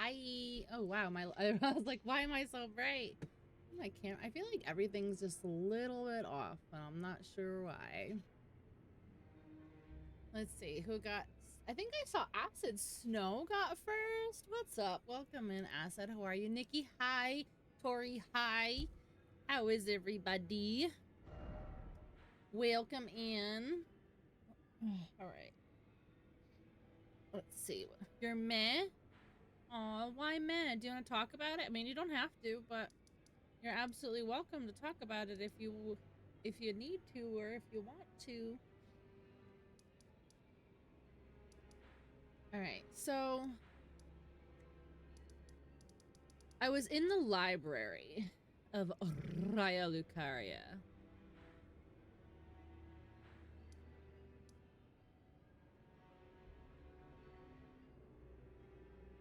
Hi. Oh wow, I was like, why am I so bright? My camera. I feel like everything's just a little bit off, but I'm not sure why. Let's see who got. I think I saw Acid Snow got first. What's up? Welcome in, Acid. How are you, Nikki? Hi, Tori. Hi. How is everybody? Welcome in. All right. Let's see. You're meh. Aw, why meh? Do you want to talk about it? I mean, you don't have to, but you're absolutely welcome to talk about it if you need to or if you want to. All right. So I was in the library of Raya Lucaria.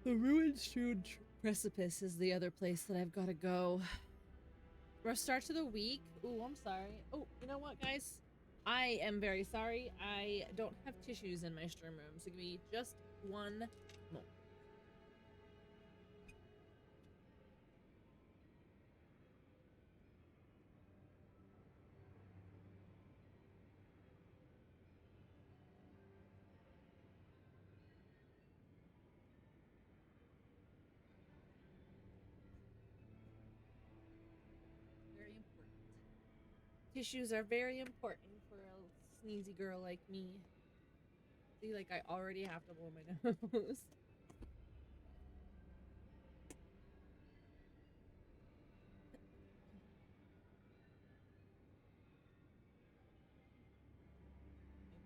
The ruined-strewn precipice is the other place that I've got to go. Rough start to the week. Ooh, I'm sorry. Oh, you know what, guys? I am very sorry. I don't have tissues in my stream room, so give me just one moment. Very important. Tissues are very important for a sneezy girl like me. See, like, I already have to blow my nose.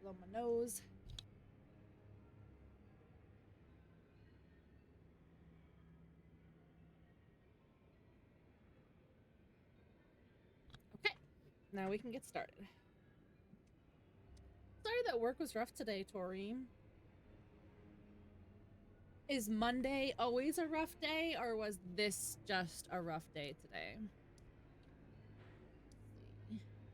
Blow my nose. Okay, now we can get started. Sorry that work was rough today, Tori. Is Monday always a rough day, or was this just a rough day today? Let's see.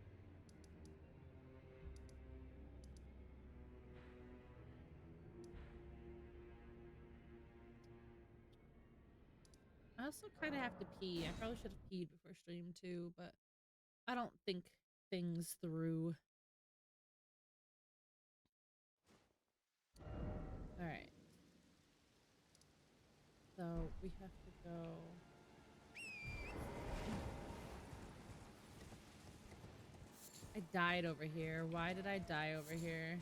I also kind of have to pee. I probably should have peed before stream too, but I don't think things through. All right. So we have to go. I died over here. Why did I die over here?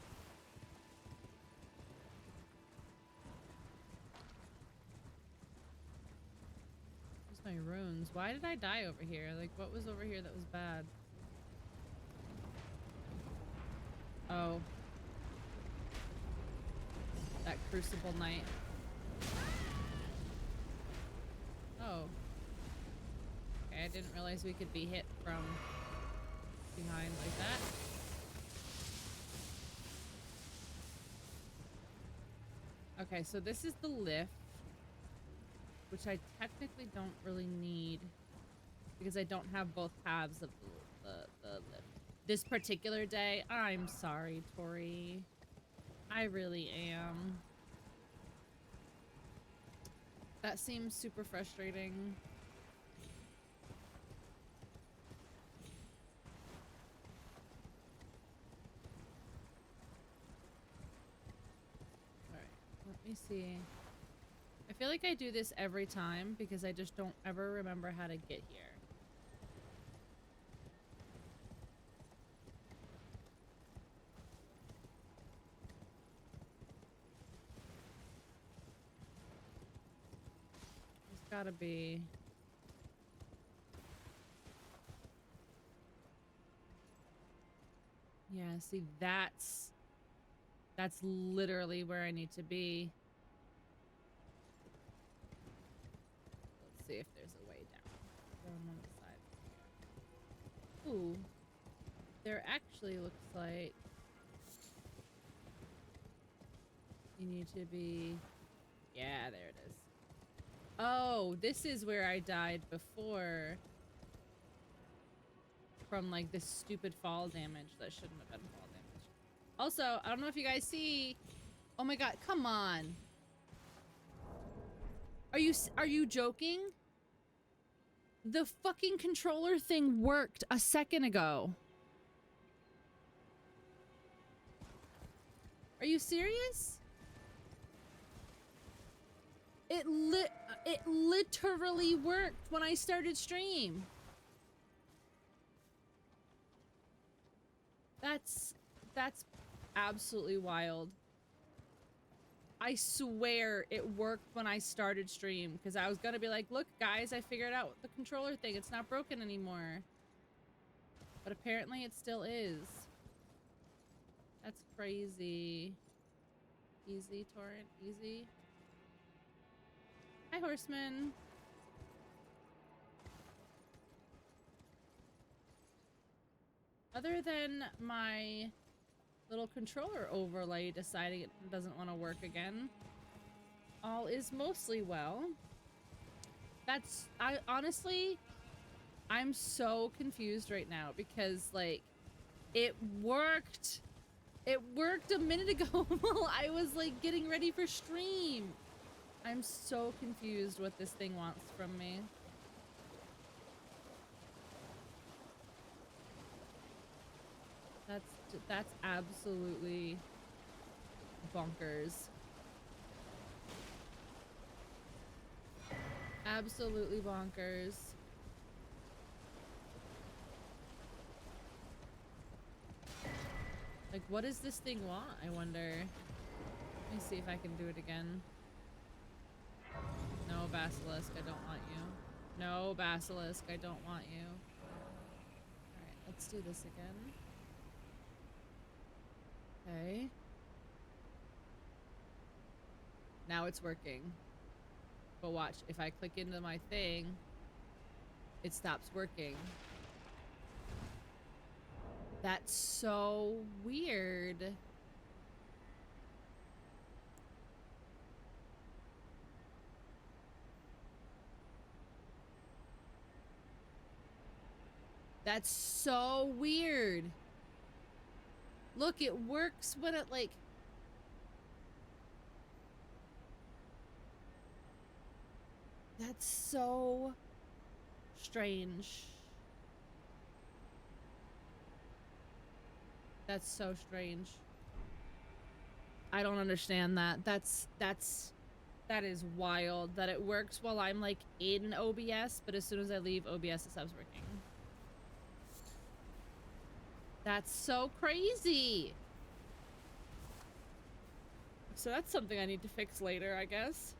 Where's my runes? Why did I die over here? Like, what was over here that was bad? Oh. That Crucible Knight. Oh. Okay, I didn't realize we could be hit from behind like that. Okay, so this is the lift, which I technically don't really need because I don't have both halves of the lift. This particular day, I'm sorry, Tori. I really am. That seems super frustrating. Let me see. I feel like I do this every time because I just don't ever remember how to get here. There's gotta be... Yeah, see, that's literally where I need to be. Let's see if there's a way down. Down on the side. Ooh. There actually looks like you need to be... Yeah, there it is. Oh, this is where I died before. From, like, this stupid fall damage that shouldn't have been fall damage. Also, I don't know if you guys see... Oh my god, come on! Are you joking? The fucking controller thing worked a second ago. Are you serious? It literally worked when I started stream. That's absolutely wild. I swear it worked when I started stream because I was gonna be like, look guys, I figured out the controller thing. It's not broken anymore. But apparently it still is. That's crazy. Easy, torrent, easy. Hi, Horseman. Other than my little controller overlay deciding it doesn't want to work again, all is mostly well. Honestly, I'm so confused right now because, like, it worked. It worked a minute ago while I was, like, getting ready for stream. I'm so confused what this thing wants from me. That's absolutely bonkers. Absolutely bonkers. Like, what does this thing want, I wonder? Let me see if I can do it again. No, Basilisk, I don't want you. No, Basilisk, I don't want you. Alright, let's do this again. Okay. Now it's working. But watch, if I click into my thing, it stops working. That's so weird. That's so weird. Look, it works when it, like... That's so strange. That's so strange. I don't understand that. That is wild that it works while I'm, like, in OBS, but as soon as I leave OBS, it stops working. That's so crazy. So that's something I need to fix later, I guess.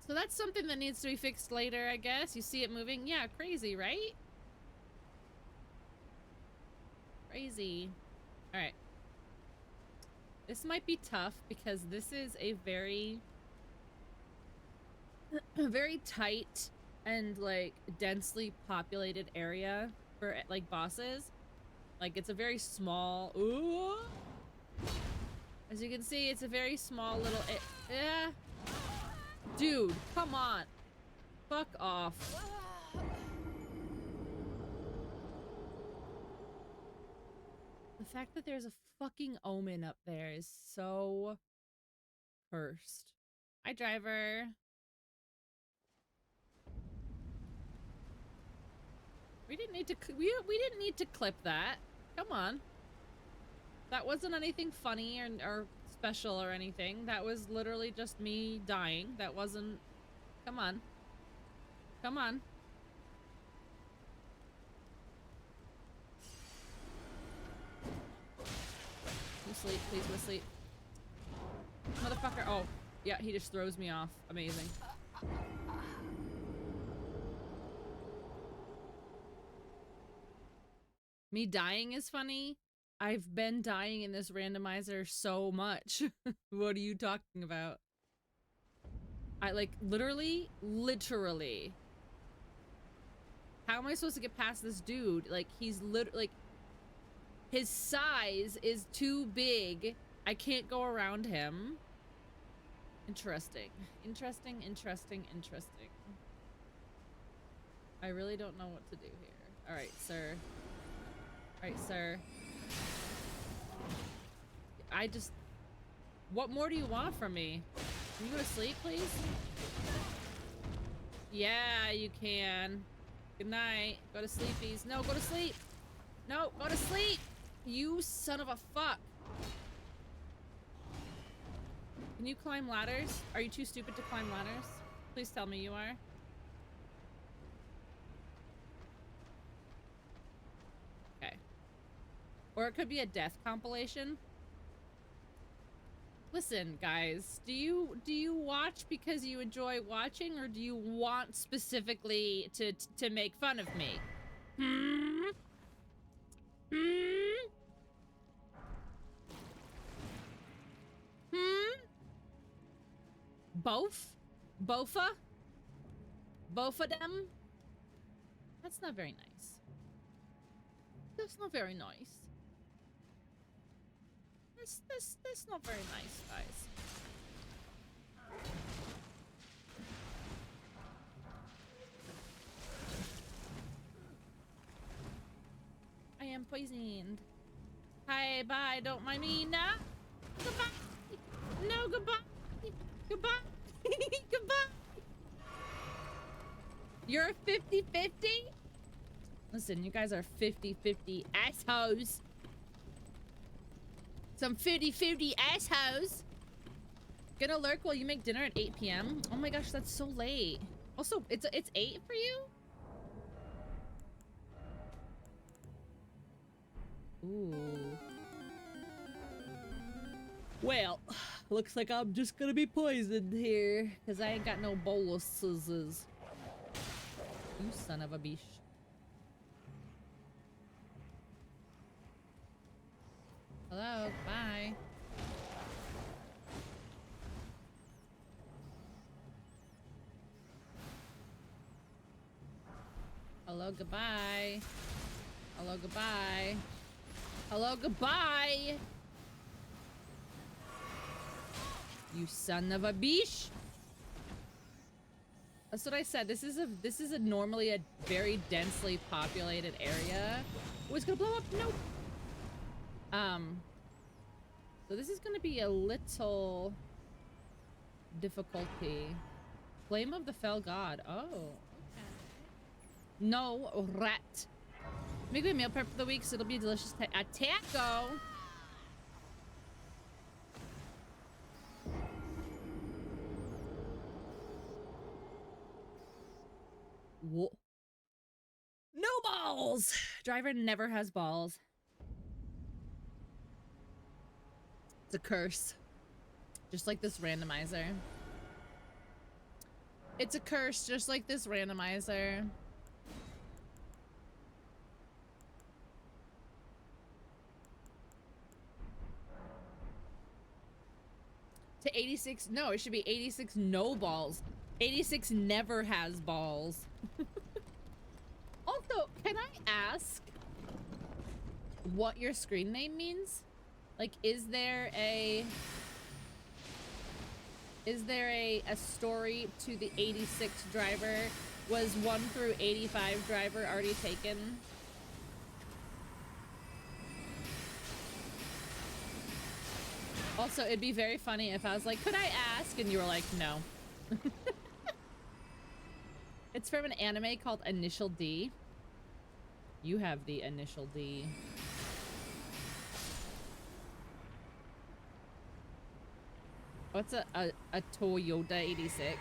So that's something that needs to be fixed later, I guess. You see it moving? Yeah, crazy, right? Crazy. All right. This might be tough because this is a very very tight and, like, densely populated area for, like, bosses. Like, it's a very small... Ooh! As you can see, it's a very small little... Yeah. Dude, come on. Fuck off. The fact that there's a fucking omen up there is so cursed. Hi, driver. We didn't need to clip that. Come on. That wasn't anything funny or special or anything. That was literally just me dying. That wasn't... Come on. Come on. You sleep, please go sleep. Motherfucker. Oh, yeah, he just throws me off. Amazing. Me dying is funny. I've been dying in this randomizer so much. What are you talking about? I, like, literally. How am I supposed to get past this dude? Like, he's like, his size is too big. I can't go around him. Interesting. Interesting. I really don't know what to do here. All right, sir. All right, sir. What more do you want from me? Can you go to sleep, please? Yeah, you can. Good night. Go to sleepies. No, go to sleep. No, go to sleep. You son of a fuck. Can you climb ladders? Are you too stupid to climb ladders? Please tell me you are. Okay. Or it could be a death compilation. Listen, guys, do you watch because you enjoy watching, or do you want specifically to make fun of me? Hmm? Hmm? Hmm? Both? Bofa? Both of them? That's not very nice. That's not very nice. That's not very nice, guys. I am poisoned. Hi, bye, don't mind me now. Goodbye. No, goodbye. Goodbye. Goodbye. You're 50-50? Listen, you guys are 50-50 assholes. Some 50-50 assholes. Gonna lurk while you make dinner at 8 p.m. Oh my gosh, that's so late. Also, it's 8 for you? Ooh. Well, looks like I'm just gonna be poisoned here, because I ain't got no boluses. You son of a bitch. Hello, bye. Hello, goodbye. Hello, goodbye. Hello, goodbye. You son of a bitch. That's what I said. This is a normally a very densely populated area. Oh, it's gonna blow up. Nope. So this is gonna be a little difficulty. Flame of the Fell God. Oh, okay. No, rat. Make me a meal prep for the week, so it'll be a delicious a taco. Whoa. No balls! Driver never has balls. It's a curse. Just like this randomizer. It's a curse, just like this randomizer. To 86, no, it should be 86 no balls. 86 never has balls. Also, can I ask what your screen name means? Like, is there a story to the 86 driver? Was 1 through 85 driver already taken? Also, it'd be very funny if I was like, could I ask? And you were like, no. It's from an anime called Initial D. You have the Initial D. What's a Toyota 86?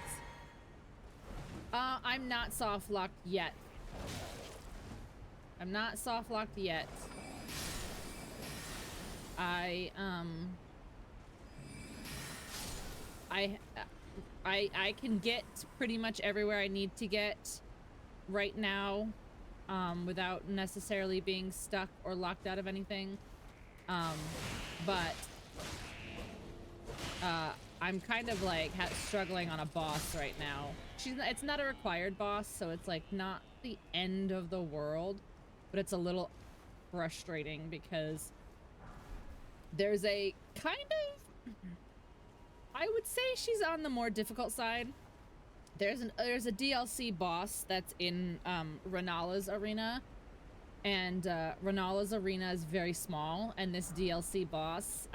I'm not soft locked yet. I'm not soft locked yet. I can get pretty much everywhere I need to get right now, without necessarily being stuck or locked out of anything. But I'm kind of like struggling on a boss right now. It's not a required boss, so it's like not the end of the world, but it's a little frustrating because there's a kind of, I would say she's on the more difficult side. There's a DLC boss that's in Renala's arena, and Renala's arena is very small, and this DLC boss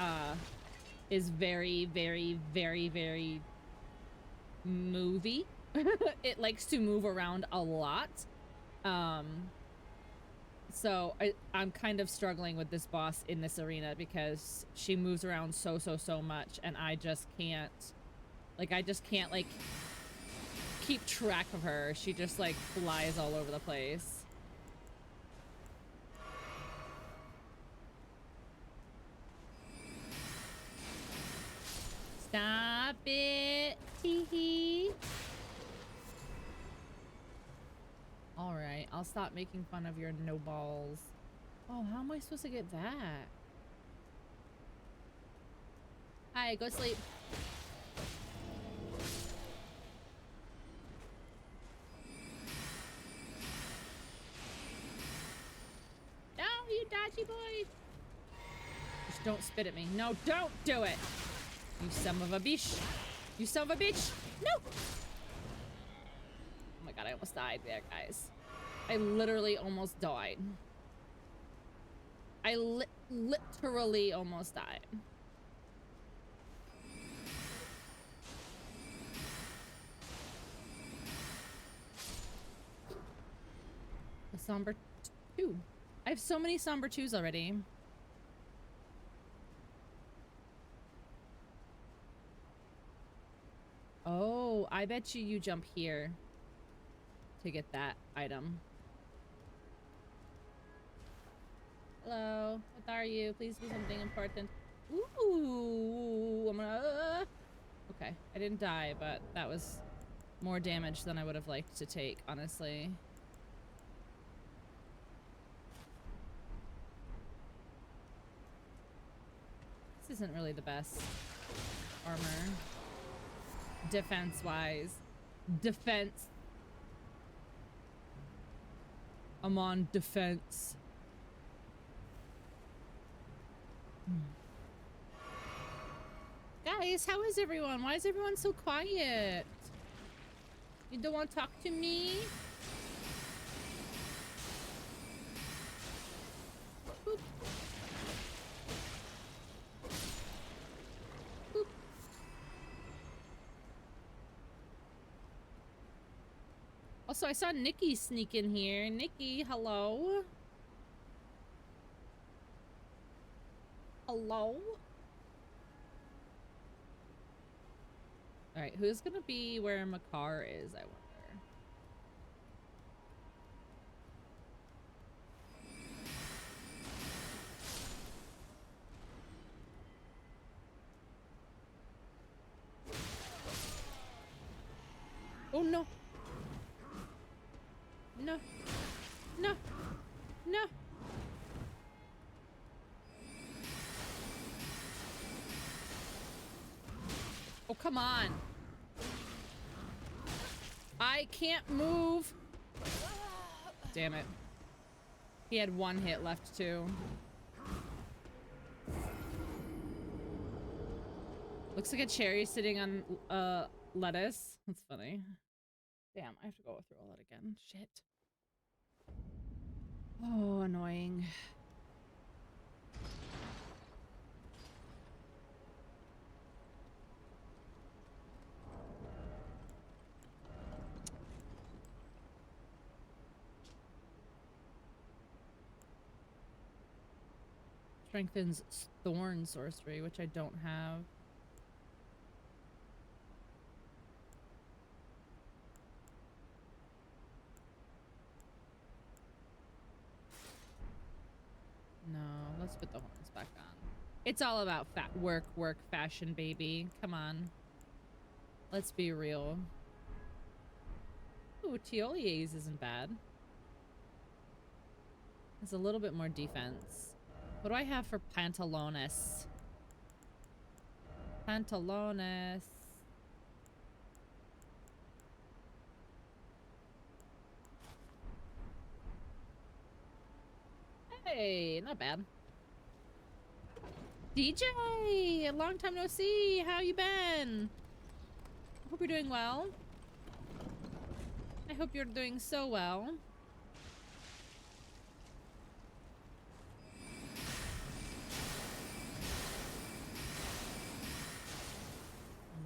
is very, very, very, very movie. It likes to move around a lot. So I'm kind of struggling with this boss in this arena because she moves around so much, and I just can't, like, keep track of her. She just, like, flies all over the place. Stop it, tee-hee. All right, I'll stop making fun of your no balls. Oh, how am I supposed to get that? Hi, go sleep. No, you dodgy boy. Just don't spit at me. No, don't do it. You son of a bitch. You son of a bitch. No. Oh my god, I almost died there, guys. I literally almost died. I literally almost died. A somber 2. I have so many somber 2s already. Oh, I bet you jump here to get that item. Hello, what are you? Please be something important. Ooh, I'm gonna... Okay, I didn't die, but that was more damage than I would have liked to take, honestly. This isn't really the best armor. Defense-wise. Defense. I'm on defense. Guys, how is everyone? Why is everyone so quiet? You don't want to talk to me? Boop. Boop. Also, I saw Nikki sneak in here. Nikki, hello? Hello? Alright, who's gonna be where Makar is, I wonder? Oh no! No! No! No! Oh, come on! I can't move! Damn it. He had one hit left, too. Looks like a cherry sitting on, lettuce. That's funny. Damn, I have to go through all that again. Shit. Oh, annoying. Strengthens thorn sorcery, which I don't have. No, let's put the horns back on. It's all about work, fashion, baby. Come on. Let's be real. Ooh, Tiolier's isn't bad. It's a little bit more defense. What do I have for Pantalones? Pantalones. Hey, not bad. DJ, a long time no see. How you been? Hope you're doing well. I hope you're doing so well.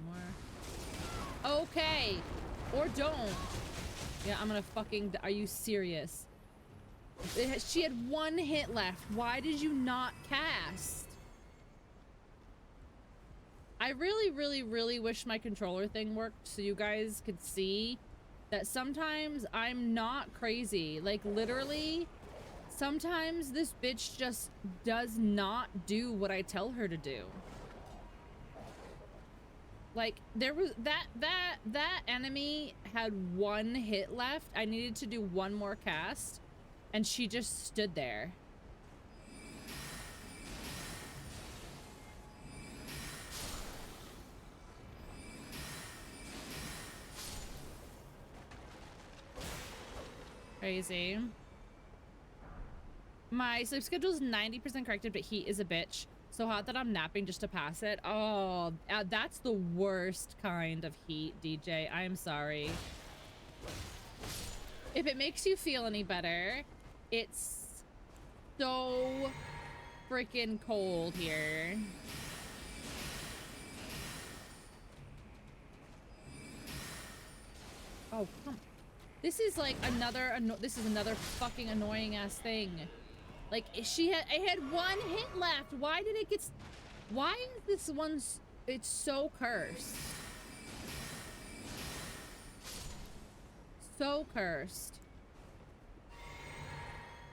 One more. Okay. Or don't. Yeah, I'm gonna fucking... Are you serious? She had 1 hit left. Why did you not cast? I really, really, really wish my controller thing worked so you guys could see that sometimes I'm not crazy. Like, literally, sometimes this bitch just does not do what I tell her to do. Like, there was that enemy had 1 hit left. I needed to do 1 more cast, and she just stood there. Crazy. My sleep schedule is 90% corrected, but heat is a bitch. So hot that I'm napping just to pass it. Oh, that's the worst kind of heat, DJ. I'm sorry. If it makes you feel any better, it's so freaking cold here. Oh, come. This is like another, this is another fucking annoying ass thing. Like, it had 1 hit left. Why did it get, why is this one, it's so cursed. So cursed.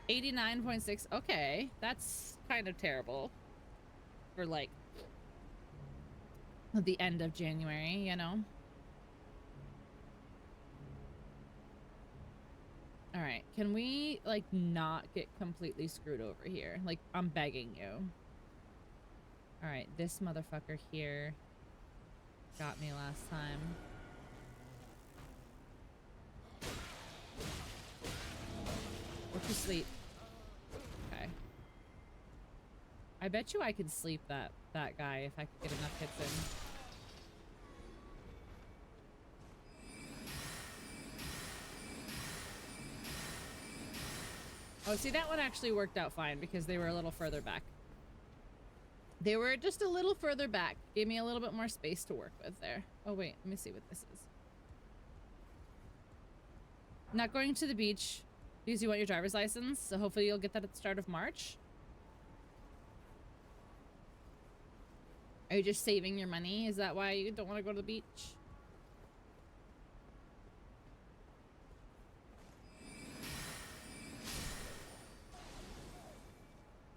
89.6, okay. That's kind of terrible. For like, the end of January, you know? All right, can we like not get completely screwed over here? Like, I'm begging you. All right, this motherfucker here got me last time. Go to sleep. Okay. I bet you I could sleep that guy if I could get enough hits in. Oh, see, that one actually worked out fine because they were a little further back. They were just a little further back. Gave me a little bit more space to work with there. Oh, wait. Let me see what this is. Not going to the beach because you want your driver's license, so hopefully you'll get that at the start of March. Are you just saving your money? Is that why you don't want to go to the beach?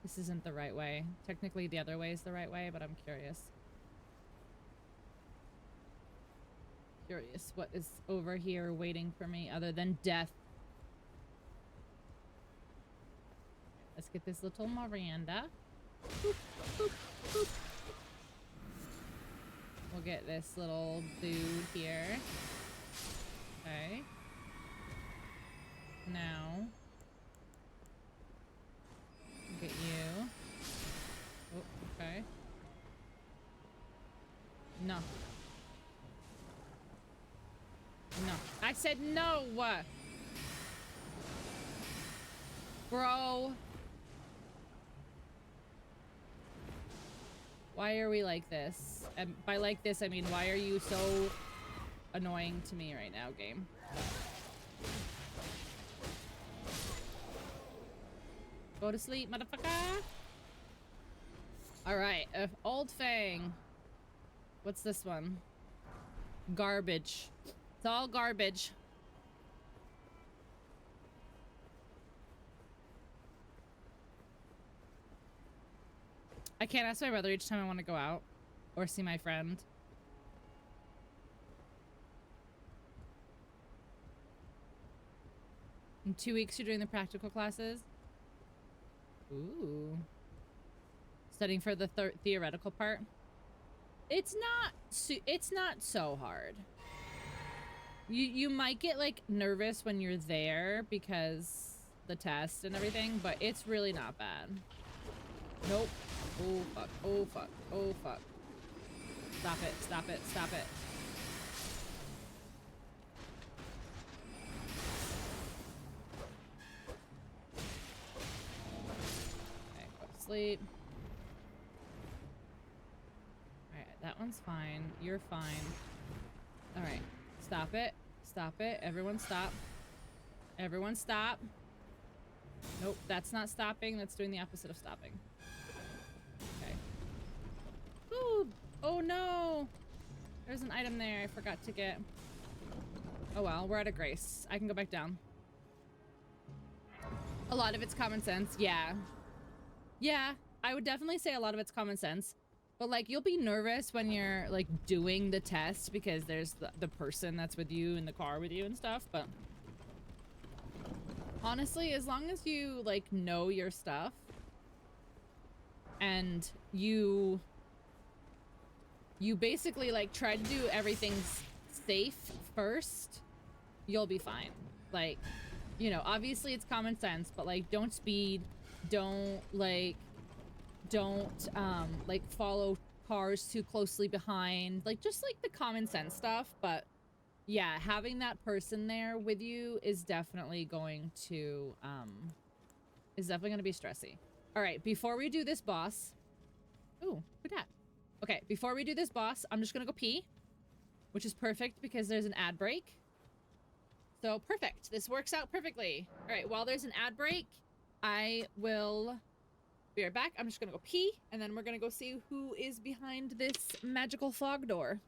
This isn't the right way. Technically, the other way is the right way, but I'm curious. Curious what is over here waiting for me other than death. Let's get this little Miranda. Boop, boop, boop. We'll get this little dude here. Okay. Now. Get you. Oh, okay. No. No. I said no! Bro. Why are we like this? And by like this, I mean, why are you so annoying to me right now, game? Go to sleep, motherfucker. Alright, Old Fang. What's this one? Garbage. It's all garbage. I can't ask my brother each time I want to go out or see my friend. In 2 weeks, you're doing the practical classes? Ooh. Studying for the theoretical part? It's not so hard. You might get like nervous when you're there because the test and everything, but it's really not bad. Nope. Oh fuck. Oh fuck. Oh fuck. Stop it. Stop it. Stop it. Okay, go to sleep. Alright, that one's fine. You're fine. Alright. Stop it. Stop it. Everyone stop. Everyone stop. Nope, that's not stopping. That's doing the opposite of stopping. Okay. Ooh. Oh no! There's an item there I forgot to get. Oh well, we're out of grace. I can go back down. A lot of it's common sense. Yeah. Yeah, I would definitely say a lot of it's common sense. But, like, you'll be nervous when you're, like, doing the test because there's the person that's with you in the car with you and stuff, but... honestly, as long as you, like, know your stuff and you basically, like, try to do everything safe first, you'll be fine. Like, you know, obviously it's common sense, but, like, don't speed, don't, like, follow cars too closely behind, like, just, like, the common sense stuff. But yeah, having that person there with you is definitely going to be stressy. All right, before we do this boss, ooh, who dat? Okay, before we do this boss, I'm just gonna go pee, which is perfect because there's an ad break. So perfect, this works out perfectly. All right, while there's an ad break, I will be right back. I'm just gonna go pee, and then we're gonna go see who is behind this magical fog door.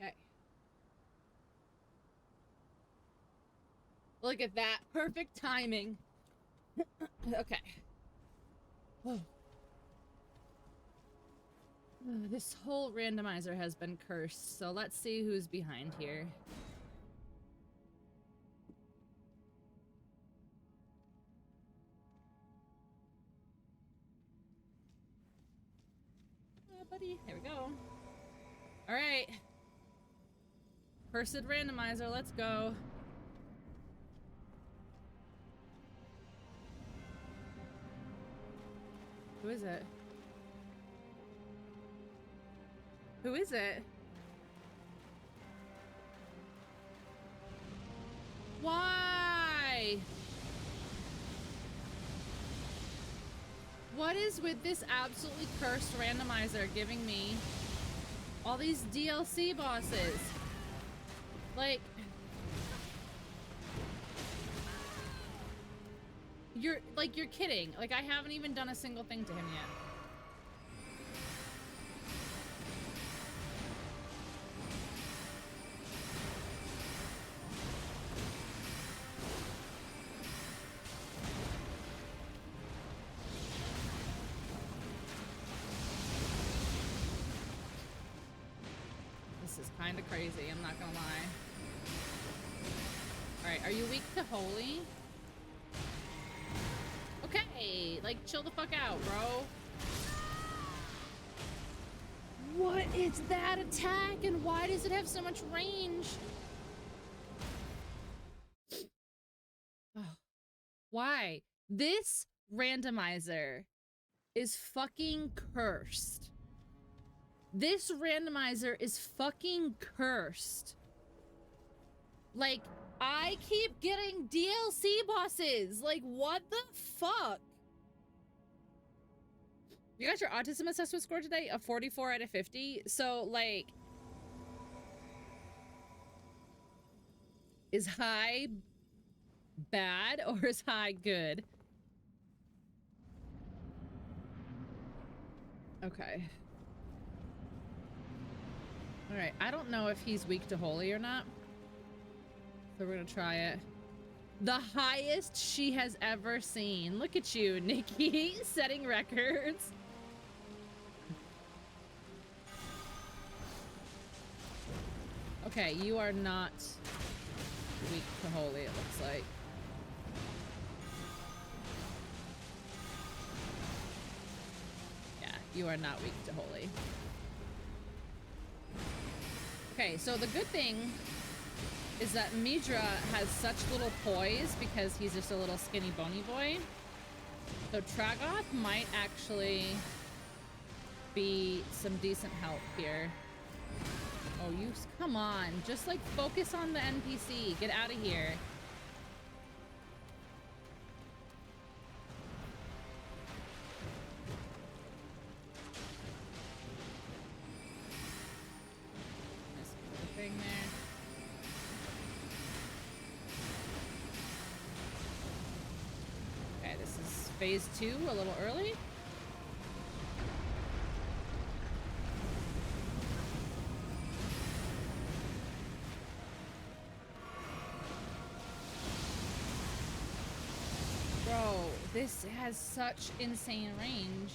Okay. Look at that. Perfect timing. Okay. Oh. This whole randomizer has been cursed, so let's see who's behind here. Buddy. There we go. All right. Cursed randomizer, let's go. Who is it? Who is it? Why? What is with this absolutely cursed randomizer giving me all these DLC bosses? Like, you're kidding. Like, I haven't even done a single thing to him yet. Kind of crazy, I'm not gonna lie. Alright, are you weak to holy? Okay, like, chill the fuck out, bro. What is that attack, and why does it have so much range? Oh, why? This randomizer is fucking cursed. This randomizer is fucking cursed. Like, I keep getting DLC bosses. Like, what the fuck? You got your autism assessment score today? A 44 out of 50? So, like... is high bad or is high good? Okay. All right. I don't know if he's weak to holy or not. So we're gonna try it. The highest she has ever seen. Look at you, Nikki, setting records. Okay, you are not weak to holy, it looks like. Yeah, you are not weak to holy. Okay, so the good thing is that Midra has such little poise because he's just a little skinny bony boy. So Tragoth might actually be some decent help here. Oh, you come on. Just like focus on the NPC. Get out of here. Nice little thing there. Okay, this is phase 2, a little early. Bro, this has such insane range.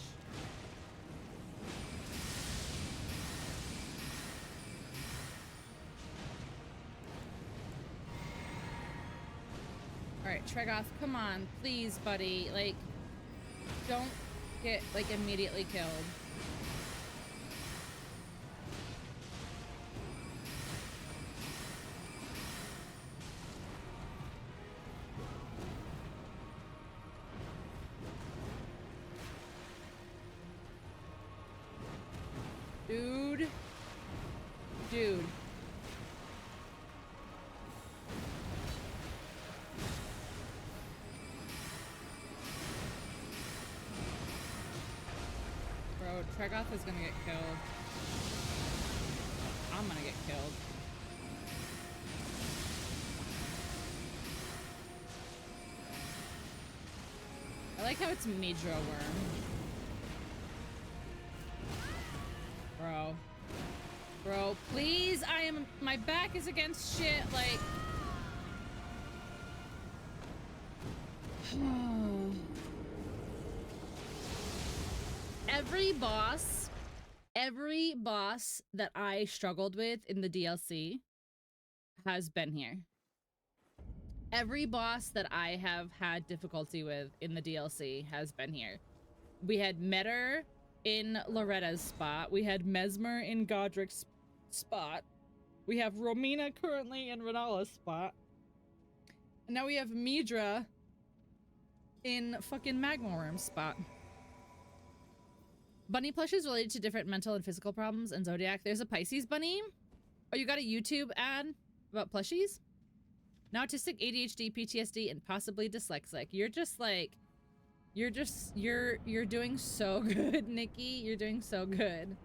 Alright, Tragoth, come on, please, buddy. Like, don't get, like, immediately killed. Dude. Dude. Bro, Tragoth is gonna get killed. I'm gonna get killed. I like how it's Midra Worm. Bro. Bro, please, my back is against shit, like. Every boss that I struggled with in the DLC has been here. Every boss that I have had difficulty with in the DLC has been here. We had Metter in Loretta's spot. We had Mesmer in Godric's spot. We have Romina currently in Renala's spot. And now we have Midra in fucking Magma Worm's spot. Bunny plush is related to different mental and physical problems in Zodiac. There's a Pisces bunny. Oh, you got a YouTube ad about plushies? Now autistic, ADHD, PTSD, and possibly dyslexic. You're just like, you're doing so good, Nikki. You're doing so good.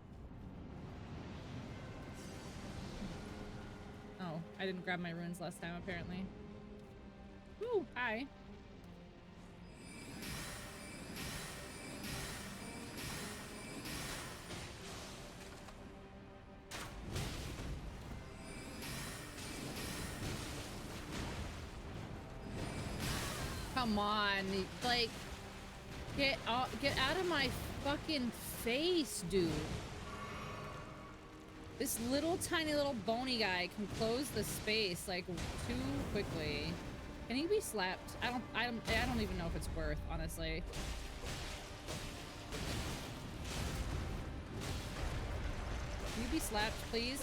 Oh, I didn't grab my runes last time, apparently. Ooh, hi. Come on, like, get out of my fucking face, dude. This little tiny little bony guy can close the space like too quickly. Can he be slapped? I don't even know if it's worth, honestly. Can you be slapped, please?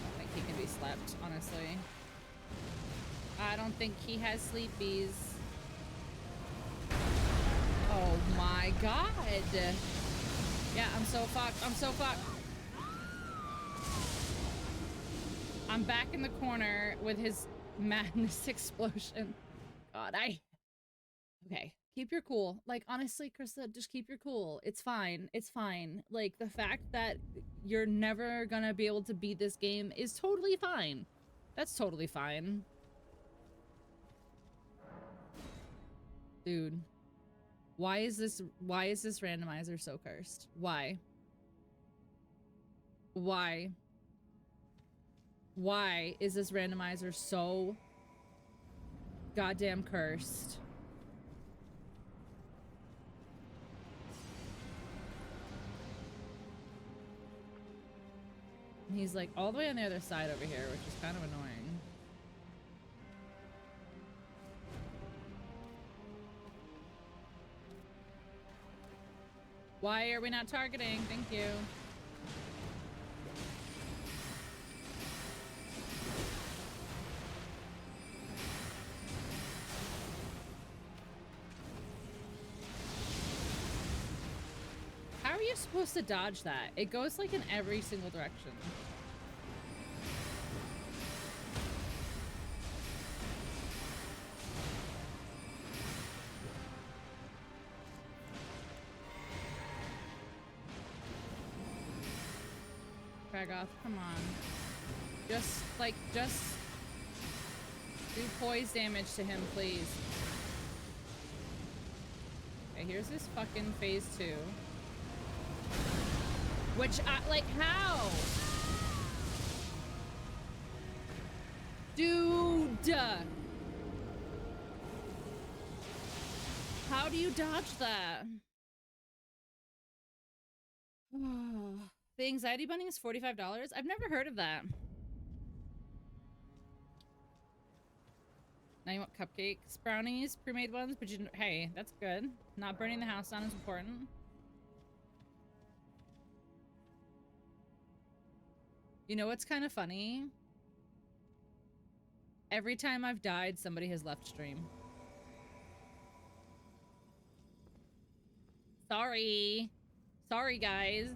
I don't think he can be slapped, honestly. I don't think he has sleepies. Oh my god. Yeah, I'm so fucked. I'm so fucked. I'm back in the corner with his madness explosion. God, okay, keep your cool. Like, honestly, Krista, just keep your cool. It's fine. It's fine. Like, the fact that you're never gonna be able to beat this game is totally fine. That's totally fine. Dude. Why is this randomizer so cursed? Why? Why? Why is this randomizer so goddamn cursed? And he's like all the way on the other side over here, which is kind of annoying. Why are we not targeting? Thank you. How are you supposed to dodge that? It goes like in every single direction. Kragoth, come on. Just do poise damage to him, please. Okay, here's this fucking phase 2. Which, like, how? Dude! How do you dodge that? The anxiety bunny is $45? I've never heard of that. Now you want cupcakes, brownies, pre-made ones, but you, hey, that's good. Not burning the house down is important. You know what's kind of funny? Every time I've died, somebody has left stream. Sorry. Sorry, guys.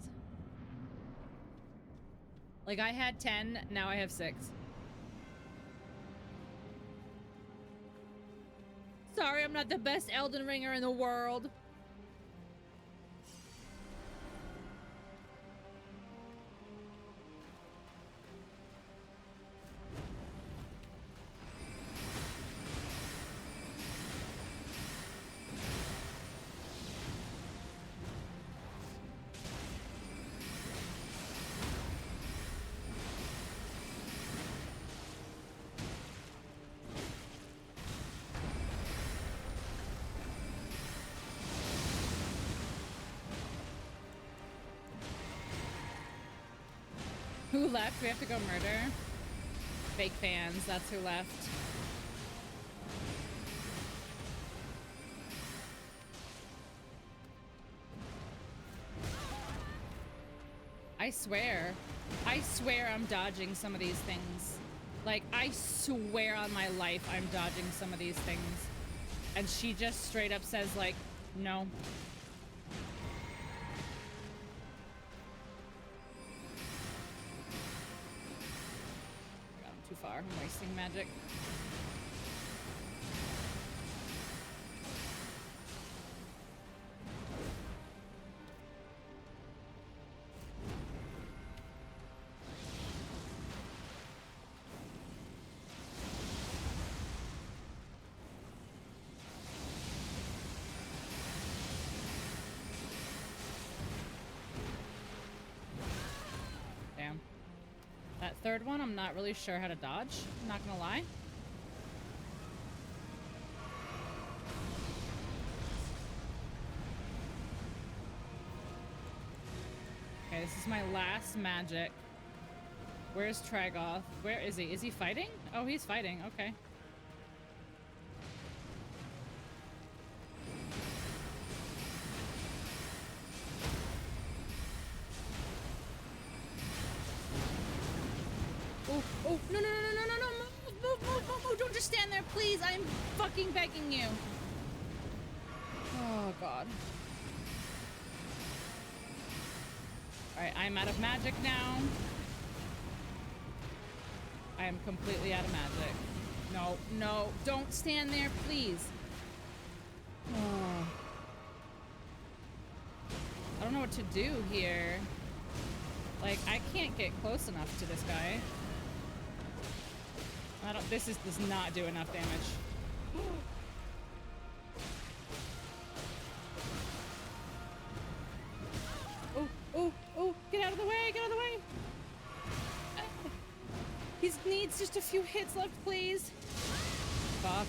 Like, I had 10, now I have 6. Sorry, I'm not the best Elden Ringer in the world. Who left? We have to go murder. Fake fans, that's who left. I swear I'm dodging some of these things. Like, I swear on my life I'm dodging some of these things. And she just straight up says, like, no. Too far. I'm wasting magic. Damn. That third one, I'm not really sure how to dodge. I'm not gonna lie. Okay, this is my last magic. Where's Tragoth? Where is he? Is he fighting? Oh, he's fighting. Okay. Oh, no, move, don't just stand there, please. I'm fucking begging you. Oh, God. All right, I'm out of magic now. I am completely out of magic. No, don't stand there, please. Oh. I don't know what to do here. Like, I can't get close enough to this guy. This does not do enough damage. needs just a few hits left, please. Fuck.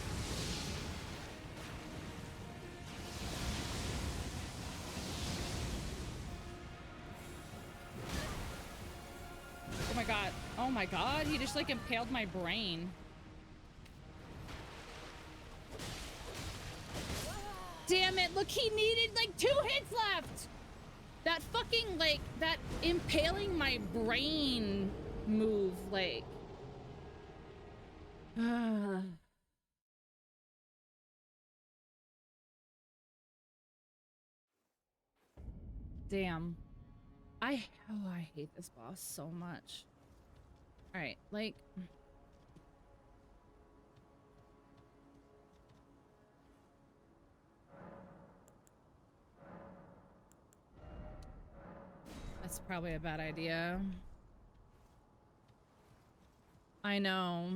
Oh my god. Oh my god, he just like impaled my brain. Damn it, look, he needed like 2 hits left! That fucking, like, that impaling my brain move, like... Damn. I hate this boss so much. Alright, like... That's probably a bad idea. I know.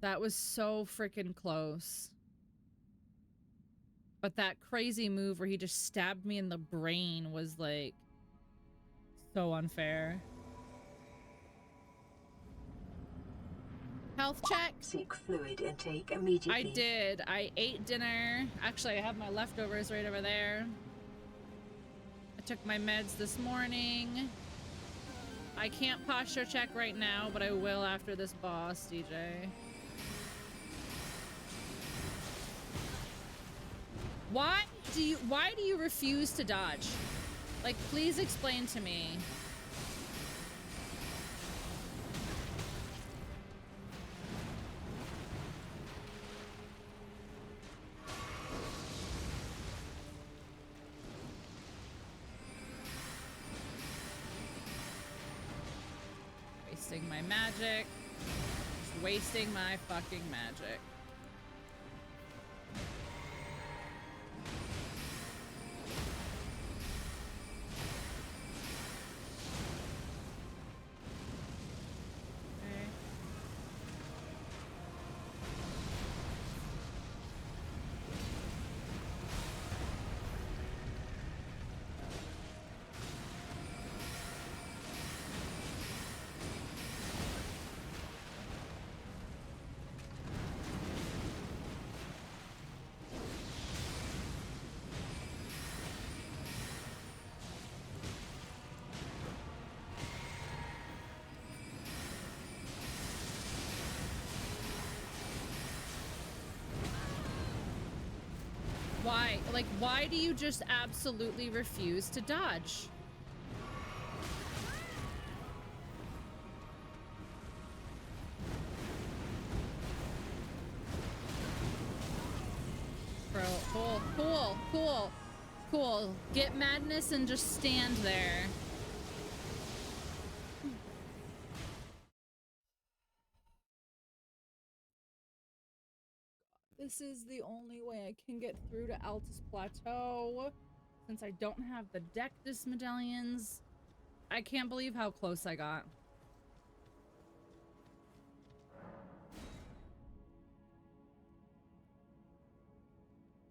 That was so freaking close. But that crazy move where he just stabbed me in the brain was like so unfair. Health check. Seek fluid intake immediately. I did. I ate dinner. Actually, I have my leftovers right over there. I took my meds this morning. I can't posture check right now, but I will after this boss, DJ. Why do you refuse to dodge? Like, please explain to me. Wasting my magic. Just wasting my fucking magic. Why? Like, why do you just absolutely refuse to dodge? Bro, cool. Get madness and just stand there. This is the only way I can get through to Altus Plateau. Since I don't have the Dectus medallions. I can't believe how close I got.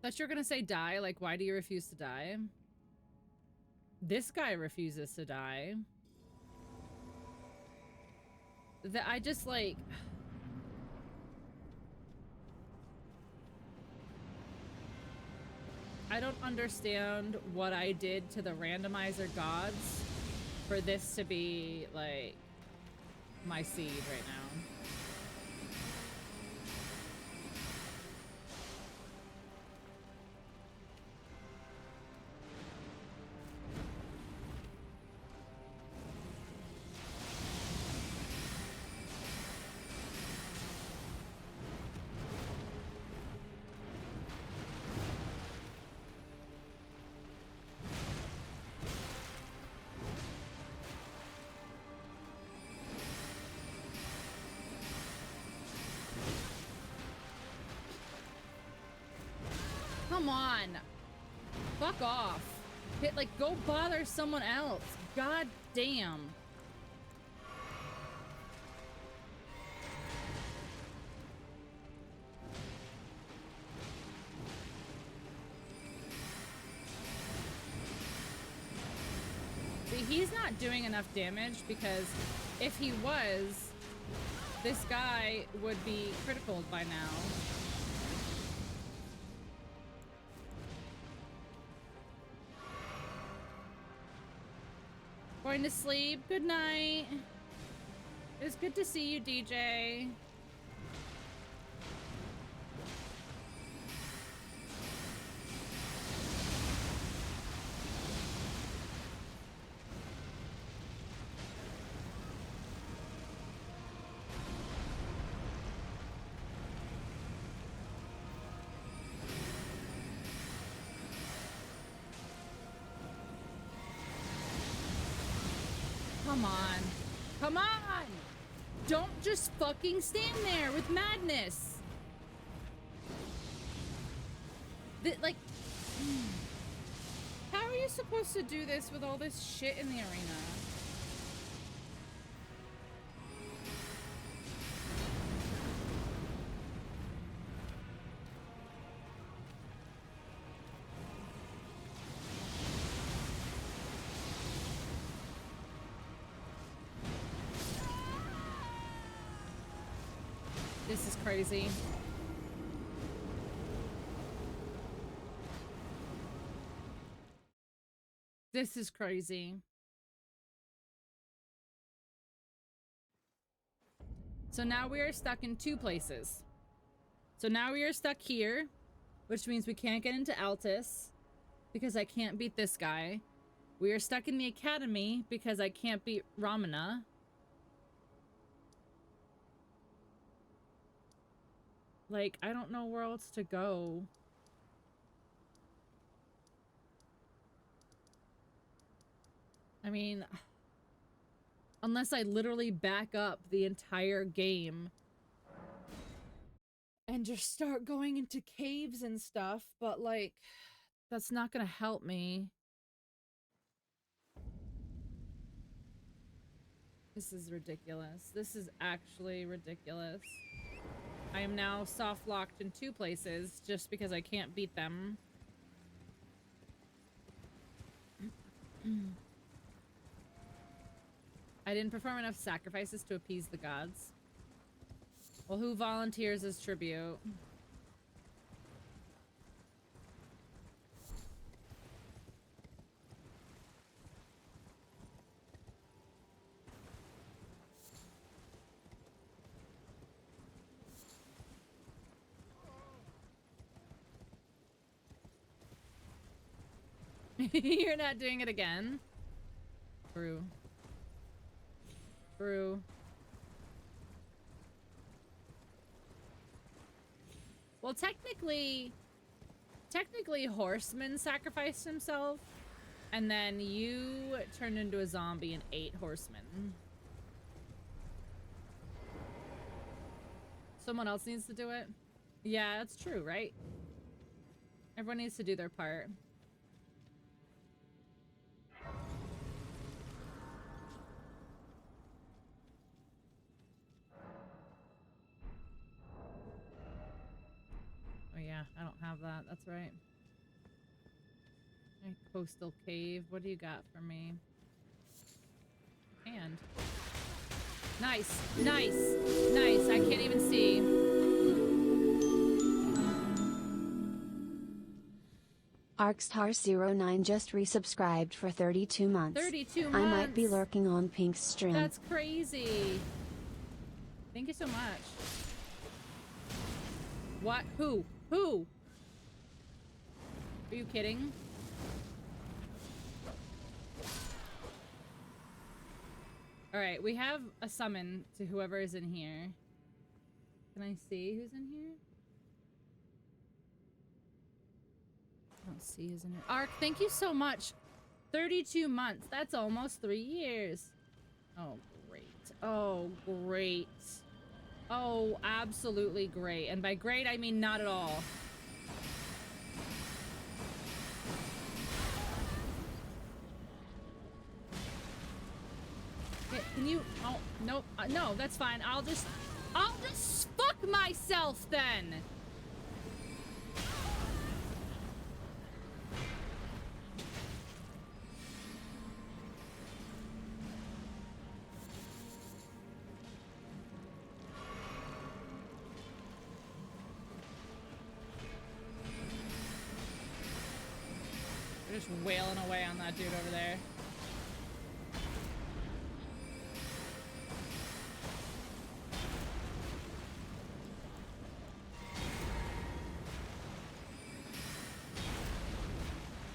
Thought you were gonna say die. Like, why do you refuse to die? This guy refuses to die. I just, like... I don't understand what I did to the randomizer gods for this to be, like, my seed right now. Come on. Fuck off. Like, go bother someone else. God damn. See, he's not doing enough damage because if he was, this guy would be critical by now. Going to sleep. Good night. It's good to see you, DJ. Come on. Come on! Don't just fucking stand there with madness! Like... How are you supposed to do this with all this shit in the arena? This is crazy. This is crazy. So now we are stuck in two places. So now we are stuck here, which means we can't get into Altus because I can't beat this guy. We are stuck in the academy because I can't beat Ramana. Like, I don't know where else to go. I mean, unless I literally back up the entire game and just start going into caves and stuff, but like, that's not gonna help me. This is ridiculous. This is actually ridiculous. I am now soft locked in two places just because I can't beat them. I didn't perform enough sacrifices to appease the gods. Well, who volunteers as tribute? You're not doing it again? True. True. Well, technically Horseman sacrificed himself, and then you turned into a zombie and ate Horseman. Someone else needs to do it? Yeah, that's true, right? Everyone needs to do their part. Oh yeah, I don't have that. That's right. Okay, coastal cave. What do you got for me? And nice, nice, nice. I can't even see. Arkstar09 just resubscribed for 32 months. 32 months. I might be lurking on Pink's stream. That's crazy. Thank you so much. What? Who? Who? Are you kidding? Alright, we have a summon to whoever is in here. Can I see who's in here? I don't see who's in here. Ark, thank you so much. 32 months. That's almost 3 years. Oh, great. Oh, great. Oh, absolutely great. And by great, I mean not at all. Okay, can you... Oh, nope. No, that's fine. I'll just fuck myself then. just wailing away on that dude over there.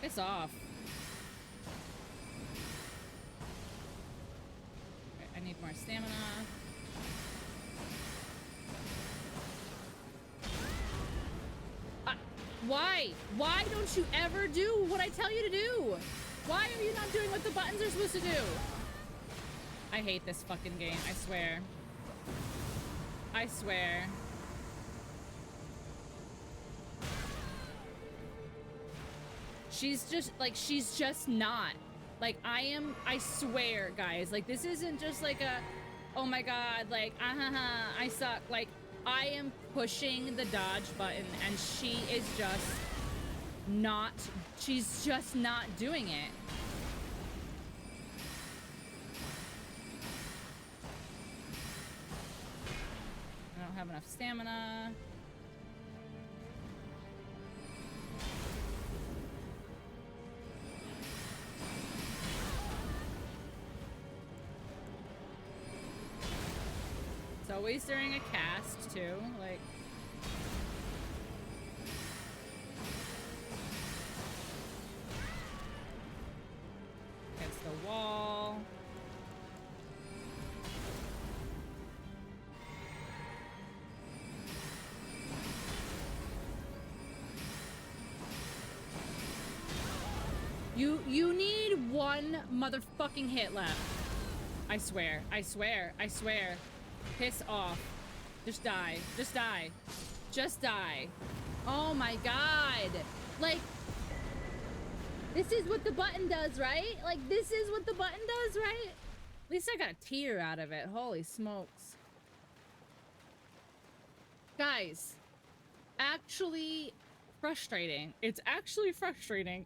Piss off. Okay, I need more stamina. Why? Why don't you ever do what I tell you to do? Why are you not doing what the buttons are supposed to do? I hate this fucking game, I swear. I swear. She's just not. Like, I swear, guys, like, this isn't just like a, oh my god, like, I suck. Like, I am pushing the dodge button and she is just not, she's just not doing it. I don't have enough stamina. It's always during a cast, too. Like... against the wall. You need one motherfucking hit left. I swear. I swear. I swear. Piss off. Just die. Just die. Just die. Oh my god. Like, this is what the button does, right? Like, this is what the button does, right? At least I got a tear out of it. Holy smokes. Guys, actually frustrating. It's actually frustrating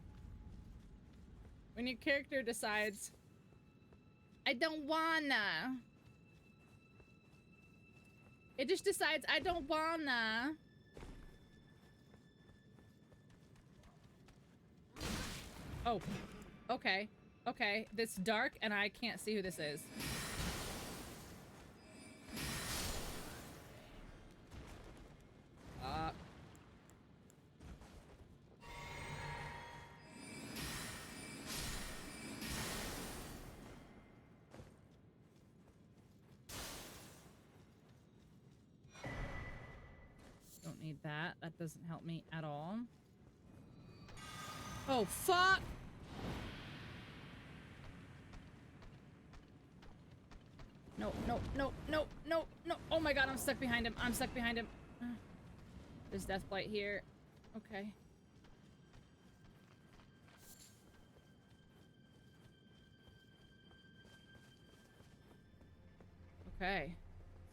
when your character decides, I don't wanna. It just decides, I don't wanna. Oh, okay. Okay, it's dark and I can't see who this is. Don't need that. That doesn't help me at all. Oh, fuck! No, no, no, no, no, no. Oh my god, I'm stuck behind him. I'm stuck behind him. There's Deathblight here. Okay. Okay.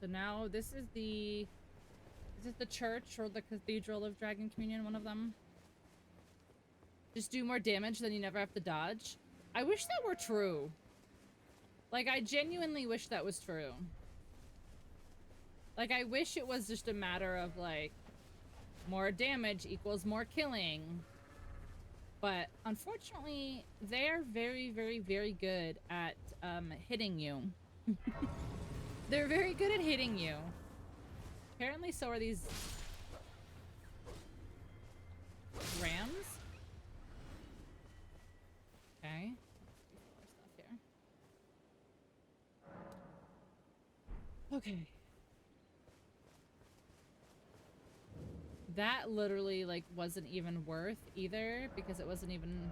So now this is the... is it the church or the Cathedral of Dragon Communion? One of them. Just do more damage, then you never have to dodge. I wish that were true. Like, I genuinely wish that was true. Like, I wish it was just a matter of, like, more damage equals more killing. But, unfortunately, they're very, very, very good at, hitting you. They're very good at hitting you. Apparently, so are these... rams? Okay. Okay. That literally, like, wasn't even worth either, because it wasn't even...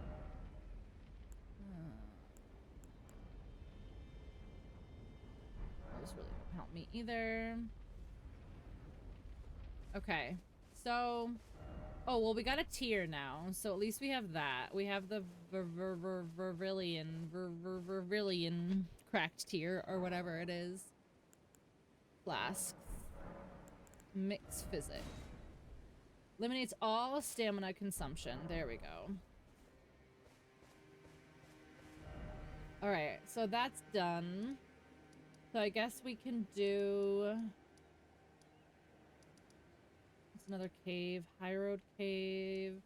those really don't help me either. Okay. So... oh, well, we got a tier now, so at least we have that. We have the Vervillian cracked tier, or whatever it is. Flask. Mix physic. Eliminates all stamina consumption. There we go. Alright, so that's done. So I guess we can do... it's another cave. High Road Cave.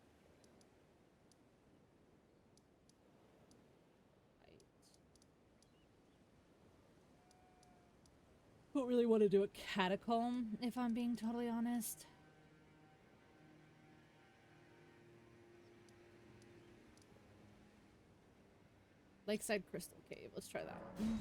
don't really want to do a catacomb, if I'm being totally honest. Lakeside Crystal Cave. Let's try that one.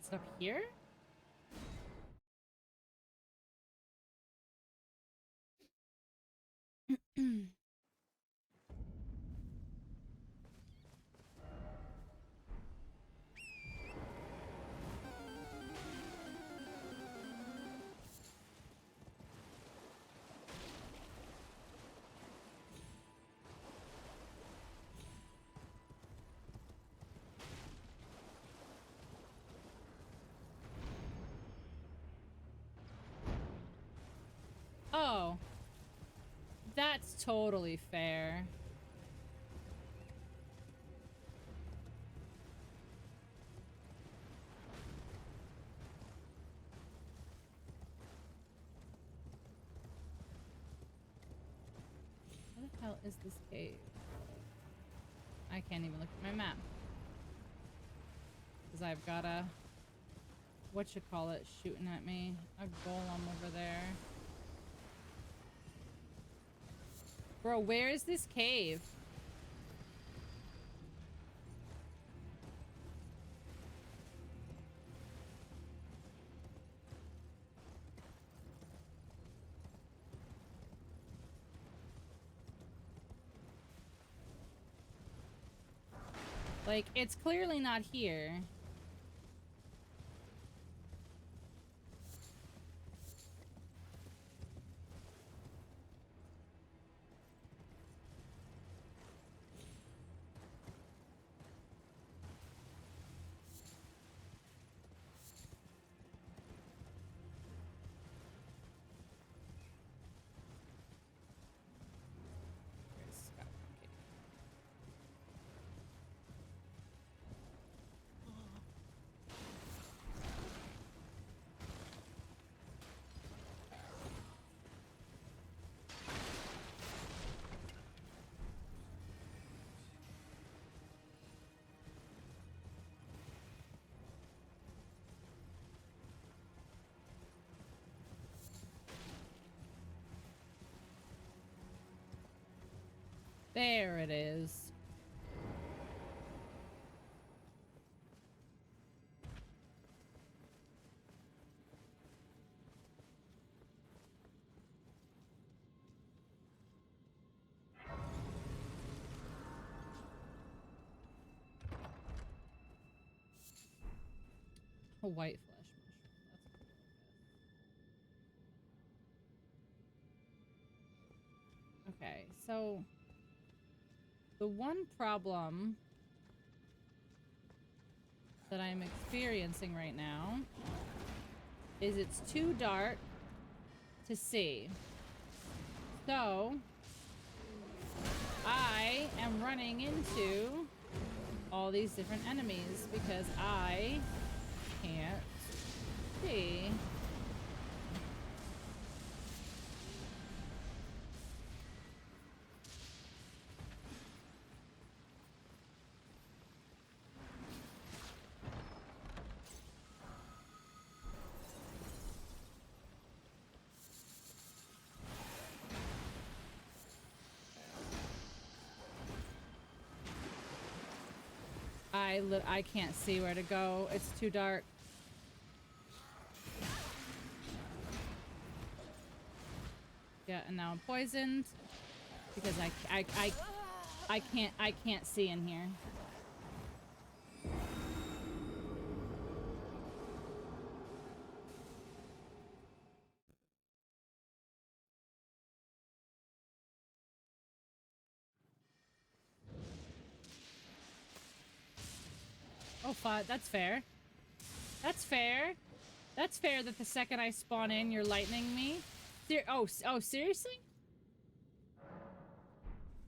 Is it up here? Oh. That's totally fair. Where the hell is this cave? I can't even look at my map. Because I've got a... whatchamacallit shooting at me. A golem over there. Bro, where is this cave? Like, it's clearly not here. There it is. A white flesh mushroom. That's cool, I guess. Okay, so the one problem that I'm experiencing right now is it's too dark to see. So I am running into all these different enemies because I can't see. I can't see where to go. It's too dark. Yeah, and now I'm poisoned because I I can't see in here. Oh, that's fair. That's fair. That's fair that the second I spawn in, you're lightning me. Oh, seriously?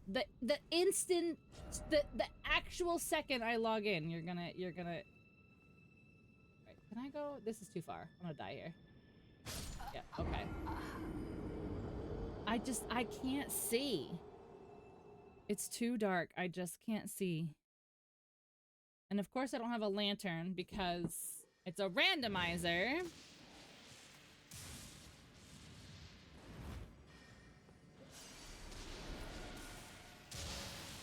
The instant, the actual second I log in, you're gonna. Wait, can I go? This is too far. I'm gonna die here. Yeah. Okay. I can't see. It's too dark. I just can't see. And of course I don't have a lantern because it's a randomizer.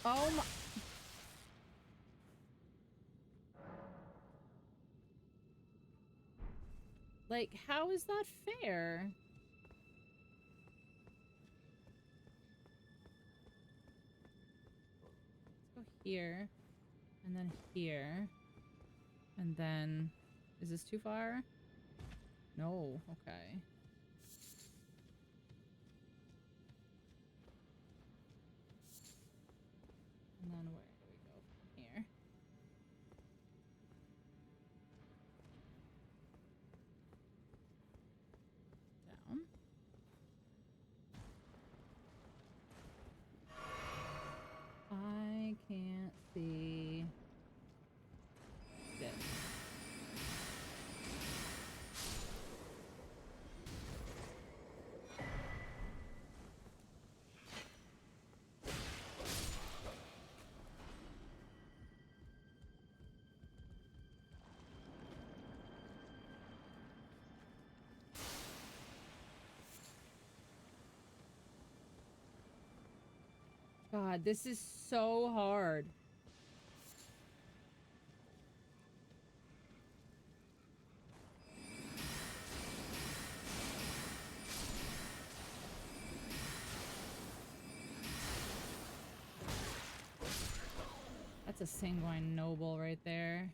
Oh my... Like, how is that fair? Let's go here. And then here. And then... Is this too far? No. Okay. And then where do we go from here? Down. I can't see this. God, this is so hard. That's a sanguine noble right there.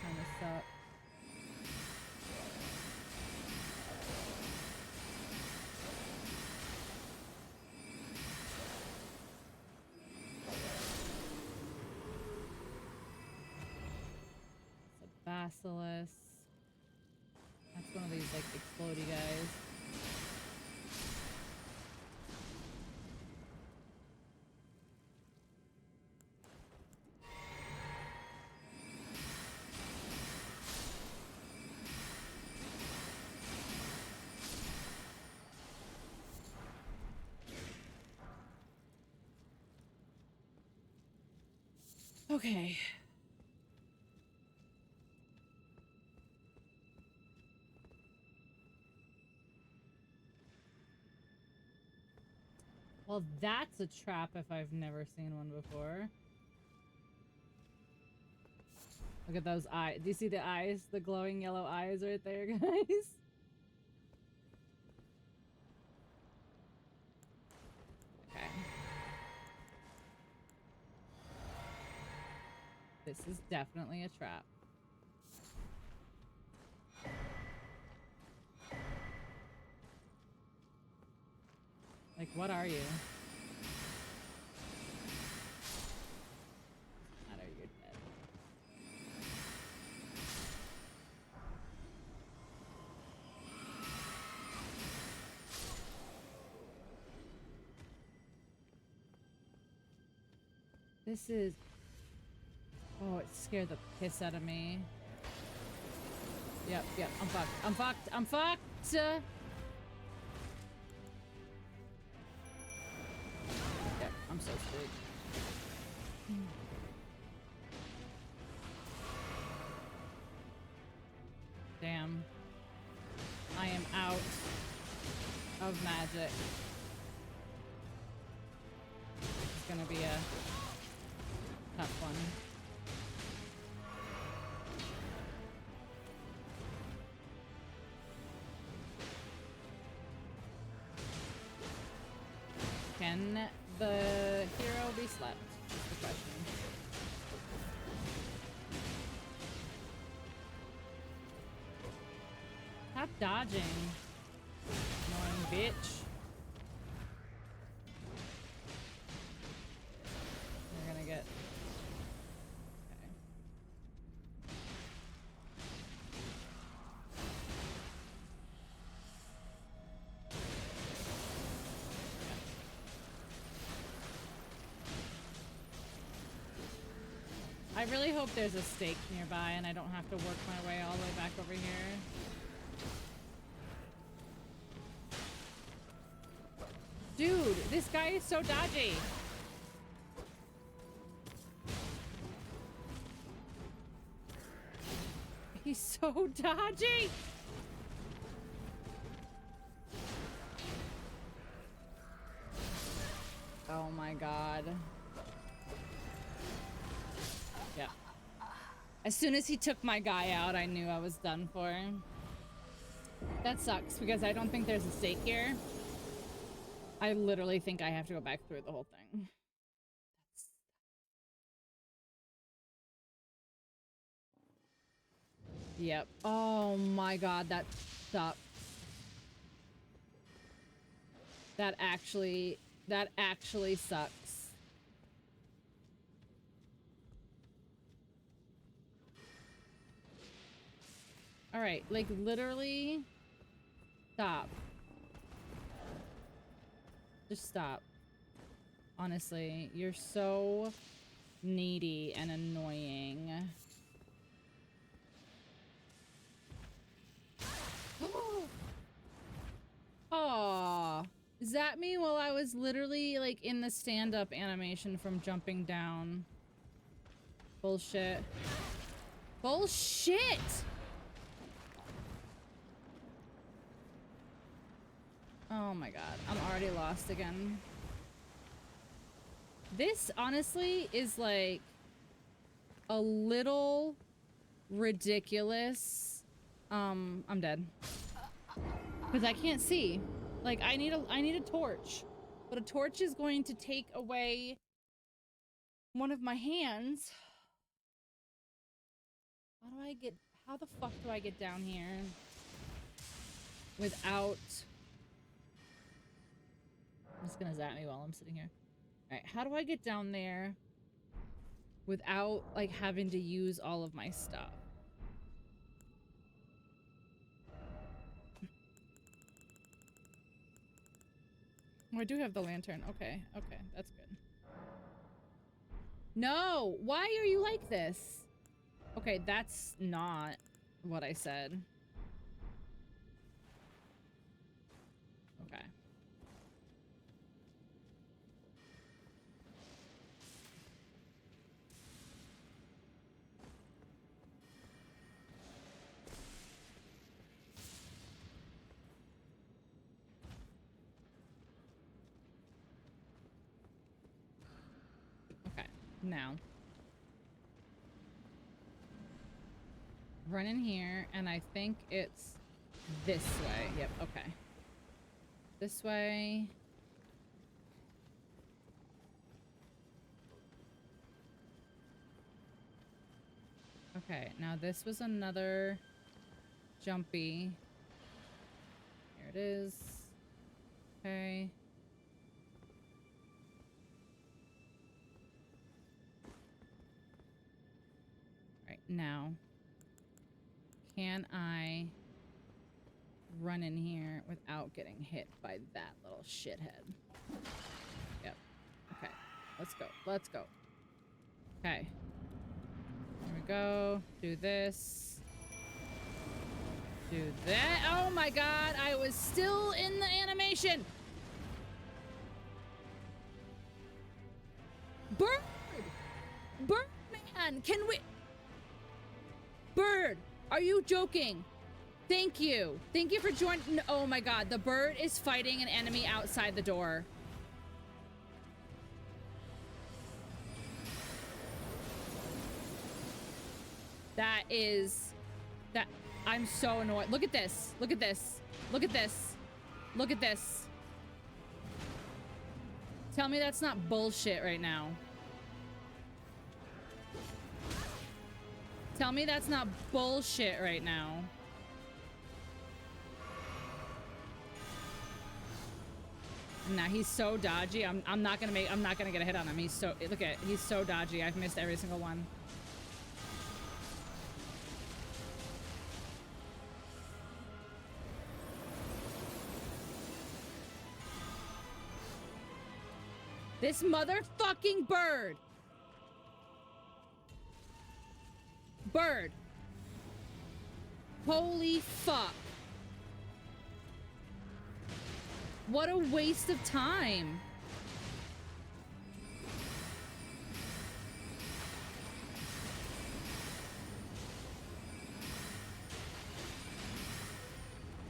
Kind of sucks. Basilisk. That's one of these like explodey guys. Okay. Well, that's a trap if I've never seen one before. Look at those eyes. Do you see the eyes? The glowing yellow eyes right there, guys? Okay. This is definitely a trap. Like, what are you? Matter, you're dead. This is... Oh, it scared the piss out of me. Yep, I'm fucked. I'm fucked. I'm fucked! Yep, I'm so screwed. Damn. I am out of magic. It's gonna be a tough one. Can the hero dodging. Annoying bitch. You're gonna get... Okay. I really hope there's a stake nearby and I don't have to work my way all the way back over here. Dude, this guy is so dodgy. He's so dodgy. Oh my god. Yeah. As soon as he took my guy out, I knew I was done for. That sucks because I don't think there's a stake here. I literally think I have to go back through the whole thing. Yep. Oh my god, that sucks. That actually sucks. Alright, like literally stop. Just stop. Honestly, you're so needy and annoying. Aww. Is that me while I was literally like in the stand-up animation from jumping down? Bullshit. Bullshit! Oh my god, I'm already lost again. This honestly is like a little ridiculous. I'm dead. Because I can't see. Like I need a torch. But a torch is going to take away one of my hands. How the fuck do I get down here without... I'm just gonna zap me while I'm sitting here. Alright, how do I get down there without, like, having to use all of my stuff? Oh, I do have the lantern. Okay, okay, that's good. No! Why are you like this? Okay, that's not what I said. Okay. Okay, now. Run in here, and I think it's this way. Yep, okay. This way. Okay, now this was another jumpy. Here it is. Okay. Right, now. Can I run in here without getting hit by that little shithead? Yep. Okay. Let's go. Let's go. Okay. Here we go. Do this. Do that. Oh my god, I was still in the animation. Bird! Birdman! Can we... Bird! Are you joking? Thank you. Thank you for joining. Oh my god, the bird is fighting an enemy outside the door. That is... That... I'm so annoyed. Look at this. Look at this. Look at this. Look at this. Tell me that's not bullshit right now. Tell me that's not bullshit right now. Nah, he's so dodgy. I'm not gonna get a hit on him. He's so he's so dodgy. I've missed every single one. This motherfucking bird. Bird. Holy fuck. What a waste of time.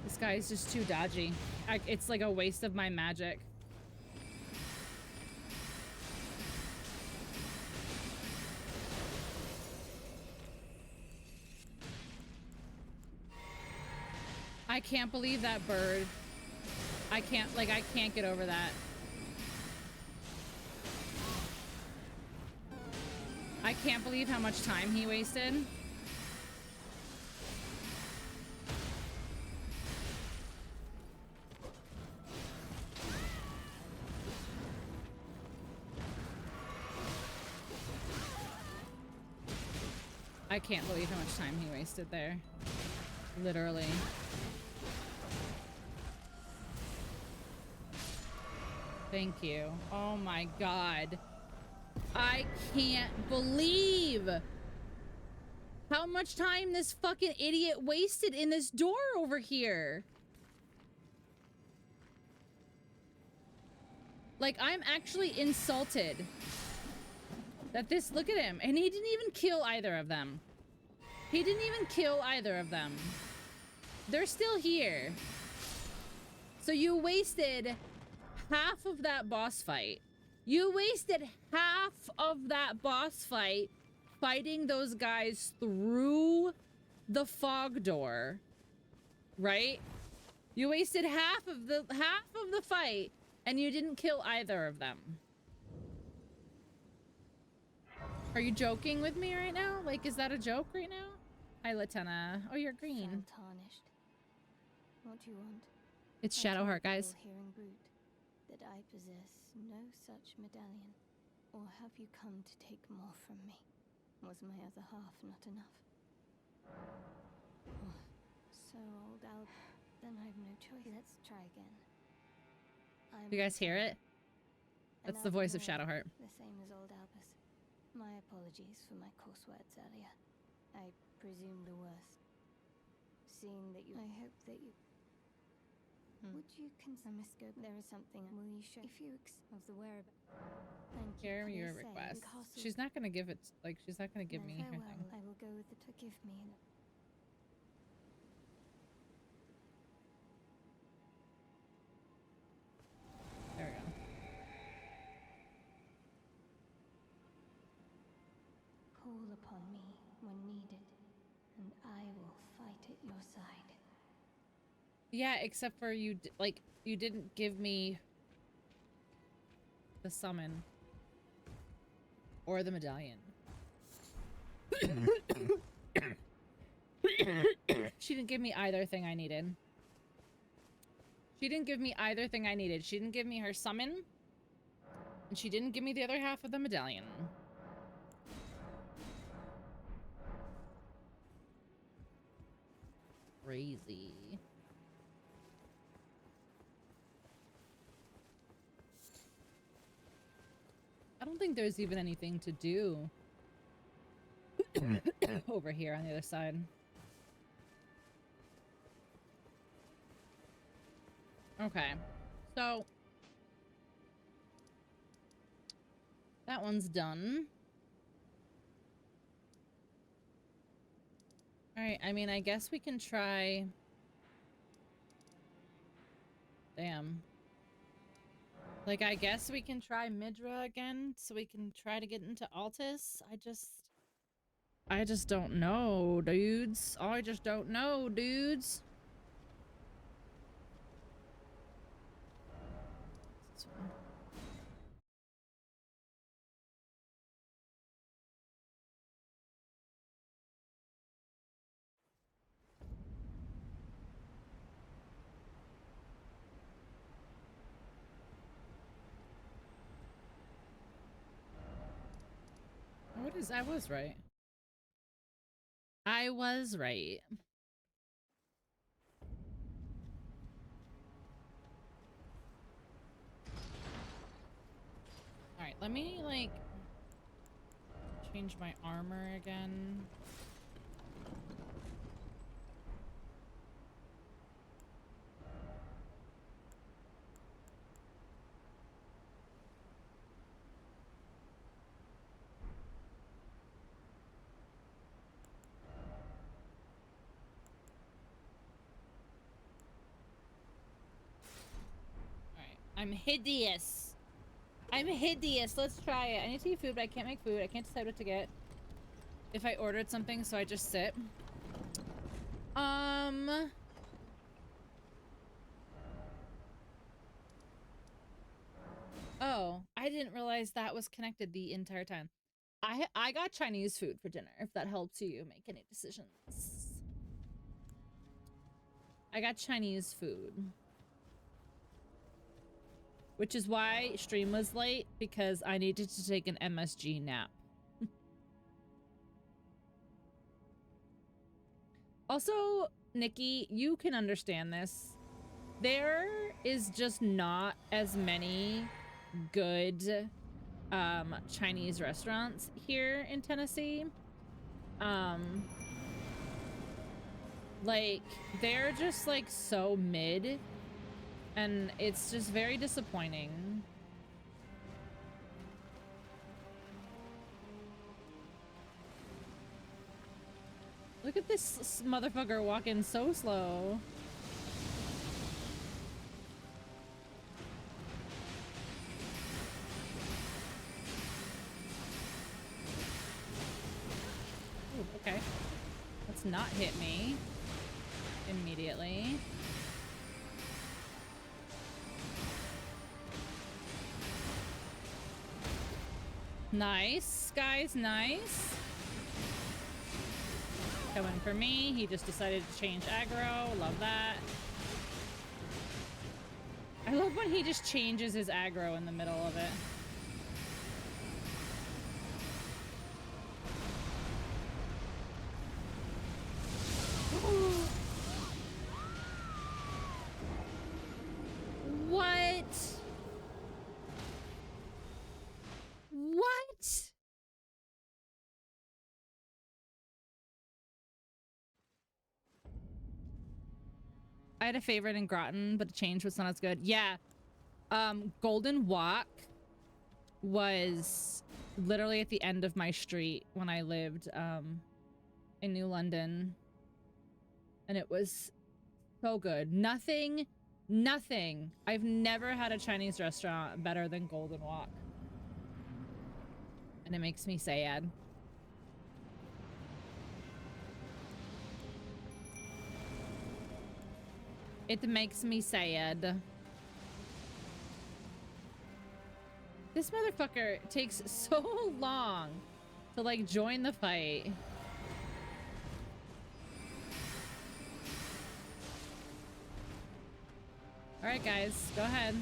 This guy is just too dodgy. It's like a waste of my magic. I can't believe that bird. I can't get over that. I can't believe how much time he wasted. I can't believe how much time he wasted there. Literally. Thank you. Oh my god. I can't believe how much time this fucking idiot wasted in this door over here. Like, I'm actually insulted that this, look at him, and he didn't even kill either of them. He didn't even kill either of them. They're still here. So you wasted half of that boss fight. You wasted half of that boss fight fighting those guys through the fog door, right? You wasted half of the fight and you didn't kill either of them. Are you joking with me right now? Like, is that a joke right now? Hi, Latena. Oh, you're green. Tarnished. What do you want? It's Shadowheart, guys. That I possess no such medallion. Or have you come to take more from me? Was my other half not enough? Oh, so old Al. Then I've no choice. Let's try again. You guys hear it? That's the voice of Shadowheart. The same as old Albus. My apologies for my coarse words earlier. I presume the worst. Seeing that you... I hope that you... Would you consider scope? There is something. Will you show if you of the whereabouts? Thank you. Hear your request. She's not gonna give it. Like, she's not gonna give me her thing. I will go with the. Forgive me. There we go. Call upon me when needed, and I will fight at your side. Yeah, except for you, like, you didn't give me the summon or the medallion. She didn't give me either thing I needed. She didn't give me either thing I needed. She didn't give me her summon, and she didn't give me the other half of the medallion. Crazy. I don't think there's even anything to do over here on the other side. Okay, so that one's done. All right, I mean, I guess we can try... Damn. Like, I guess we can try Midra again, so we can try to get into Altus. I just don't know, dudes. I just don't know, dudes. This one. I was right. I was right. Alright, let me, like, change my armor again. Alright, I'm hideous. I'm hideous. Let's try it. I need to eat food, but I can't make food. I can't decide what to get. If I ordered something, so I just sit. Oh, I didn't realize that was connected the entire time. I got Chinese food for dinner, if that helps you make any decisions. I got Chinese food. Which is why stream was late, because I needed to take an MSG nap. Also, Nikki, you can understand this. There is just not as many good Chinese restaurants here in Tennessee. Like, they're just like so mid, and it's just very disappointing. Look at this motherfucker walking so slow. Ooh, okay. Let's not hit me immediately. Nice, guys, nice. Coming for me. He just decided to change aggro. Love that. I love when he just changes his aggro in the middle of it. What? What? I had a favorite in Groton, but the change was not as good. Yeah. Golden Walk was literally at the end of my street when I lived in New London. And it was so good. Nothing. I've never had a Chinese restaurant better than Golden Walk. And it makes me sad. It makes me sad. This motherfucker takes so long to, like, join the fight. All right, guys, go ahead.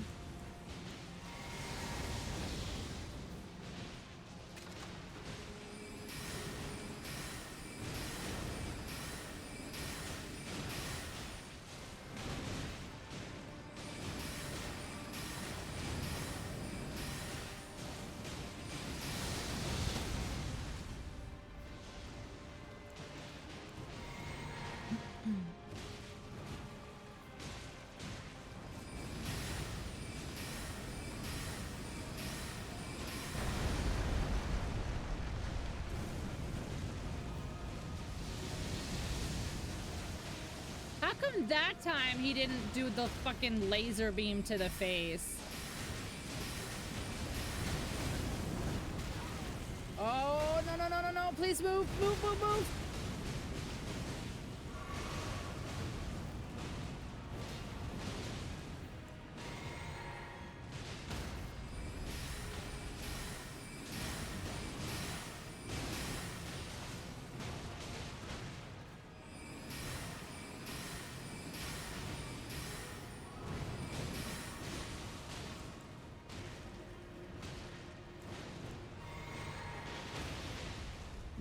How come that time he didn't do the fucking laser beam to the face? Oh, no. Please move.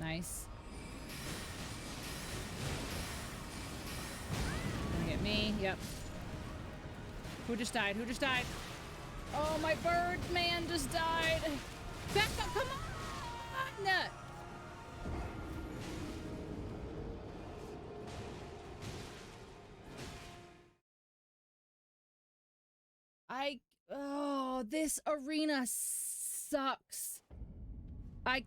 Nice. Gonna get me. Yep. Who just died? Who just died? Oh, my bird man just died. Back up. Come on. Oh, this arena sucks. I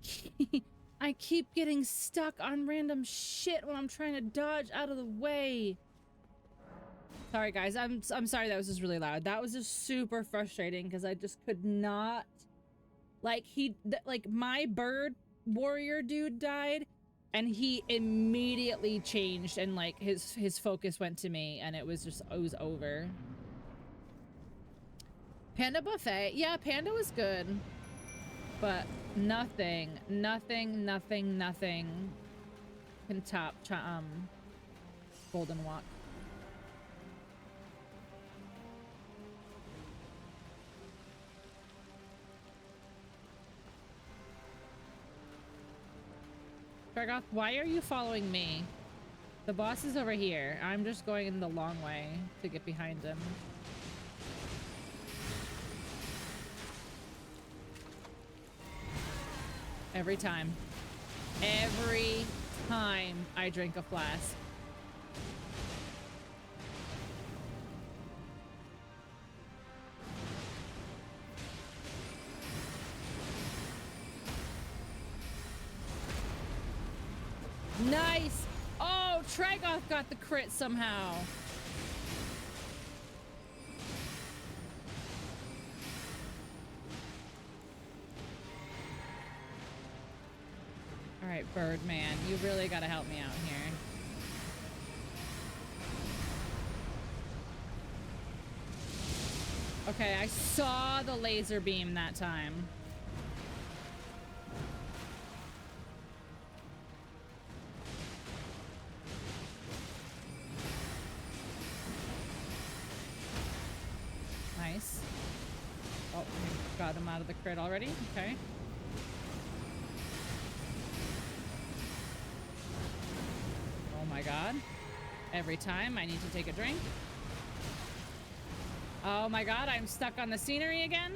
keep getting stuck on random shit when I'm trying to dodge out of the way. Sorry guys, I'm sorry that was just really loud. That was just super frustrating because I just could not, like, like my bird warrior dude died and he immediately changed and like his focus went to me and it was over. Panda buffet, yeah, Panda was good, but nothing can top Golden Walk. Dragoth, why are you following me? The boss is over here. I'm just going in the long way to get behind him. Every time. Every time I drink a flask. Nice! Oh, Tragoth got the crit somehow. All right, Birdman, you really gotta help me out here. Okay, I saw the laser beam that time. Nice. Oh, we got him out of the crit already. Okay. Oh my god. Every time I need to take a drink. Oh my god, I'm stuck on the scenery again.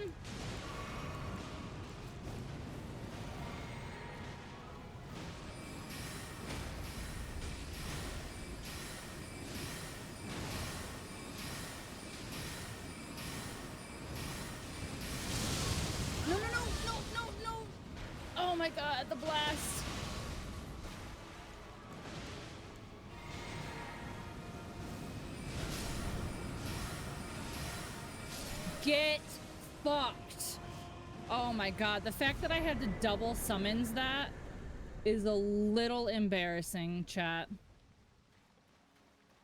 No. Oh my god, the blast. Get fucked. Oh my god, the fact that I had to double summons that is a little embarrassing, chat.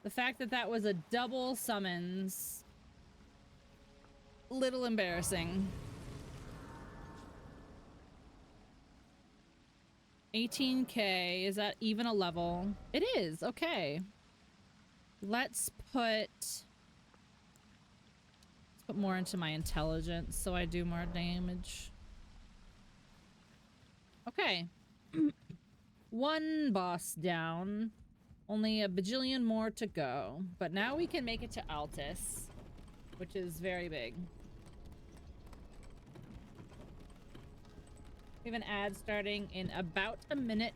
The fact that that was a double summons, little embarrassing. 18k, is that even a level? It is, okay. Let's put more into my intelligence so I do more damage. Okay. One boss down. Only a bajillion more to go. But now we can make it to Altus, which is very big. We have an ad starting in about a minute.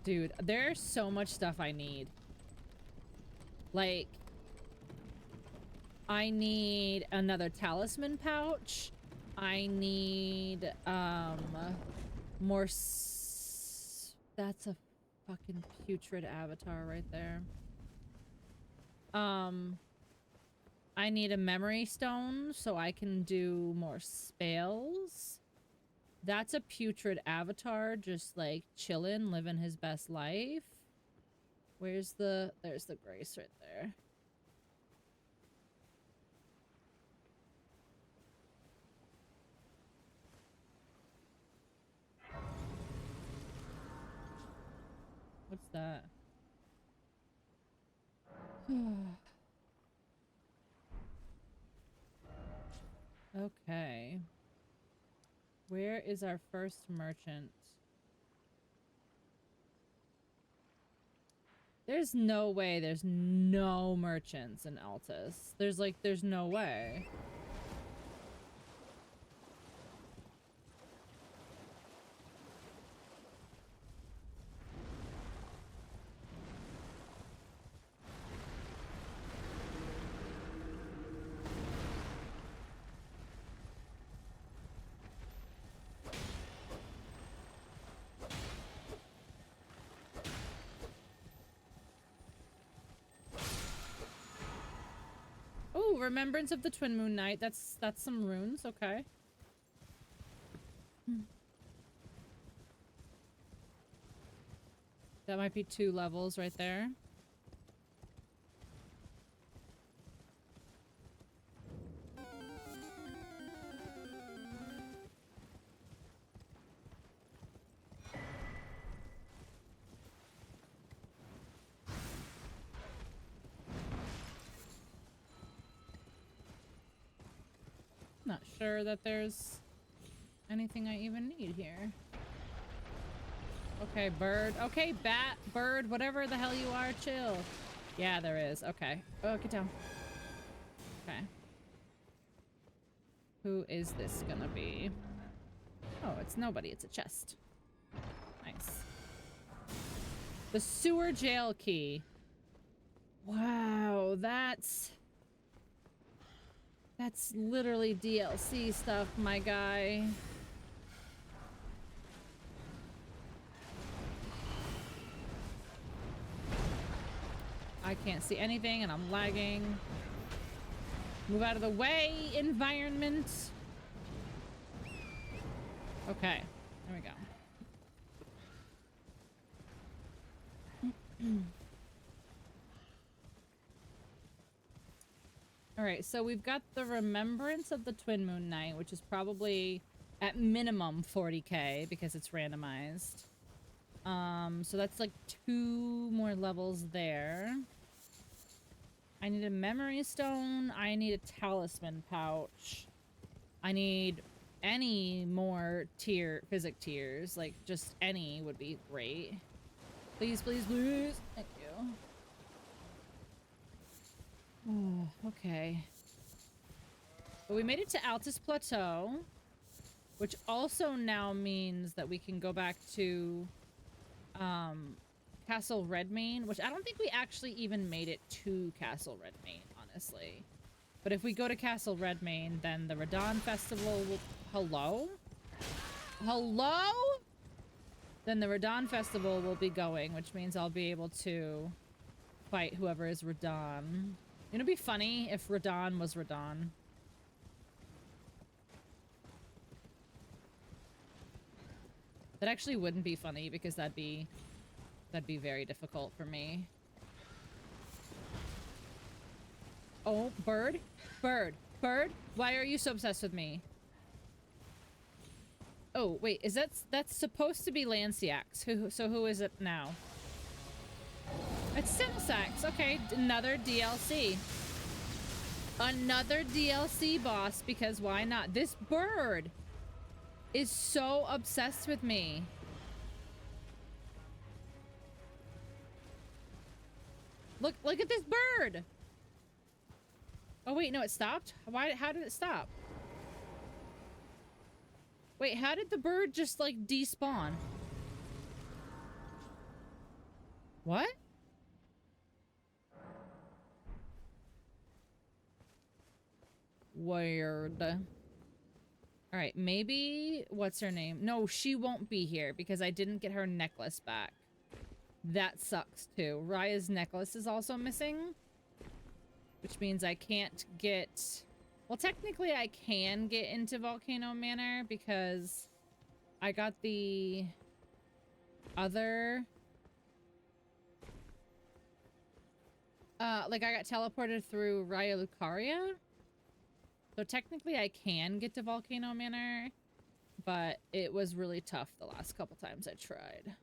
Dude, there's so much stuff I need. Like, I need another talisman pouch. I need, more that's a fucking putrid avatar right there. I need a memory stone so I can do more spells. That's a putrid avatar, just like chilling, living his best life. There's the grace right there. What's that? Okay. Where is our first merchant? There's no way there's no merchants in Altus. There's no way. Oh, Remembrance of the Twin Moon Night. That's some runes, okay. That might be 2 levels right there. Not sure that there's anything I even need here. Okay, bird. Okay, bat, bird, whatever the hell you are, chill. Yeah, there is. Okay. Oh, get down. Okay. Who is this gonna be? Oh, it's nobody. It's a chest. Nice. The sewer jail key. Wow, that's literally DLC stuff, my guy. I can't see anything and I'm lagging. Move out of the way, environment. Okay, there we go. All right, so we've got the Remembrance of the Twin Moon Night, which is probably at minimum 40k because it's randomized. So that's like 2 more levels there. I need a memory stone. I need a talisman pouch. I need any more physic tiers. Like, just any would be great. Please, please, please. Thank you. Oh, okay. But we made it to Altus Plateau, which also now means that we can go back to Castle Redmane, which I don't think we actually even made it to Castle Redmane, honestly. But if we go to Castle Redmane, then the Radon Festival will... Hello? Hello? Then the Radon Festival will be going, which means I'll be able to fight whoever is Radon. It'd be funny if Radon was Radon. That actually wouldn't be funny because that'd be very difficult for me. Oh, bird? Bird. Bird? Why are you so obsessed with me? Oh, wait, that's supposed to be Lanciax. So who is it now? It's Sinisax. Okay, another DLC. Another DLC boss, because why not? This bird is so obsessed with me. Look at this bird. Oh wait, no, it stopped? How did it stop? Wait, how did the bird just like despawn? What? Weird. All right, maybe what's her name? No, she won't be here because I didn't get her necklace back. That sucks too. Raya's necklace is also missing, which means I can't get... Well, technically I can get into Volcano Manor because I got the other... like I got teleported through Raya Lucaria. So technically I can get to Volcano Manor, but it was really tough the last couple times I tried.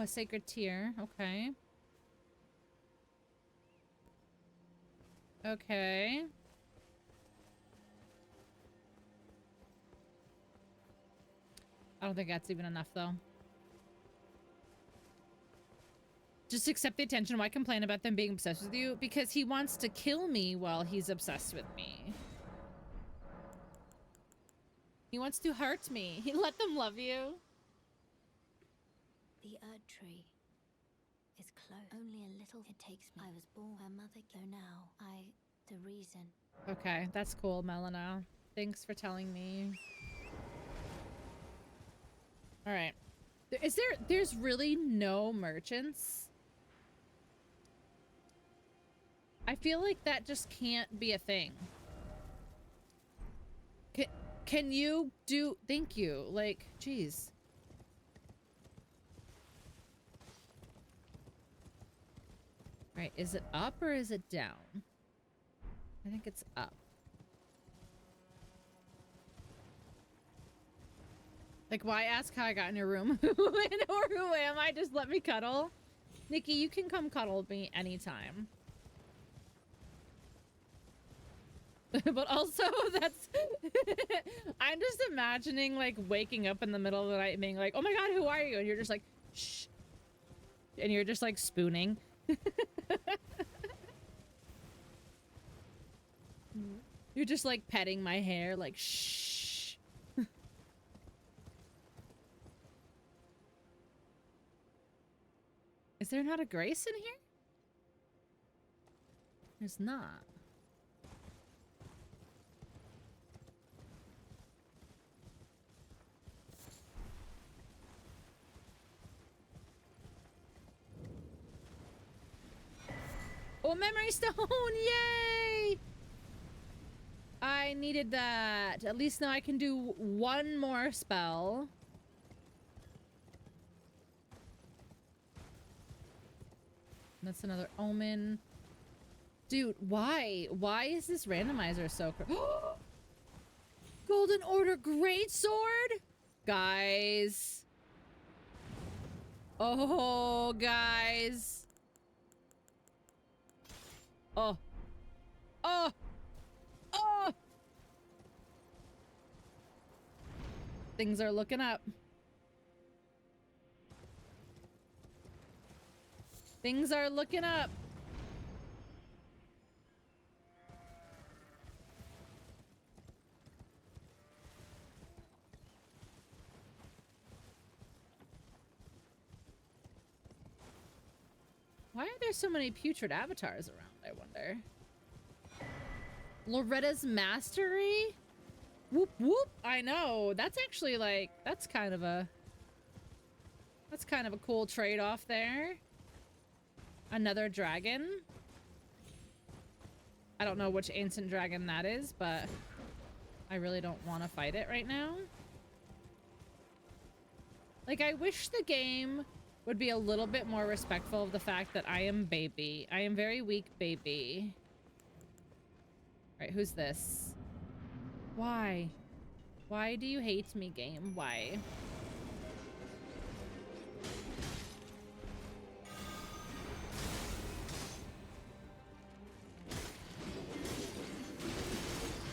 a sacred tear. Okay. Okay. I don't think that's even enough, though. Just accept the attention. Why complain about them being obsessed with you? Because he wants to kill me while he's obsessed with me. He wants to hurt me. He let them love you. The Erd tree is close. Only a little. It takes me. I was born. Her mother. So now the reason. Okay, that's cool, Melina. Thanks for telling me. All right. There's really no merchants? I feel like that just can't be a thing. Can you do... Thank you. Like, jeez. Right, is it up or is it down? I think it's up. Like, why ask how I got in your room? Or who am I? Just let me cuddle. Nikki, you can come cuddle with me anytime. But also, that's... I'm just imagining, like, waking up in the middle of the night and being like, oh my god, who are you? And you're just like, shh. And you're just, like, spooning. You're just, like, petting my hair, like, shh. Is there not a Grace in here? There's not. Oh, memory stone! Yay! I needed that. At least now I can do one more spell. That's another omen. Dude, why? Why is this randomizer so Golden Order Greatsword? Guys. Oh, guys. Oh. Oh. Oh. Things are looking up. Things are looking up. Why are there so many putrid avatars around, I wonder? Loretta's Mastery? Whoop whoop. I know. That's actually like, that's kind of a cool trade-off there. Another dragon. I don't know which ancient dragon that is, but I really don't want to fight it right now. Like, I wish the game would be a little bit more respectful of the fact that I am baby. I am very weak baby. All right, who's this? Why? Why do you hate me, game? Why?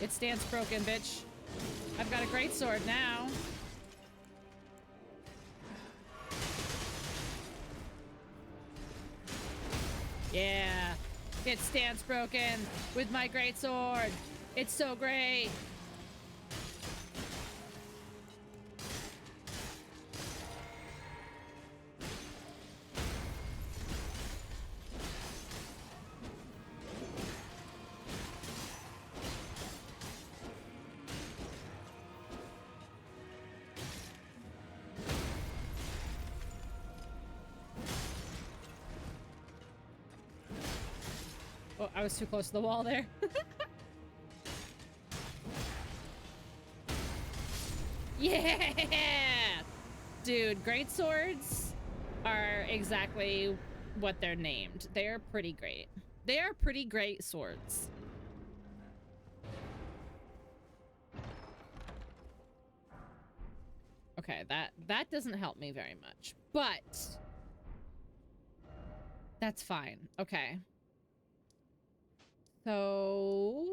It stands broken, bitch. I've got a great sword now. Yeah, it stands broken with my great sword. It's so great. Oh, I was too close to the wall there. Yeah! Dude, great swords are exactly what they're named. They are pretty great. They are pretty great swords. Okay, that doesn't help me very much. But That's fine. Okay. So...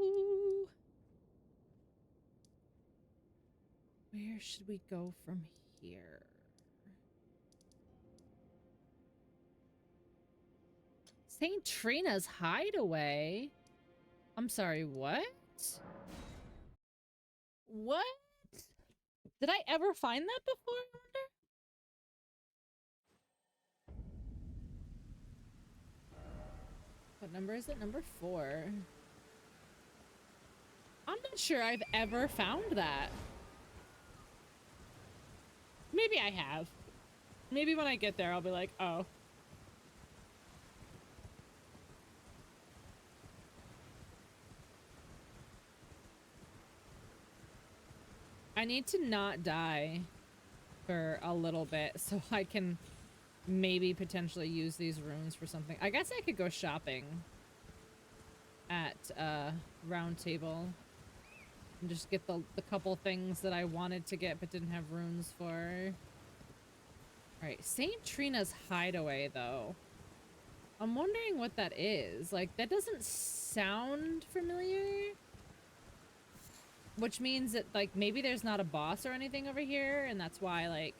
where should we go from here? St. Trina's Hideaway? I'm sorry, what? What? Did I ever find that before, I wonder? What number is it? Number 4. I'm not sure I've ever found that. Maybe I have. Maybe when I get there, I'll be like, oh. I need to not die for a little bit so I can maybe potentially use these runes for something. I guess I could go shopping at Round Table and just get the couple things that I wanted to get but didn't have runes for. Alright, St. Trina's Hideaway, though. I'm wondering what that is. Like, that doesn't sound familiar. Which means that, like, maybe there's not a boss or anything over here, and that's why, like,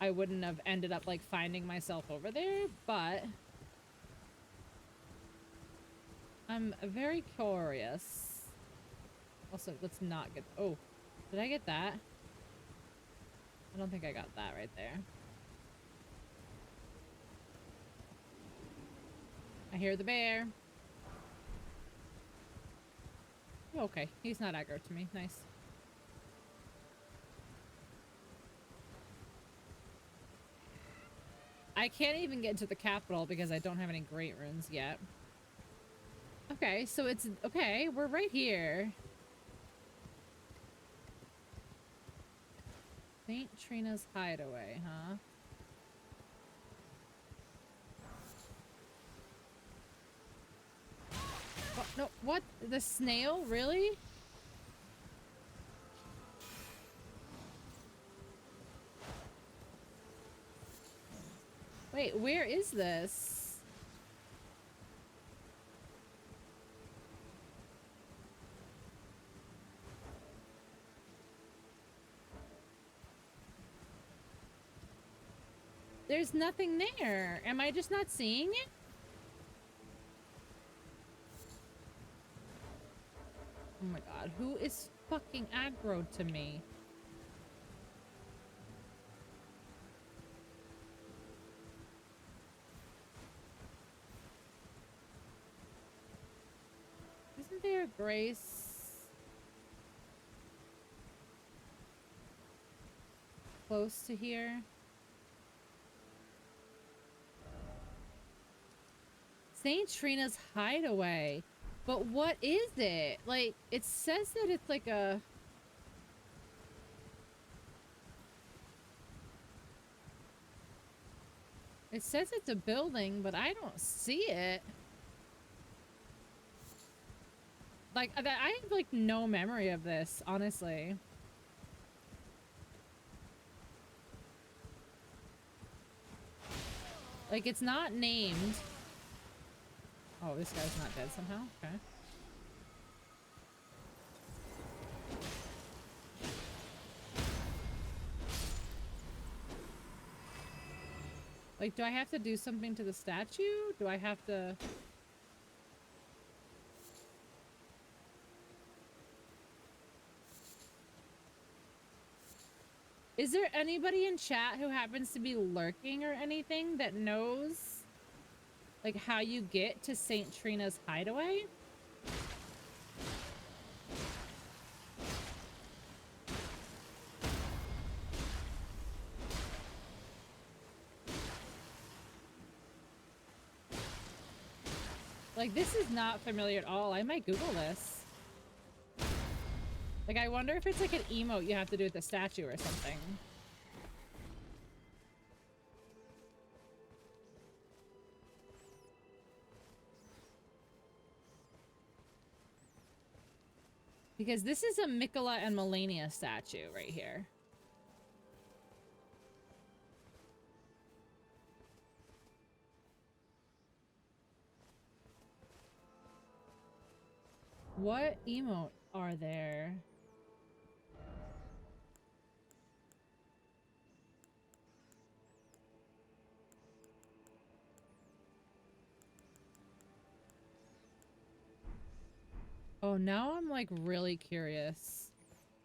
I wouldn't have ended up, like, finding myself over there, but... I'm very curious. Also, let's not get... oh, did I get that? I don't think I got that right there. I hear the bear. Okay, he's not aggro to me. Nice. I can't even get to the capital because I don't have any great runes yet. Okay, so it's... okay, we're right here. St. Trina's Hideaway, huh? Oh, no, what? The snail? Really? Wait, where is this? There's nothing there. Am I just not seeing it? Oh my god, who is fucking aggro to me? Isn't there Grace close to here? St. Trina's Hideaway. But what is it? Like, it says that it's like a... it says it's a building, but I don't see it. Like, I have, like, no memory of this, honestly. Like, it's not named. Oh, this guy's not dead somehow? Okay. Like, do I have to do something to the statue? Do I have to... is there anybody in chat who happens to be lurking or anything that knows, like, how you get to St. Trina's Hideaway? Like, this is not familiar at all. I might Google this. Like, I wonder if it's like an emote you have to do with the statue or something. Because this is a Mikola and Melania statue right here. What emote are there? Oh, now I'm like really curious.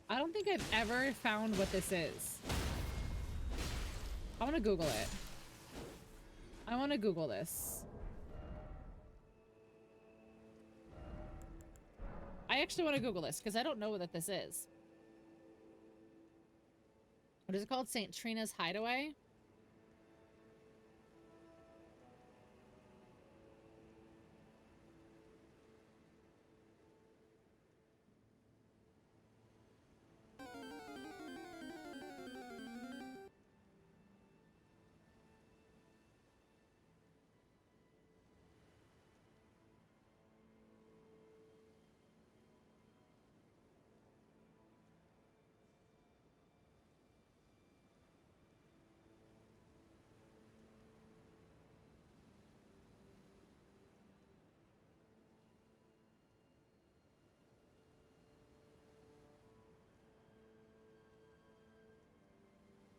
I don't think I've ever found what this is. I want to Google it. I want to Google this. I actually want to Google this because I don't know what this is. What is it called? St. Trina's Hideaway?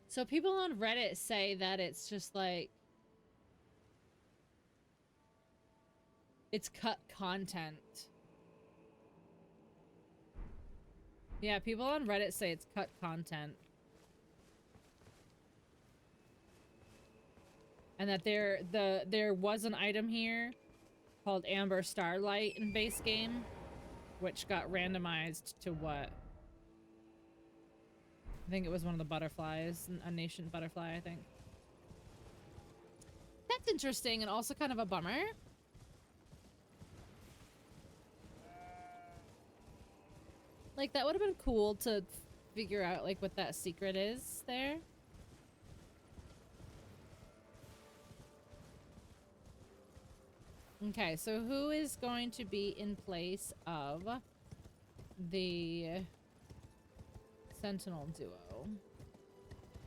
So people on Reddit say that it's just like it's cut content. Yeah, people on Reddit say it's cut content. And that there was an item here called Amber Starlight in base game, which got randomized to what? I think it was one of the butterflies, a nation butterfly, I think. That's interesting and also kind of a bummer. Like, that would have been cool to figure out, like, what that secret is there. Okay, so who is going to be in place of the Sentinel duo?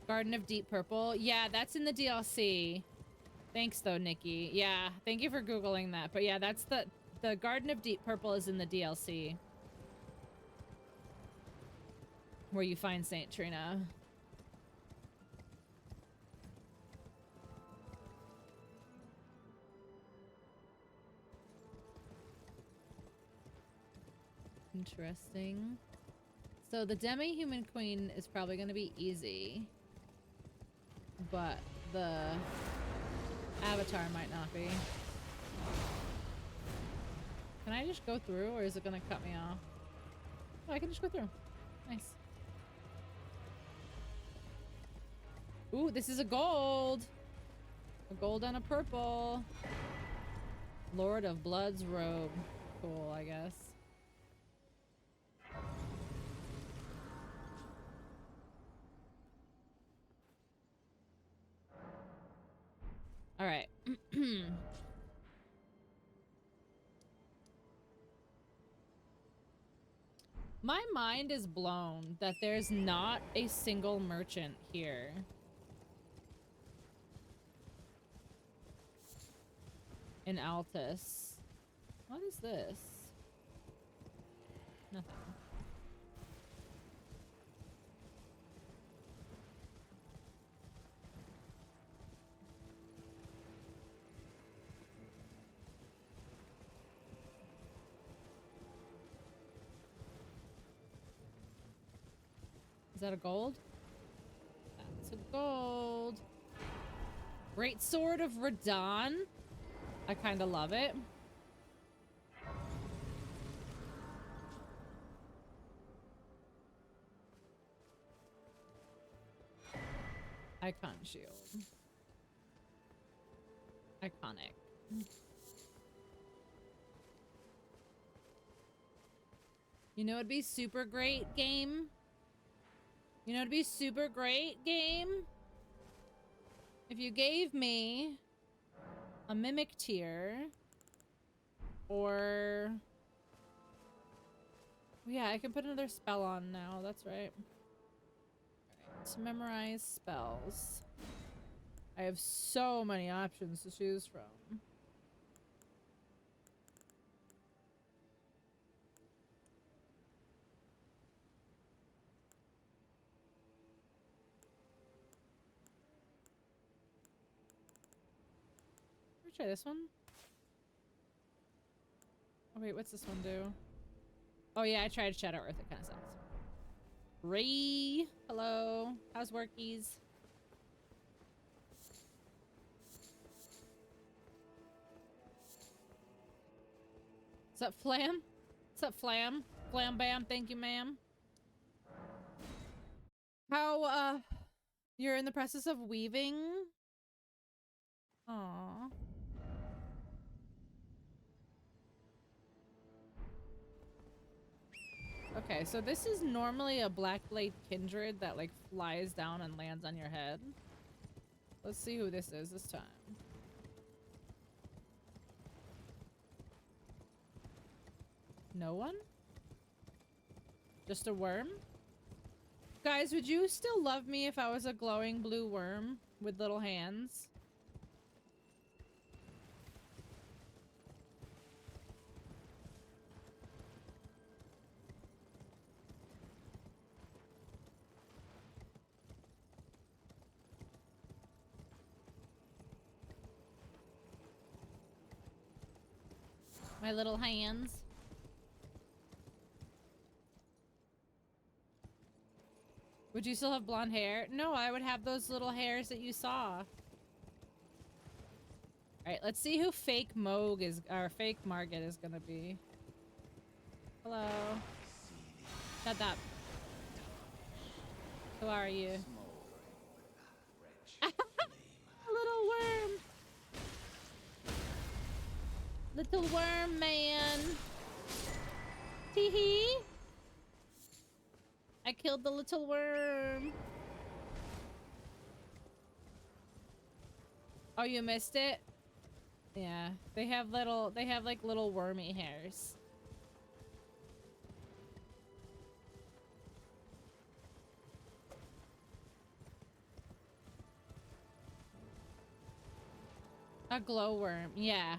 Garden of Deep Purple. Yeah, that's in the DLC. Thanks, though, Nikki. Yeah, thank you for Googling that. But yeah, that's the Garden of Deep Purple is in the DLC. Where you find Saint Trina. Interesting. So the demi-human queen is probably going to be easy. But the avatar might not be. Can I just go through or is it going to cut me off? Oh, I can just go through. Nice. Ooh, this is a gold. A gold and a purple. Lord of Blood's robe. Cool, I guess. All right. My mind is blown that there's not a single merchant here. In Altus. What is this? Nothing. Is that a gold? That's a gold. Great Sword of Radon. I kind of love it. Icon shield. Iconic. You know it'd be super great game? You know it'd be super great game? If you gave me a mimic tier or yeah, I can put another spell on now, that's right. Alright, memorize spells. I have so many options to choose from. me try this one. Oh wait, what's this one do? Oh yeah, I tried Shadow Earth. It kind of sucks. Ray, hello. How's workies? What's up, Flam? What's up, Flam? Flam bam, thank you, ma'am. How, you're in the process of weaving? Aww. Okay, so this is normally a Blackblade Kindred that, like, flies down and lands on your head. Let's see who this is this time. No one? Just a worm? Guys, would you still love me if I was a glowing blue worm with little hands? My little hands. Would you still have blonde hair? No, I would have those little hairs that you saw. Alright, let's see who fake Moog is, or fake Margit is gonna be. Hello. Shut up. Who are you? A little worm. Little worm man. Tee-hee. I killed the little worm. Oh, you missed it? Yeah, they have like little wormy hairs. A glowworm, yeah.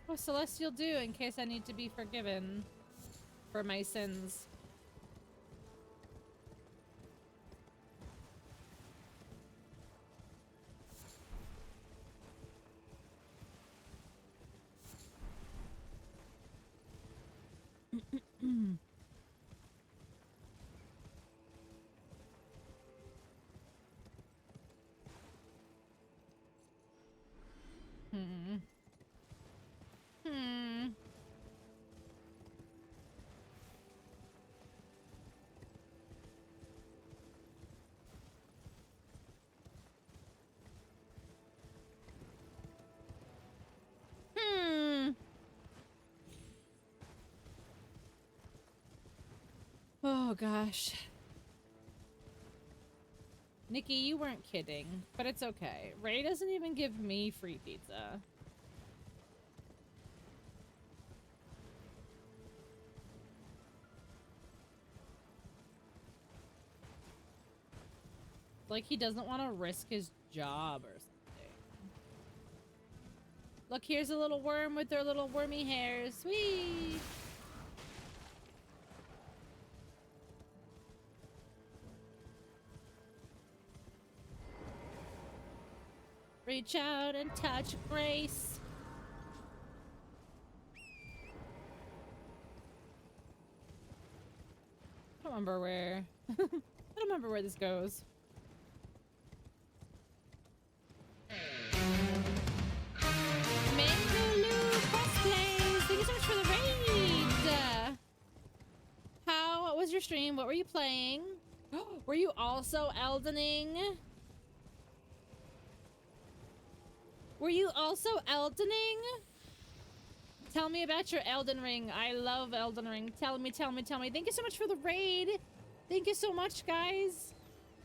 What Celestial do in case I need to be forgiven for my sins? Oh gosh. Nikki, you weren't kidding, but it's okay. Ray doesn't even give me free pizza. Like he doesn't want to risk his job or something. Look, here's a little worm with their little wormy hairs. Whee! Reach out and touch grace. I don't remember where. I don't remember where this goes. Mangaloo cosplays. Thank you so much for the raid. How was your stream? What were you playing? Were you also Eldening? Were you also Eldening? Tell me about your Elden Ring. I love Elden Ring. Tell me, tell me, tell me. Thank you so much for the raid. Thank you so much, guys.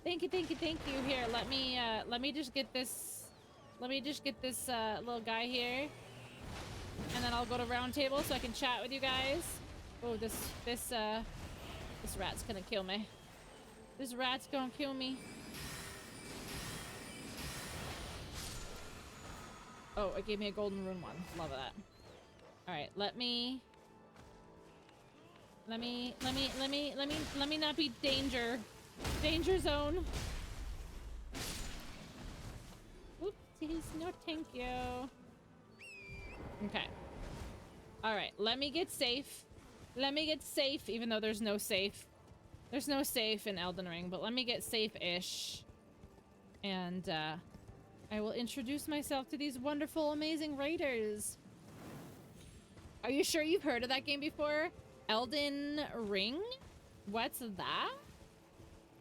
Thank you, thank you, thank you. Here, let me just get this. Let me just get this little guy here, and then I'll go to round table so I can chat with you guys. Oh, this rat's gonna kill me. This rat's gonna kill me. Oh, it gave me a golden rune one. Love that. All right, let me not be danger. Danger zone. Oopsies, no thank you. Okay. All right, let me get safe. Let me get safe, even though there's no safe. There's no safe in Elden Ring, but let me get safe-ish. And, I will introduce myself to these wonderful, amazing raiders. Are you sure you've heard of that game before? Elden Ring? What's that?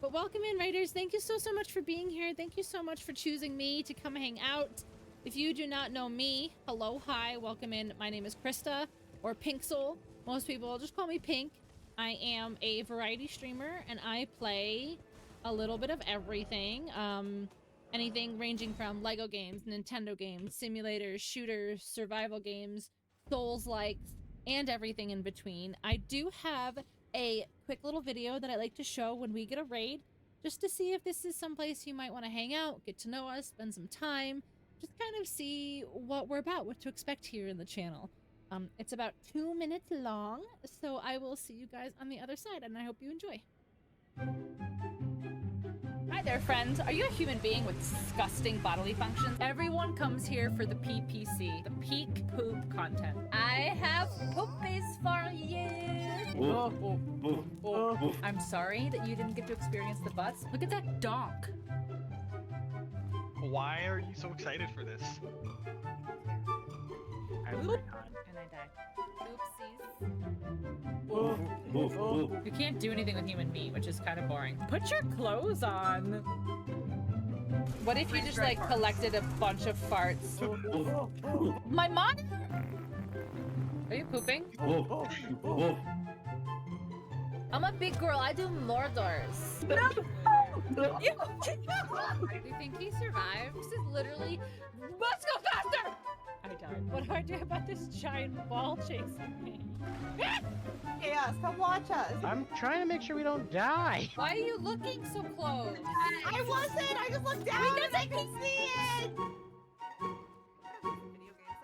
But welcome in, raiders. Thank you so much for being here. Thank you so much for choosing me to come hang out. If you do not know me, hello, hi, welcome in. My name is Krista, or Pinxel. Most people just call me Pink. I am a variety streamer, and I play a little bit of everything. Anything ranging from Lego games, Nintendo games, simulators, shooters, survival games, Souls-likes, and everything in between. I do have a quick little video that I like to show when we get a raid, just to see if this is someplace you might want to hang out, get to know us, spend some time, just kind of see what we're about, what to expect here in the channel. It's about 2 minutes long, so I will see you guys on the other side, and I hope you enjoy. Hi there, friends. Are you a human being with disgusting bodily functions? Everyone comes here for the PPC, the peak poop content. I have poopies for you. I'm sorry that you didn't get to experience the butts. Look at that donk. Why are you so excited for this? Oop. And I died. Oopsies. You can't do anything with human meat, which is kind of boring. Put your clothes on. What if you just like collected a bunch of farts? My mom? Are you pooping? I'm a big girl. I do Mordors. Do you think he survived? This is literally. Let's go faster! I died. What do I do about this giant ball chasing me? Chaos, come watch us. I'm trying to make sure we don't die. Why are you looking so close? I wasn't. I just looked down because I could see it.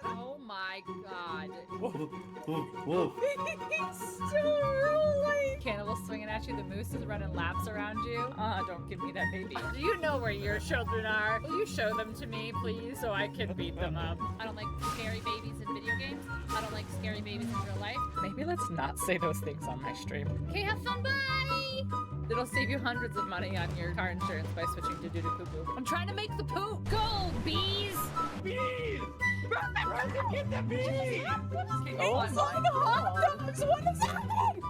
Oh my god. He's still rolling. Cannibal swinging at you, the moose is running laps around you. Don't give me that baby. Do you know where your children are? Will you show them to me, please, so I can beat them up? I don't like scary babies in video games. I don't like scary babies in real life. Maybe let's not say those things on my stream. Okay, have fun, bye! It'll save you hundreds of money on your car insurance by switching to doo-doo-poo-poo. I'm trying to make the poop. Go, bees! Bees! Get the bees! Oh my god. What is happening?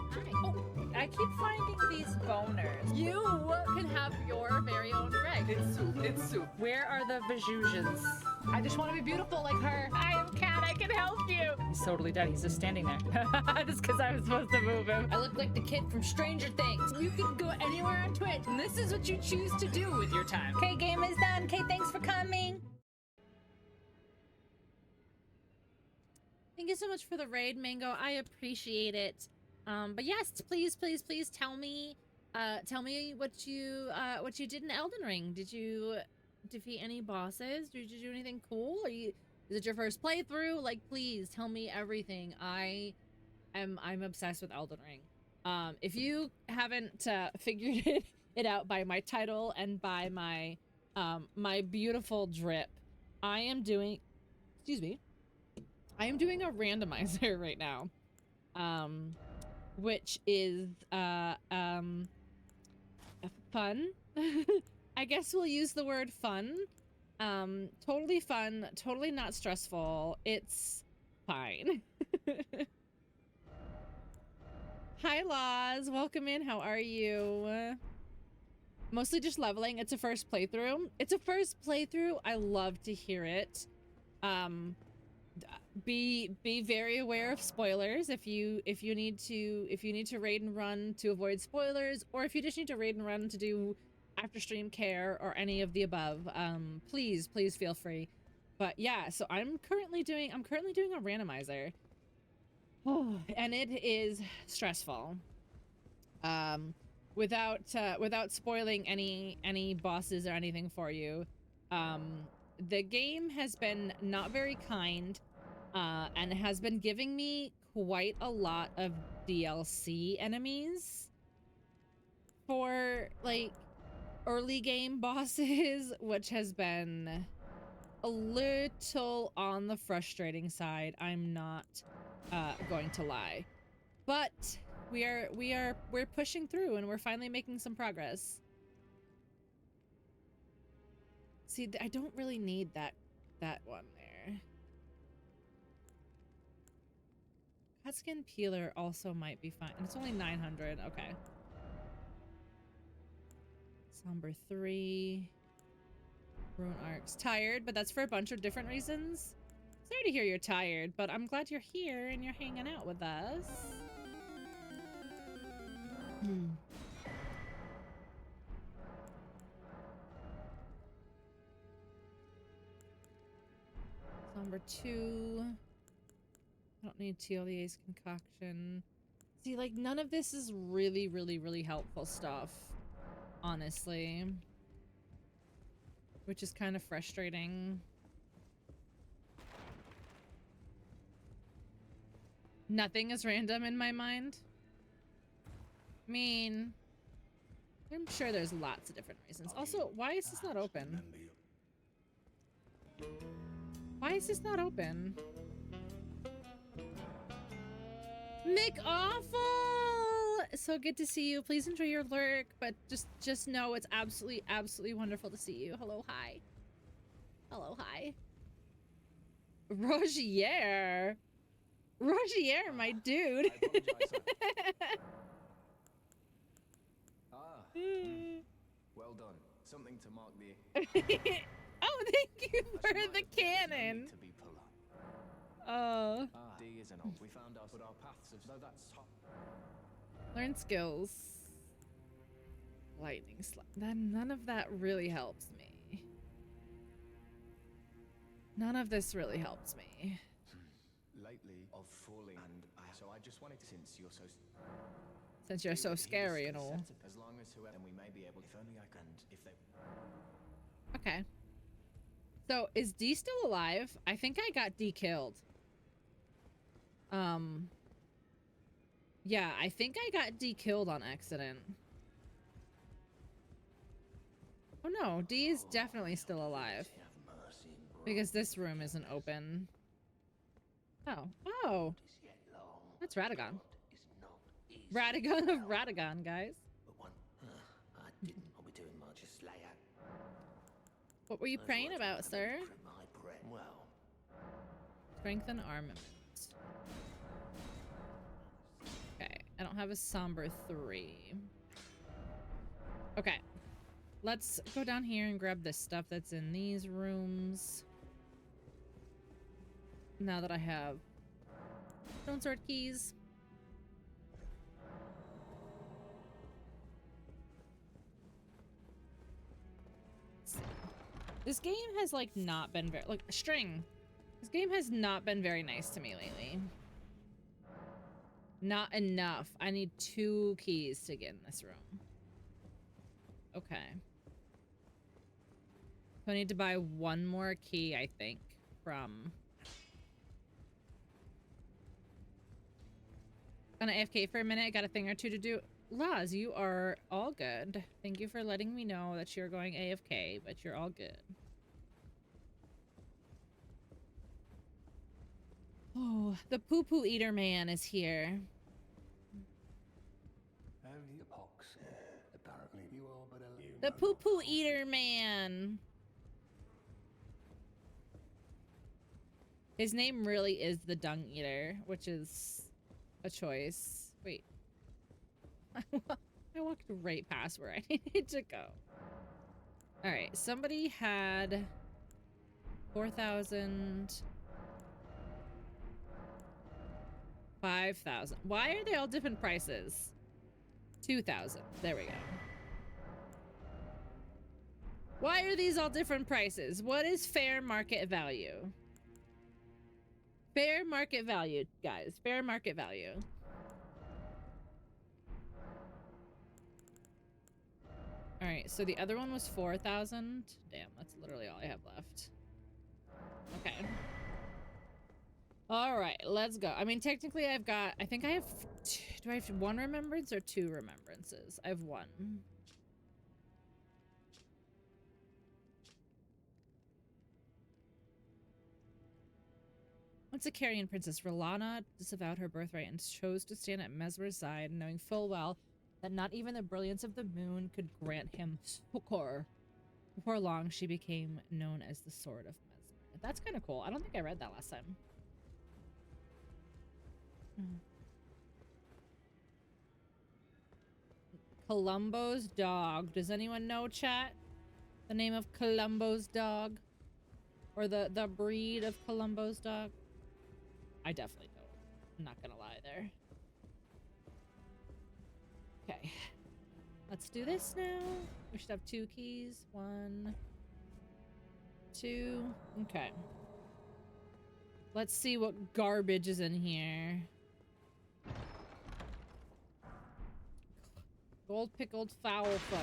Oh, I keep finding these boners. You can have your very own Greg. It's soup. It's soup. Where are the Vajuzhans? I just want to be beautiful like her. I am Cat. I can help you. He's totally dead. He's just standing there. Just because I was supposed to move him. I look like the kid from Stranger Things. You can go anywhere on Twitch, and this is what you choose to do with your time. Okay, game is done. Okay, thanks for coming. Thank you so much for the raid, Mango. I appreciate it. But yes, please tell me what you did in Elden Ring. Did you defeat any bosses? Did you do anything cool? Is it your first playthrough? Like, please tell me everything. I'm obsessed with Elden Ring. If you haven't figured it out by my title and by my my beautiful drip, I am doing a randomizer right now, which is fun. I guess we'll use the word fun. Totally fun, totally not stressful. It's fine. Hi, Laws. Welcome in. How are you? Mostly just leveling. It's a first playthrough. I love to hear it. Be very aware of spoilers if you need to raid and run to avoid spoilers, or if you just need to raid and run to do after stream care or any of the above. Please feel free. But yeah, so I'm currently doing a randomizer. And it is stressful. Without spoiling any bosses or anything for you, the game has been not very kind, and has been giving me quite a lot of DLC enemies. for like early game bosses, which has been a little on the frustrating side. I'm not going to lie, but we're pushing through and we're finally making some progress. See, I don't really need that one there. Cutskin peeler also might be fine. And it's only 900. Okay. Somber 3. Rune arcs. Tired, but that's for a bunch of different reasons. Sorry to hear you're tired, but I'm glad you're here and you're hanging out with us. Somber 2. I don't need TLDA's concoction. See, like, none of this is really, really, really helpful stuff, honestly. Which is kind of frustrating. Nothing is random in my mind. I mean, I'm sure there's lots of different reasons. Also, why is this not open? Why is this not open? Mick Awful! So good to see you. Please enjoy your lurk, but just know it's absolutely, absolutely wonderful to see you. Hello, hi. Hello, hi. Rogier! Rogier, my dude! Well done. Something to mark the... Oh, thank you for the cannon! To be polite. D is an old. We found out, but our paths have... No, that's top. Learn skills. Lightning slap. None of that really helps me. None of this really helps me. Lately, of falling, and so I just wanted to, Since you're so scary and all. As long as whoever, then we may be able. If only I can. If they. Okay. So is D still alive? I think I got D killed. Yeah, I think I got D killed on accident. Oh no, D is definitely still alive. Because this room isn't open. Oh. Oh. That's Radagon. Radagon of Radagon, guys. What were you praying about, sir? Strengthen armament. Okay, I don't have a somber 3. Okay. Let's go down here and grab this stuff that's in these rooms. Now that I have stone sword keys. This game has like not been very like string. This game has not been very nice to me lately. Not enough. I need 2 keys to get in this room. Okay. So I need to buy 1 more key, I think, from... Gonna AFK for a minute. Got a thing or two to do. Laz, you are all good. Thank you for letting me know that you're going AFK, but you're all good. Oh, the poo-poo eater man is here. The poo-poo eater man. His name really is the dung eater, which is a choice. Wait. I walked right past where I needed to go. Alright, somebody had 4,000... 5,000. Why are they all different prices? 2,000. There we go. Why are these all different prices? What is fair market value? Fair market value, guys. Fair market value. Alright, so the other one was 4,000. Damn, that's literally all I have left. Okay. All right, let's go. I mean, technically I've got, I think I have, do I have 1 remembrance or 2 remembrances? I have 1. Once a Carian princess, Rolana disavowed her birthright and chose to stand at Mesmer's side, knowing full well that not even the brilliance of the moon could grant him succor. Before long, she became known as the Sword of Mesmer. That's kind of cool. I don't think I read that last time. Columbo's dog. Does anyone know, chat? The name of Columbo's dog? Or the breed of Columbo's dog? I definitely don't. I'm not gonna lie there. Okay. Let's do this now. We should have 2 keys. 1, 2. Okay. Let's see what garbage is in here. Gold pickled foul foot.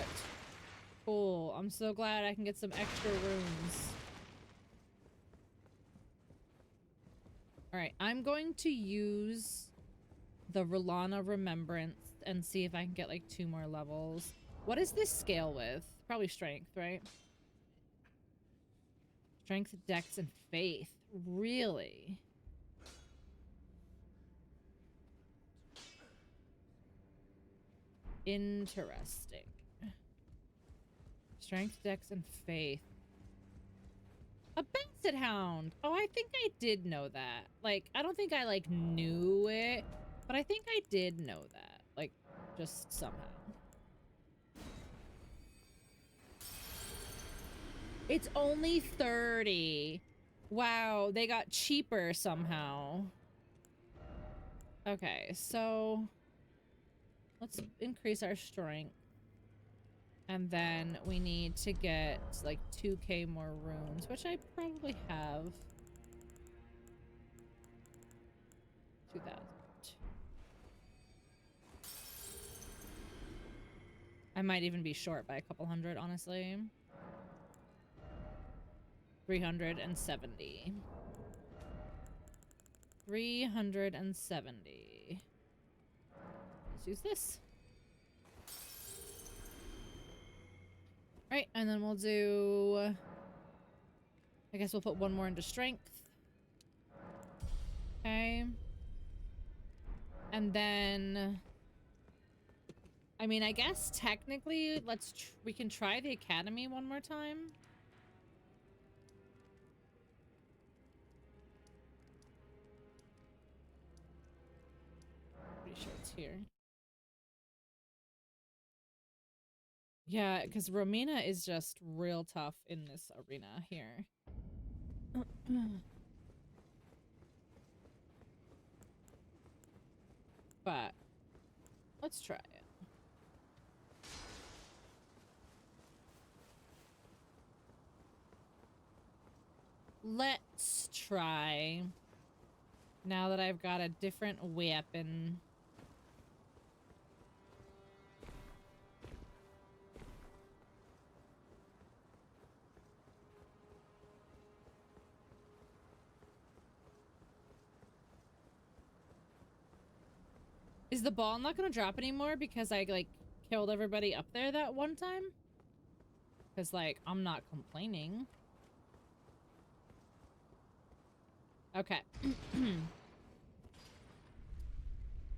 Cool. I'm so glad I can get some extra runes. Alright, I'm going to use the Rolana Remembrance and see if I can get like 2 more levels. What is this scale with? Probably strength, right? Strength, dex, and faith. Really? Interesting. Strength, dex, and faith. A Basset Hound! Oh, I think I did know that. Like, I don't think I, like, knew it, but I think I did know that. Like, just somehow. It's only 30. Wow, they got cheaper somehow. Okay, so let's increase our strength. And then we need to get like 2k more runes, which I probably have. 2,000. I might even be short by a couple hundred, honestly. 370. 370. Let's use this. Right, and then we'll do... I guess we'll put 1 more into strength. Okay. And then... I mean, I guess technically, we can try the academy 1 more time. Pretty sure it's here. Yeah, because Romina is just real tough in this arena here. But let's try it. Let's try. Now that I've got a different weapon. Is the ball not gonna drop anymore because I, like, killed everybody up there that one time? Because, like, I'm not complaining. Okay.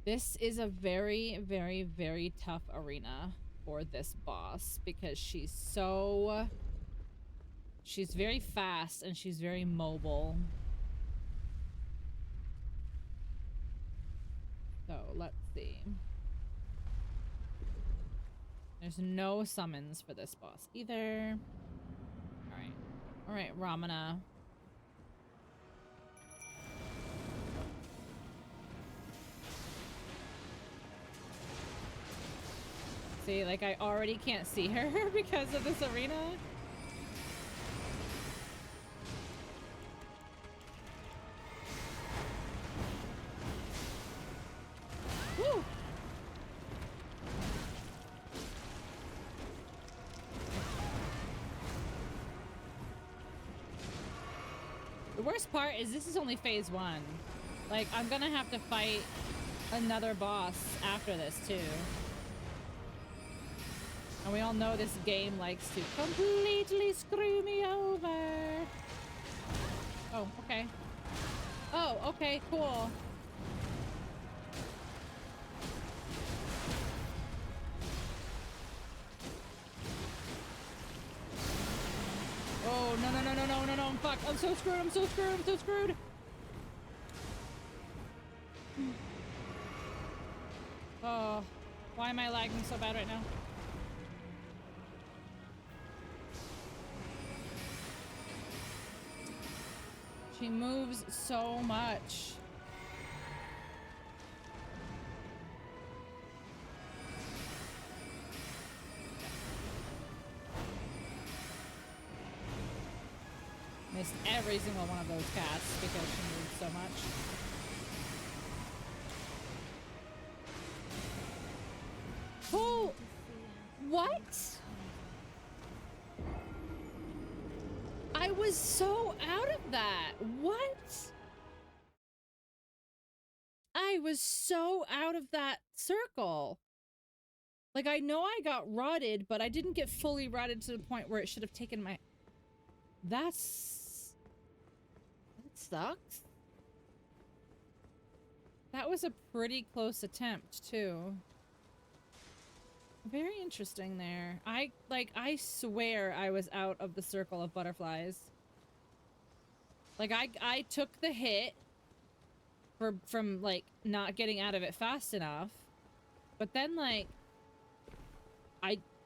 This is a very, very, very tough arena for this boss because she's so... She's very fast and she's very mobile. So, let's see. There's no summons for this boss either. Alright. Alright, Ramana. See, like, I already can't see her because of this arena. Woo! The worst part is this is only phase 1. Like, I'm gonna have to fight another boss after this, too. And we all know this game likes to completely screw me over. Oh, okay. Oh, okay, cool. Oh, no, no, no, no, no, no, no, fuck. I'm so screwed, I'm so screwed, I'm so screwed. Oh, why am I lagging so bad right now? She moves so much. Missed every single one of those casts because she moved so much. Oh! What? I was so out of that. What? I was so out of that circle. Like, I know I got rotted, but I didn't get fully rotted to the point where it should have taken my... That sucks. That was a pretty close attempt, too. Very interesting there. I swear I was out of the circle of butterflies. Like, I took the hit from like, not getting out of it fast enough. But then, like,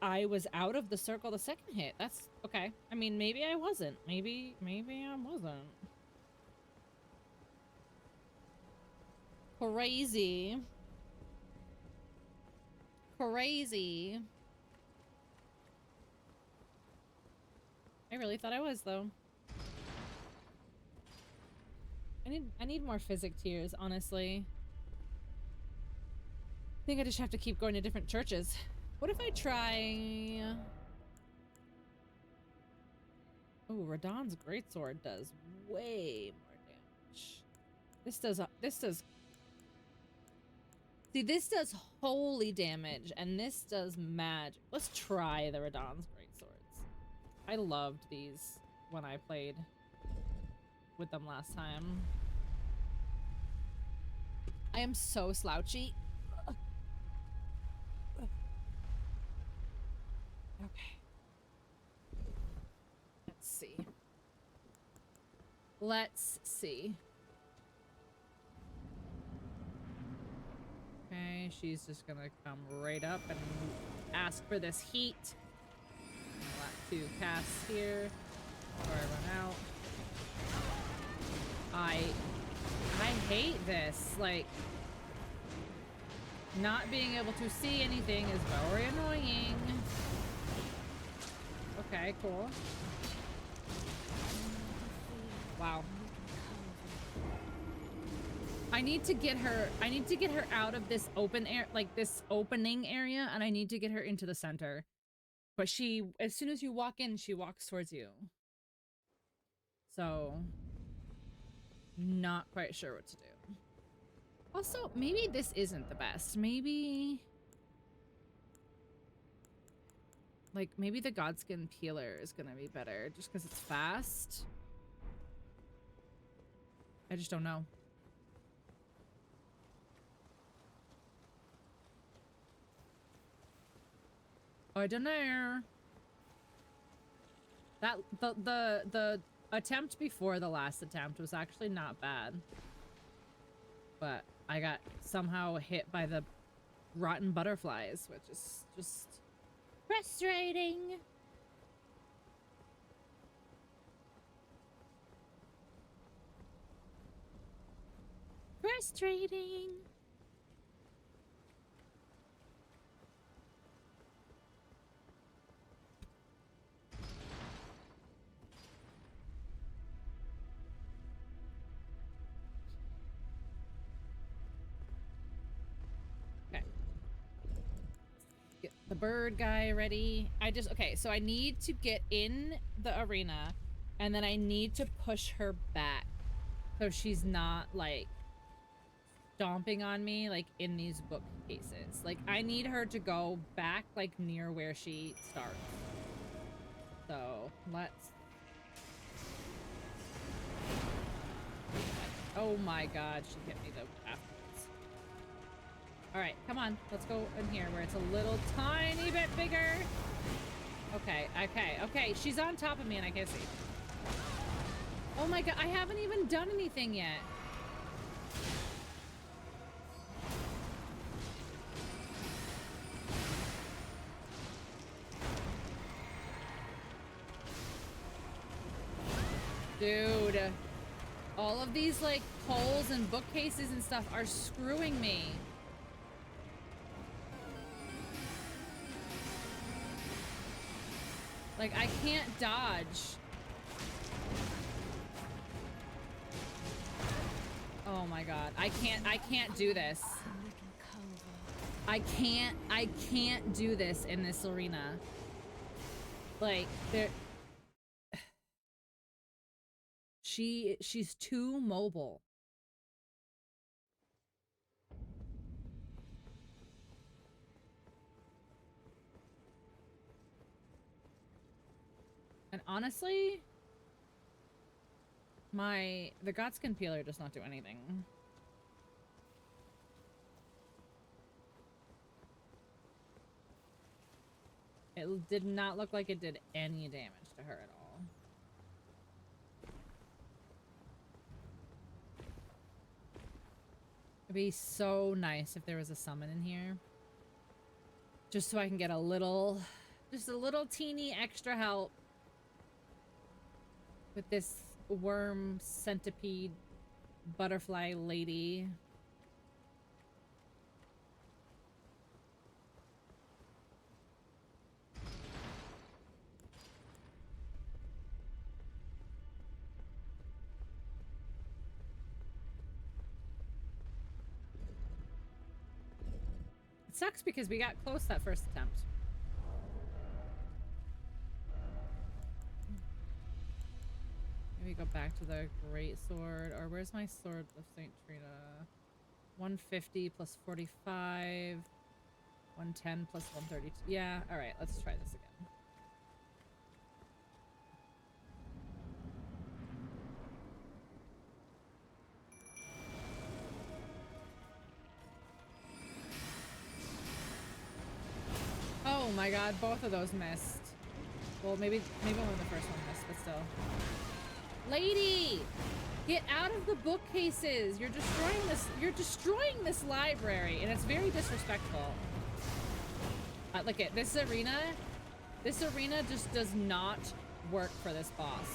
I was out of the circle the second hit. That's okay. I mean, maybe I wasn't. Maybe I wasn't. Crazy. Crazy. I really thought I was, though. I need more physic tears, honestly. I think I just have to keep going to different churches. What if I try... Oh, Radahn's greatsword does way more damage. This does... See, this does holy damage, and this does magic. Let's try the Radahn's greatswords. I loved these when I played with them last time. I am so slouchy. Okay. Let's see. Let's see. Okay, she's just gonna come right up and ask for this heat. I'll have 2 casts here before I run out. I hate this. Like, not being able to see anything is very annoying. Okay, cool. Wow. I need to get her out of this open air, like this opening area, and I need to get her into the center. But she, as soon as you walk in, she walks towards you. So, not quite sure what to do. Also, maybe this isn't the best. Maybe... Like, maybe the Godskin Peeler is gonna be better, just because it's fast. I just don't know. I don't know. That the attempt before the last attempt was actually not bad. But I got somehow hit by the rotten butterflies, which is just frustrating. Frustrating. Get the bird guy ready. Okay, so I need to get in the arena, and then I need to push her back so she's not, like, stomping on me, like, in these bookcases. Like, I need her to go back, like, near where she starts. So, let's... Oh my god, she hit me, though, afterwards. Alright, come on. Let's go in here where it's a little tiny bit bigger. Okay, okay, okay. She's on top of me and I can't see. Oh my god, I haven't even done anything yet. Dude. All of these, like, poles and bookcases and stuff are screwing me. Like, I can't dodge. Oh my god. I can't do this. I can't do this in this arena. Like, there... She's too mobile. And honestly, the Godskin Peeler does not do anything. It did not look like it did any damage to her at all. It'd be so nice if there was a summon in here. Just so I can get just a little teeny extra help with this worm centipede butterfly lady. It sucks because we got close that first attempt. Maybe go back to the great sword, or where's my sword of Saint Trina? 150 plus 45, 110 plus 132. Yeah, all right, let's try this again. Oh my god, both of those missed. Well, maybe only the first one missed, but still. Lady! Get out of the bookcases! You're destroying this library, and it's very disrespectful. Look at this arena. This arena just does not work for this boss.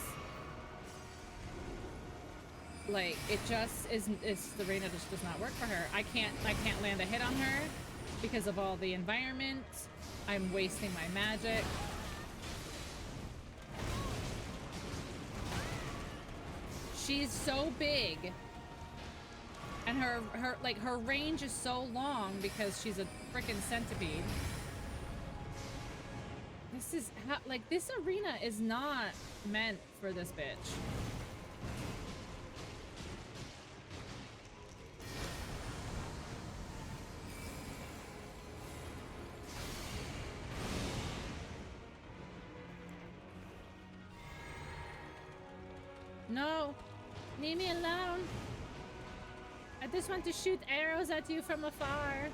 Like, it just isn't, the arena just does not work for her. I can't land a hit on her because of all the environment. I'm wasting my magic. She's so big, and her range is so long because she's a freaking centipede. This is how, like, this arena is not meant for this bitch. No. Leave me alone. I just want to shoot arrows at you from afar.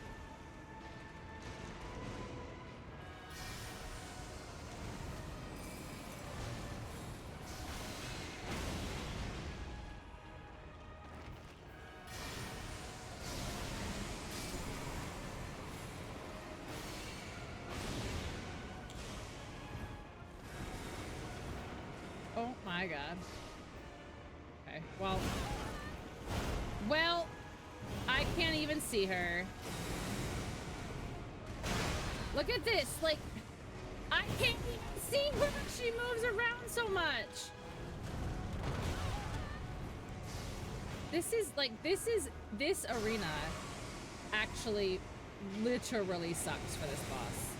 Oh my god. Okay, well, I can't even see her. Look at this, like, I can't even see her. She moves around so much. This arena actually literally sucks for this boss.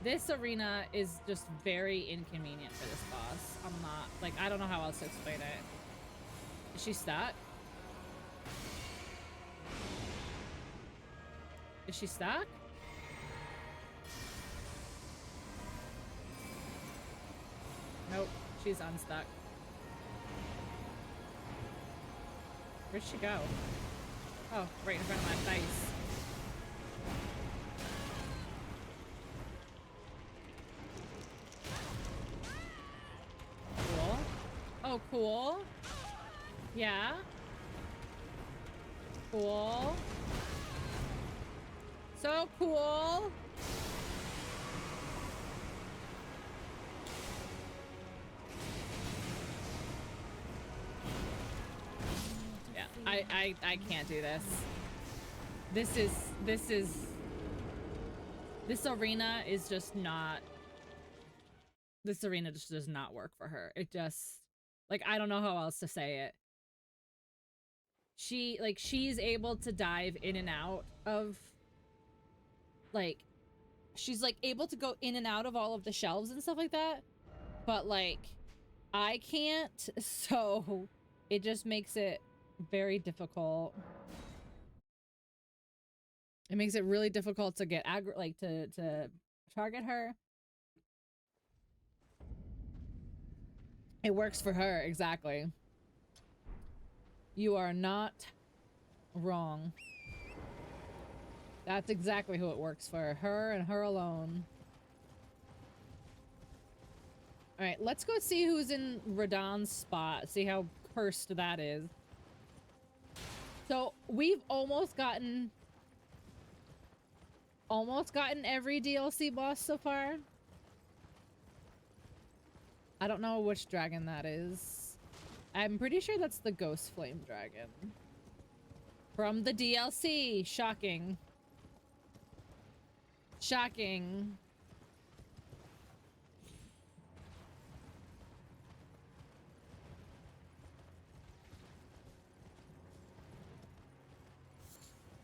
This arena is just very inconvenient for this boss. I'm not, like, I don't know how else to explain it. Is she stuck? Is she stuck? Nope, she's unstuck. Where'd she go? Oh, right in front of my face. Cool. Oh, cool. Yeah. Cool. So cool. Yeah, I can't do this. This arena is just not, this arena just does not work for her. It just, like, I don't know how else to say it. She's able to dive in and out of, like, she's, like, able to go in and out of all of the shelves and stuff like that. But, like, I can't, so it just makes it very difficult. It makes it really difficult to get to target her. It works for her, exactly. You are not wrong. That's exactly who it works for. Her and her alone. Alright, let's go see who's in Radahn's spot. See how cursed that is. So, we've almost gotten every DLC boss so far. I don't know which dragon that is. I'm pretty sure that's the Ghost Flame Dragon. From the DLC. Shocking. Shocking.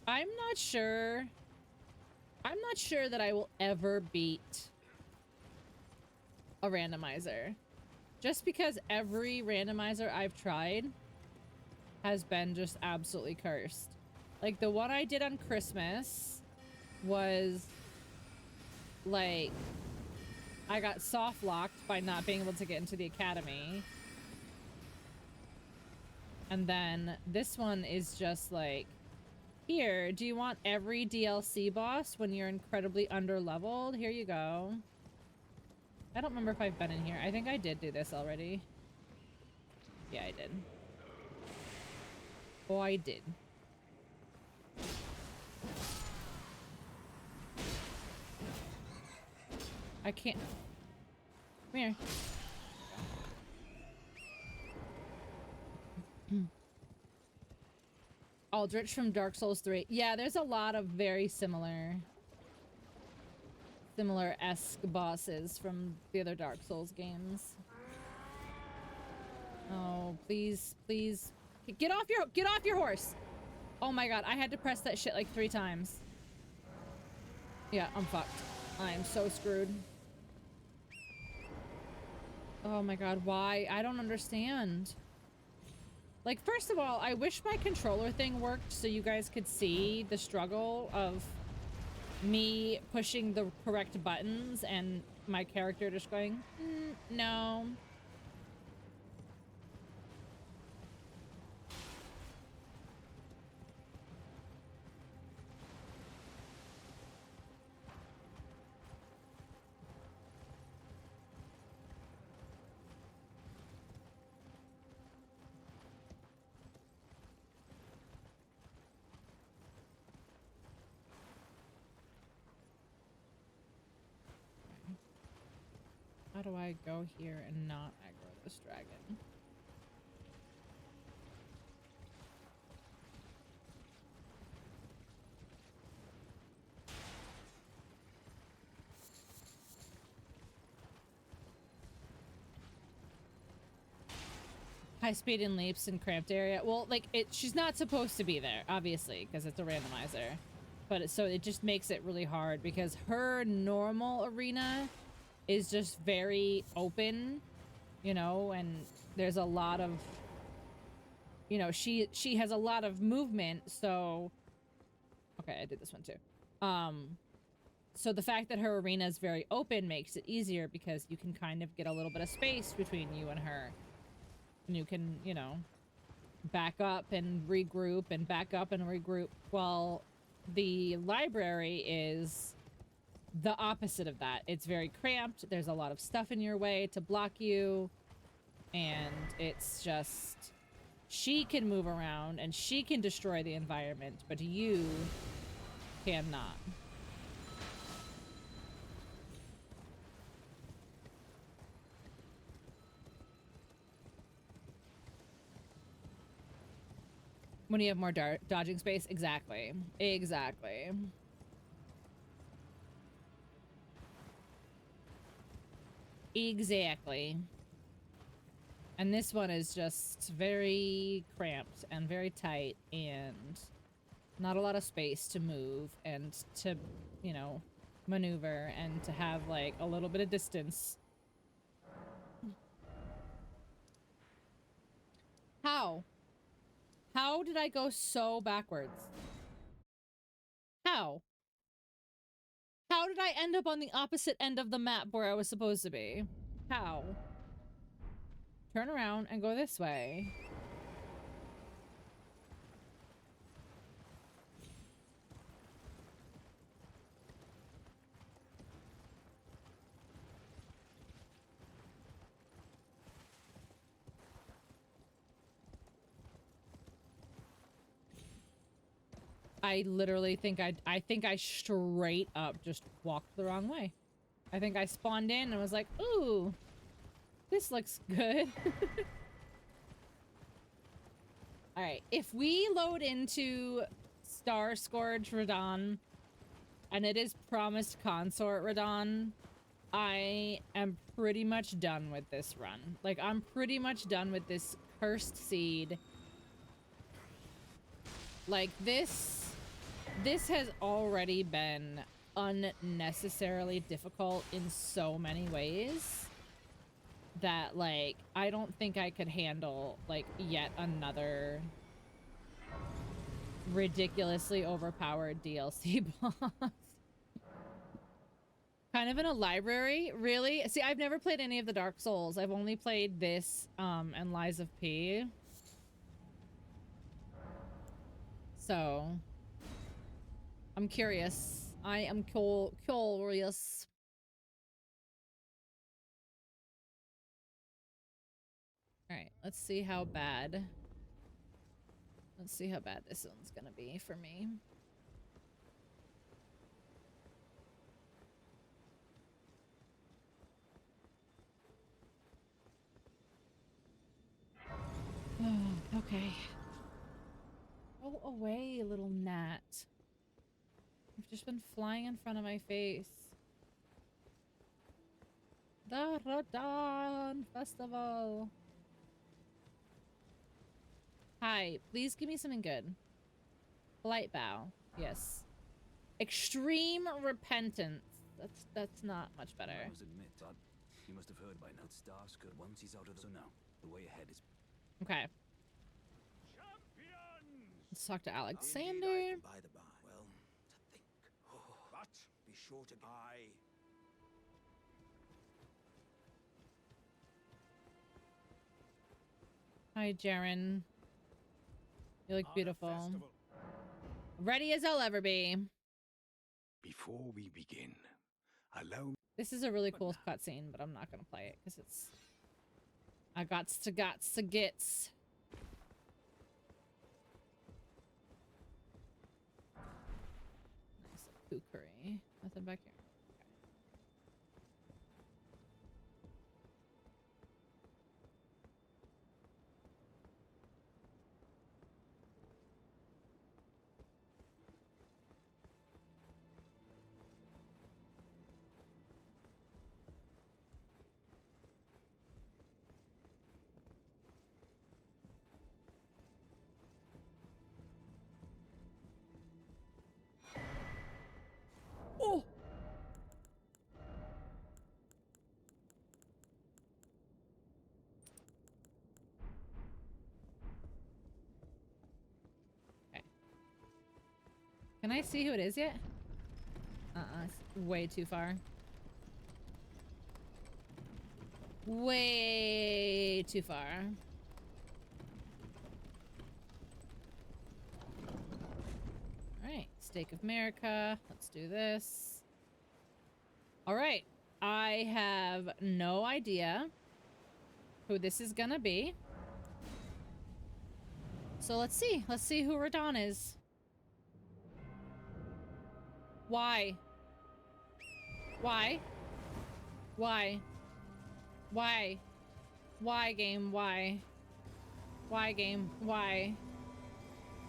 I'm not sure that I will ever beat a randomizer. Just because every randomizer I've tried has been just absolutely cursed. Like, the one I did on Christmas was, like, I got soft locked by not being able to get into the academy. And then this one is just like, here, do you want every DLC boss when you're incredibly underleveled? Here you go. I don't remember if I've been in here. I think I did do this already. Yeah, I did. Oh, I did. I can't. Come here. Aldrich from Dark Souls 3. Yeah, there's a lot of very similar-esque bosses from the other Dark Souls games. Oh, please, please. Get off your horse! Oh my god, I had to press that shit like 3 times. Yeah, I'm fucked. I'm so screwed. Oh my god, why? I don't understand. Like, first of all, I wish my controller thing worked so you guys could see the struggle of me pushing the correct buttons and my character just going, no. How do I go here and not aggro this dragon? High speed and leaps in cramped area. Well, like, she's not supposed to be there, obviously, because it's a randomizer. But so it just makes it really hard because her normal arena is just very open, you know, and there's a lot of, you know, she has a lot of movement, so... Okay, I did this one too. So the fact that her arena is very open makes it easier because you can kind of get a little bit of space between you and her. And you can, you know, back up and regroup and back up and regroup. Well, the library is the opposite of that. It's very cramped. There's a lot of stuff in your way to block you. And it's just... she can move around and she can destroy the environment, but you cannot. When you have more dodging space? Exactly. Exactly. Exactly. And this one is just very cramped and very tight and not a lot of space to move and to, you know, maneuver and to have like a little bit of distance. How? How did I go so backwards? How? How did I end up on the opposite end of the map where I was supposed to be? How? Turn around and go this way. I literally think I think I straight up just walked the wrong way. I think I spawned in and was like, ooh, this looks good. All right, if we load into Star Scourge Radon and it is promised Consort Radon, I am pretty much done with this run. Like, I'm pretty much done with this cursed seed. Like, this has already been unnecessarily difficult in so many ways that, like, I don't think I could handle, like, yet another ridiculously overpowered DLC boss. Kind of in a library, really? See, I've never played any of the Dark Souls. I've only played this, and Lies of P. So, I'm curious. I am curious. Alright, let's see how bad. Let's see how bad this one's gonna be for me. Oh, okay. Go away, little gnat. You've just been flying in front of my face. The Radon Festival. Hi, please give me something good. Polite bow. Yes. Extreme repentance. That's not much better. I must admit, you must have heard by now. Starscould once he's out of the so now. The way ahead is Okay. Let's talk to Alexander. by the by. Well, to think. But be sure to Hi, Jaren. You look beautiful. Ready as I'll ever be. Before we begin, allow me. This is a really cool cutscene, but I'm not gonna play it because it's. I gots to gets. Nice cookery. Nothing back here. Oh! Okay. Can I see who it is yet? It's way too far. Way too far. Alright, Stake of America. Let's do this. Alright. I have no idea who this is gonna be. So let's see. Let's see who Radon is. Why? Why? Why? Why? Why, game? Why? Why, game? Why?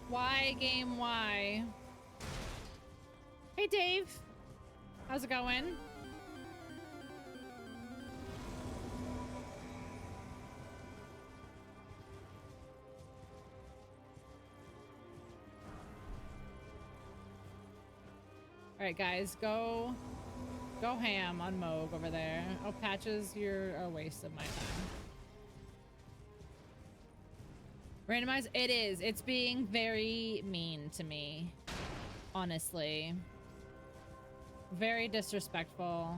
Why, game? Why? Hey, Dave. How's it going? Alright, guys, go ham on Moog over there. Oh, Patches, you're a waste of my time. Randomize? It is. It's being very mean to me. Honestly. Very disrespectful.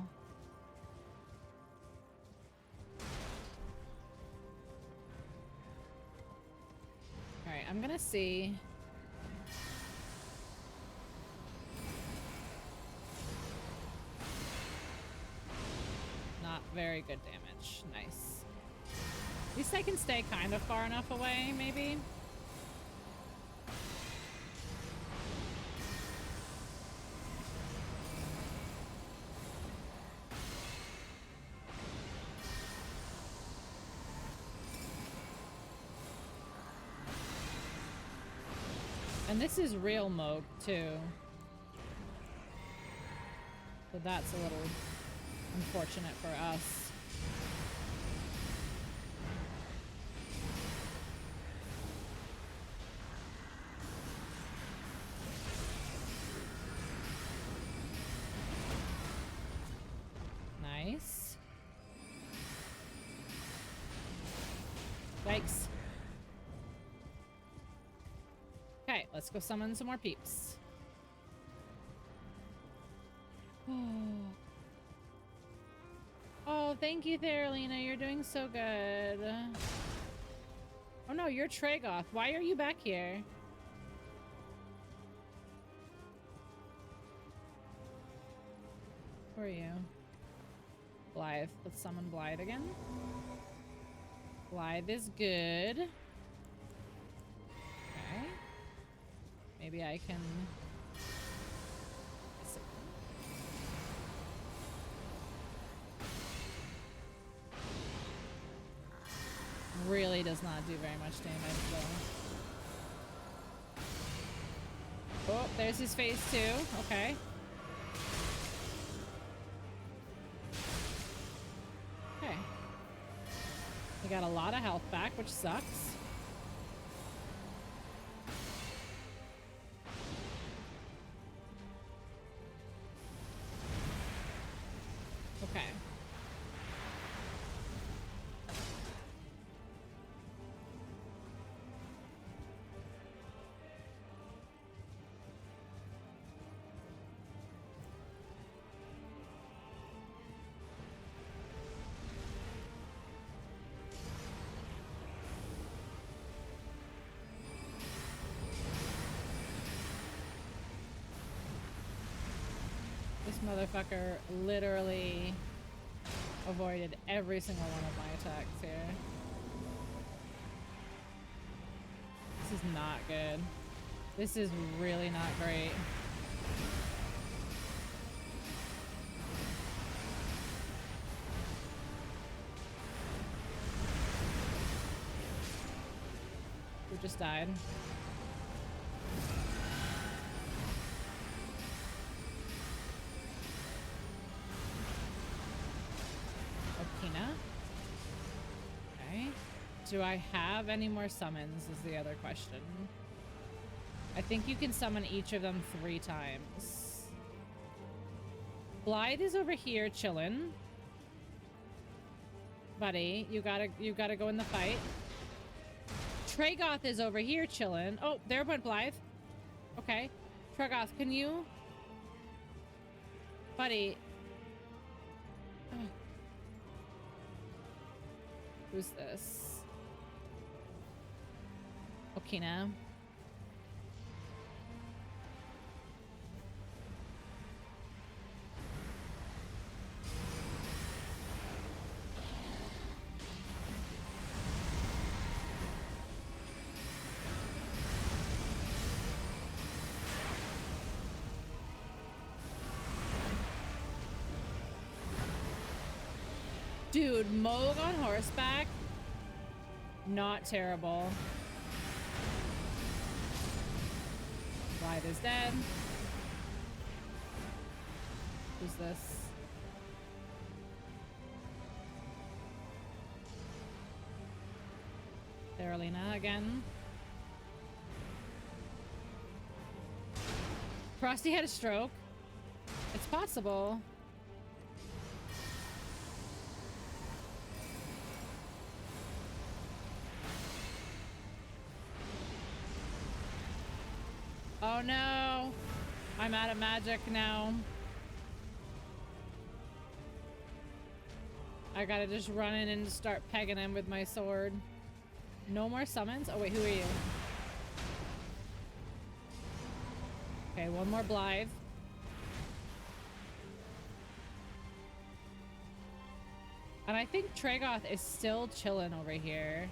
Alright, I'm gonna see. Not very good damage. Nice. At least I can stay kind of far enough away, maybe. And this is real Moog, too. So that's a little unfortunate for us. Nice. Yikes. Okay, let's go summon some more peeps. Oh, thank you, Theralina. You're doing so good. Oh no, you're Tragoth. Why are you back here? Who are you? Blythe. Let's summon Blythe again. Blythe is good. Okay. Maybe I can... Really does not do very much damage, though. Oh, there's his phase 2. Okay. Okay. We got a lot of health back, which sucks. Okay. This motherfucker literally avoided every single one of my attacks here. This is not good. This is really not great. Who just died? Okay. Do I have any more summons is the other question. I think you can summon each of them 3 times. Blythe is over here chilling. Buddy, you gotta go in the fight. Tragoth is over here chilling. Oh, there went Blythe. Okay. Tragoth, can you Buddy. Ugh. Who's this? Okina. Dude, Moog on horseback, not terrible. Blythe is dead. Who's this? Carolina again. Frosty had a stroke. It's possible. Oh no! I'm out of magic now. I gotta just run in and start pegging him with my sword. No more summons? Oh wait, who are you? Okay, one more Blythe. And I think Tragoth is still chilling over here.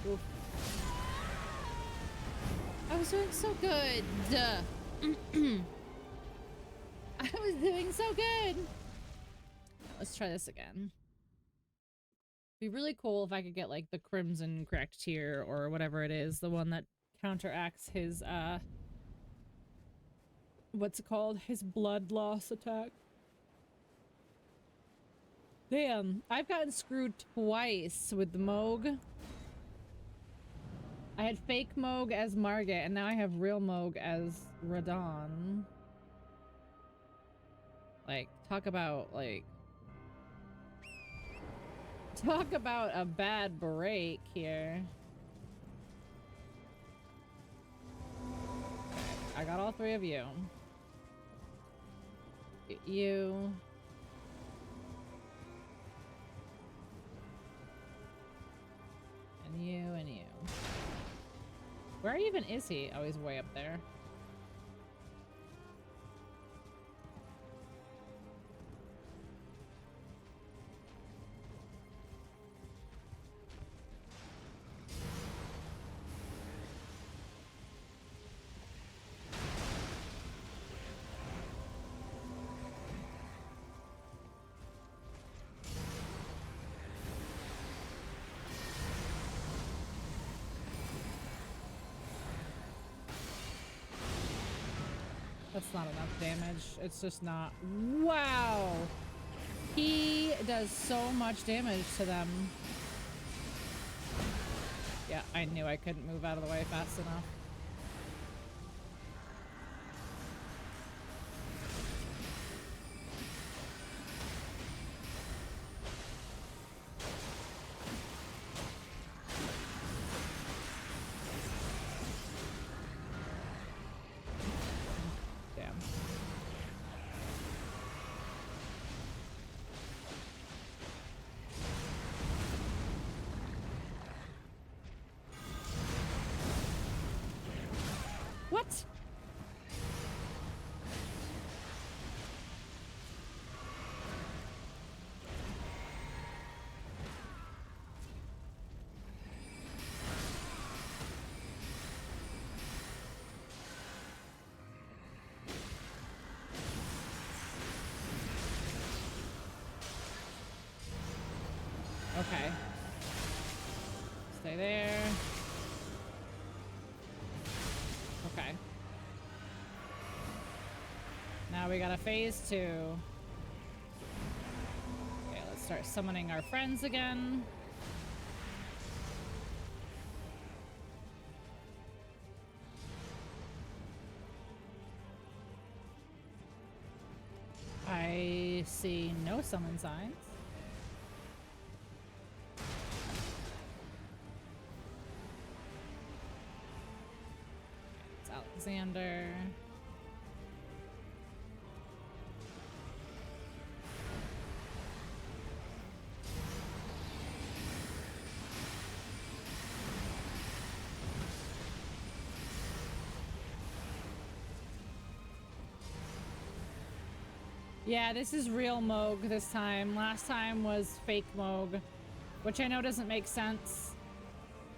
Oof. I was doing so good. I was doing so good. Let's try this again. Be really cool if I could get like the Crimson correct tier or whatever it is, the one that counteracts his what's it called? His blood loss attack. Damn, I've gotten screwed twice with the Moog. I had fake Moog as Margit, and now I have real Moog as Radon. Like, talk about a bad break here. I got all three of you. You. And you and you. Where even is he? Oh, he's way up there. That's not enough damage. It's just not. Wow! He does so much damage to them. Yeah, I knew I couldn't move out of the way fast enough. What? Okay. Stay there. Okay. Now we got a phase 2. Okay, let's start summoning our friends again. I see no summon signs. It's Alexander. Yeah, this is real Moog this time. Last time was fake Moog, which I know doesn't make sense,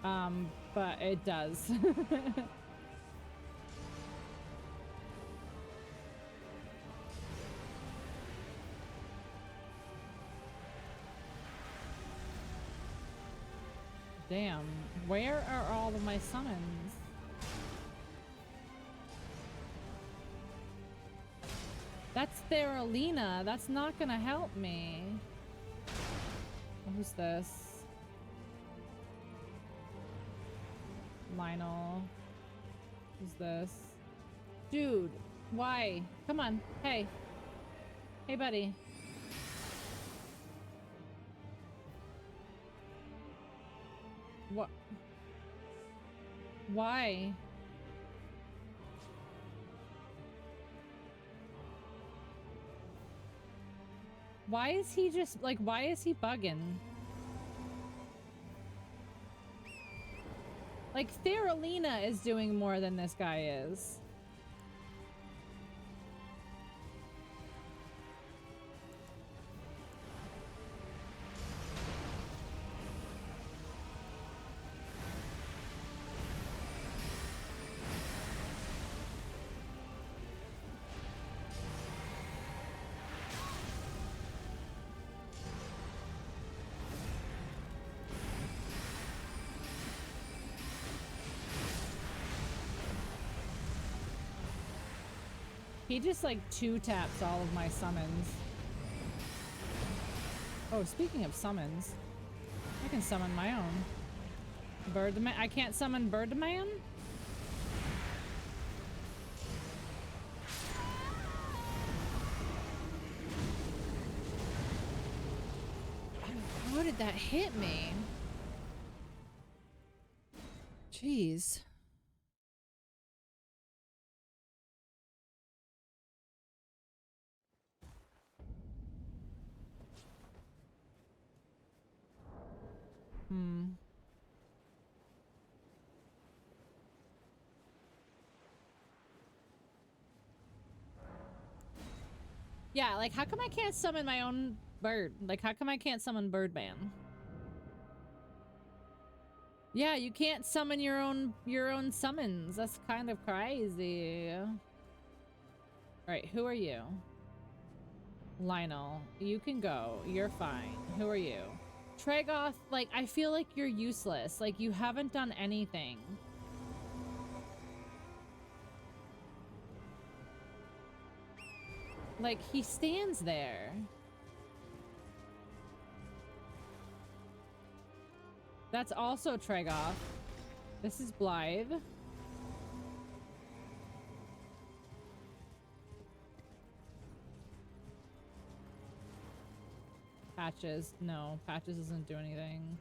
but it does. Damn, where are all of my summons? That's Theralina. That's not gonna help me. Who's this? Lionel. Who's this? Dude, why? Come on. Hey. Hey, buddy. What? Why? Why is he just, like, why is he bugging? Like, Theralina is doing more than this guy is. He just like two taps all of my summons. Oh, speaking of summons, I can summon my own. Birdman. I can't summon Birdman? How did that hit me? Jeez. Yeah, like, how come I can't summon my own bird? Like, how come I can't summon Birdman? Yeah, you can't summon your own summons. That's kind of crazy. Alright, who are you? Lionel, you can go. You're fine. Who are you? Tragoth, like, I feel like you're useless. Like, you haven't done anything. Like, he stands there. That's also Tragoth. This is Blythe. Patches. No, Patches doesn't do anything.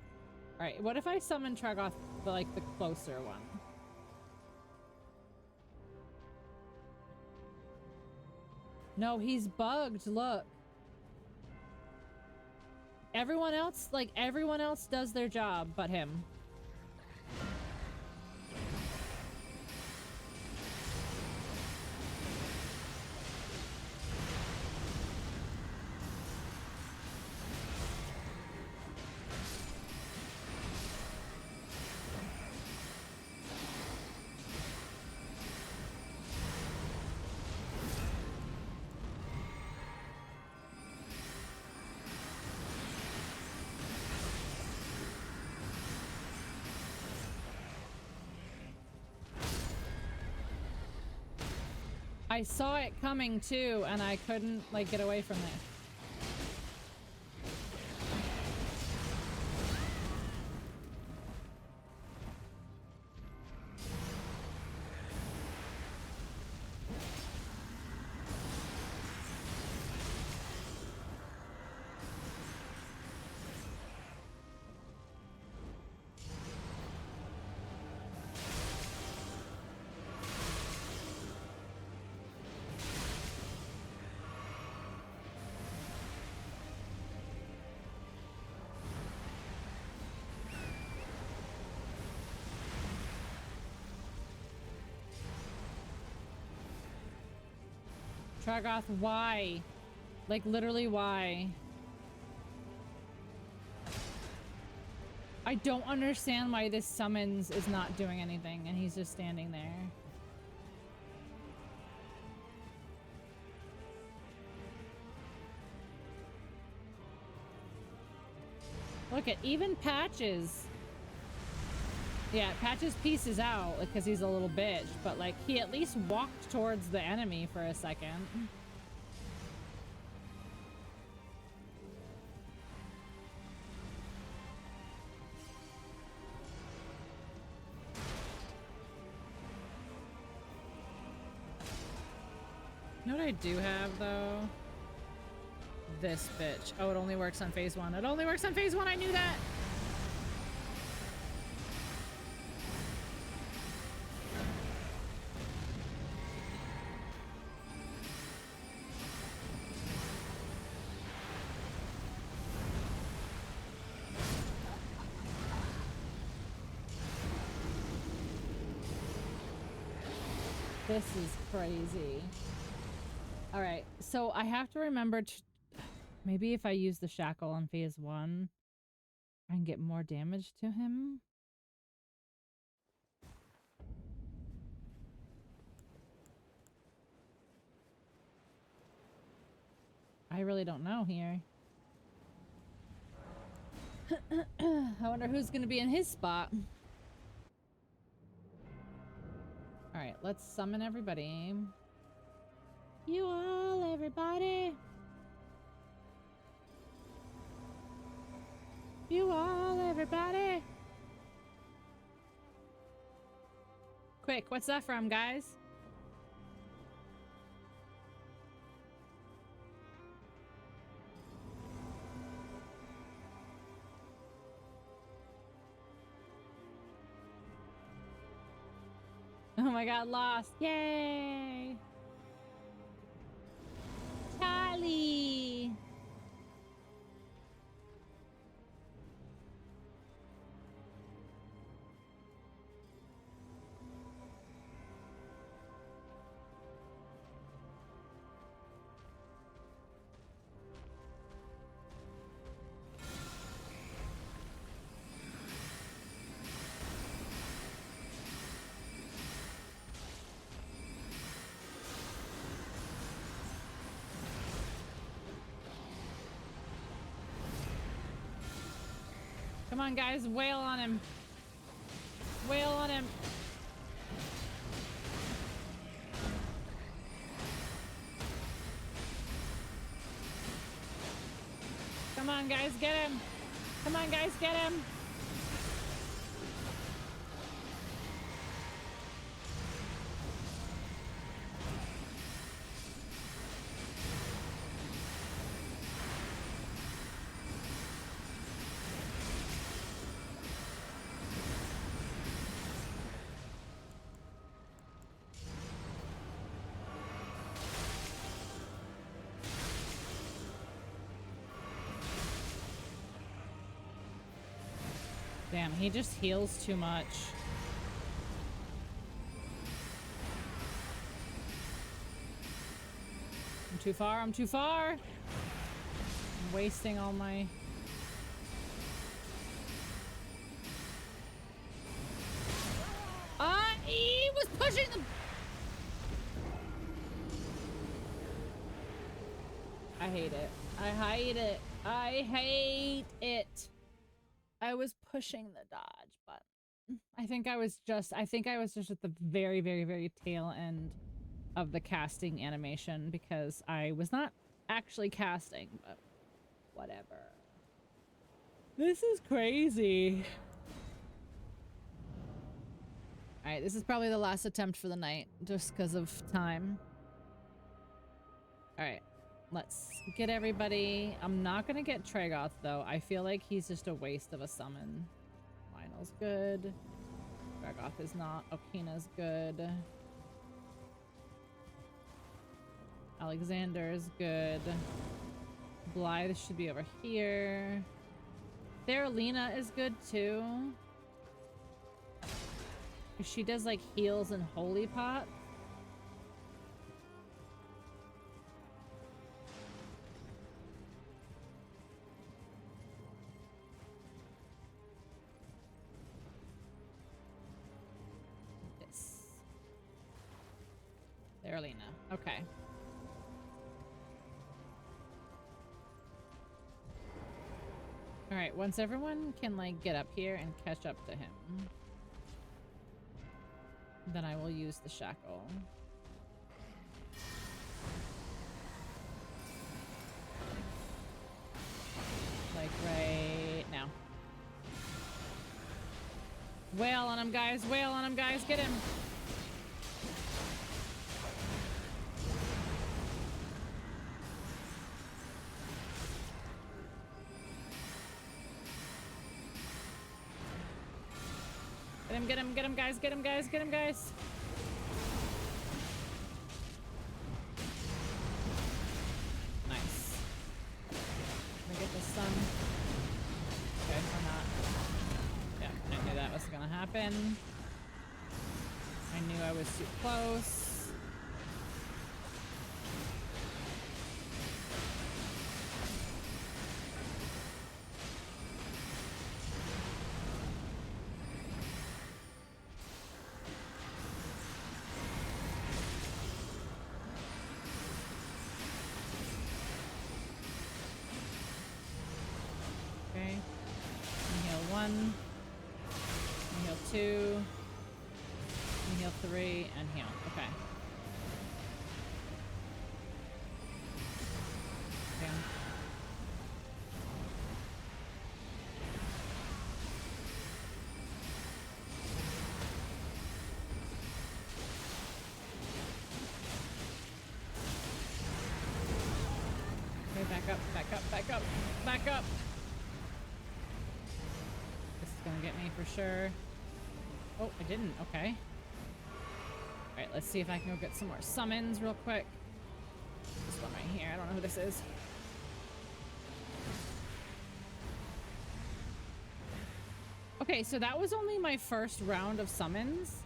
Alright, what if I summon Tragoth, but like the closer one? No, he's bugged, look. Everyone else, like, everyone else does their job but him. I saw it coming too, and I couldn't, like, get away from it. Tragoth, why? Like, literally, why? I don't understand why this summons is not doing anything and he's just standing there. Look at even Patches. Yeah, Patches pieces out because he's a little bitch, but like he at least walked towards the enemy for a second. You know what I do have though? This bitch. Oh, it only works on phase 1. It only works on phase 1. I knew that. This is crazy. All right, so I have to remember to maybe if I use the shackle on phase 1, I can get more damage to him. I really don't know here. I wonder who's going to be in his spot. All right, let's summon everybody. You all, everybody. You all, everybody. Quick, what's that from, guys? Oh my god, lost. Yay! Charlie! Come on, guys, wail on him. Wail on him. Come on, guys, get him. Come on, guys, get him. Damn, he just heals too much. I'm too far, I'm too far! I'm wasting all my... He was pushing them! I hate it. I hate it. I hate it. I was pushing the dodge button. I think I was just at the very, very, very tail end of the casting animation because I was not actually casting, but whatever. This is crazy. All right, this is probably the last attempt for the night just because of time. All right. Let's get everybody. I'm not gonna get Tragoth though. I feel like he's just a waste of a summon. Lionel's good. Tragoth is not. Okina's good. Alexander's good. Blythe should be over here. Theralina is good too. She does like heals and holy pot. Erlina. Okay. All right, once everyone can like get up here and catch up to him, then I will use the shackle. Like right now. Wail on him, guys. Wail on him, guys. Get him. Get him, guys, get him, guys, get him, guys. Nice. Can we get the sun? Okay, or not. Yeah, I knew that was gonna happen. I knew I was too close. Two, and heal 3, and heal. Okay. Okay. Okay, back up, back up, back up, back up. This is gonna get me for sure. Oh, I didn't. Okay. Alright, let's see if I can go get some more summons real quick. This one right here. I don't know who this is. Okay, so that was only my first round of summons.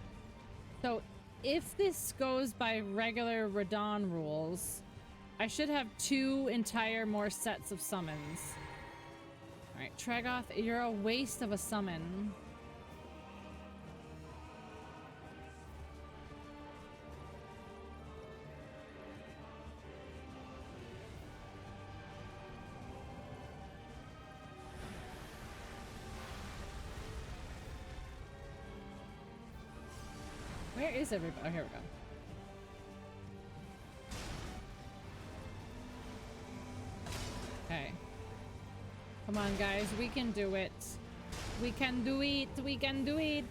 So if this goes by regular Radon rules, I should have 2 entire more sets of summons. Alright, Tragoth, you're a waste of a summon. Where is everybody? Oh, here we go. Okay. Come on, guys. We can do it. We can do it. We can do it.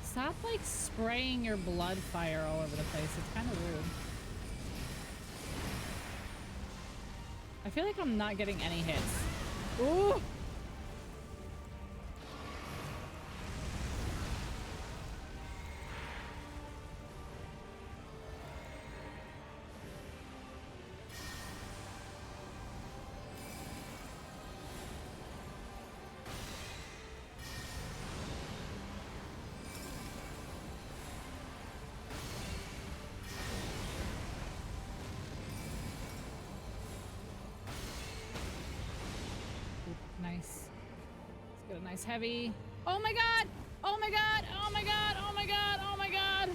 Stop, like, spraying your blood fire all over the place. It's kind of rude. I feel like I'm not getting any hits. Ooh! Nice. Let's get a nice heavy. Oh my god! Oh my god! Oh my god! Oh my god! Oh my god!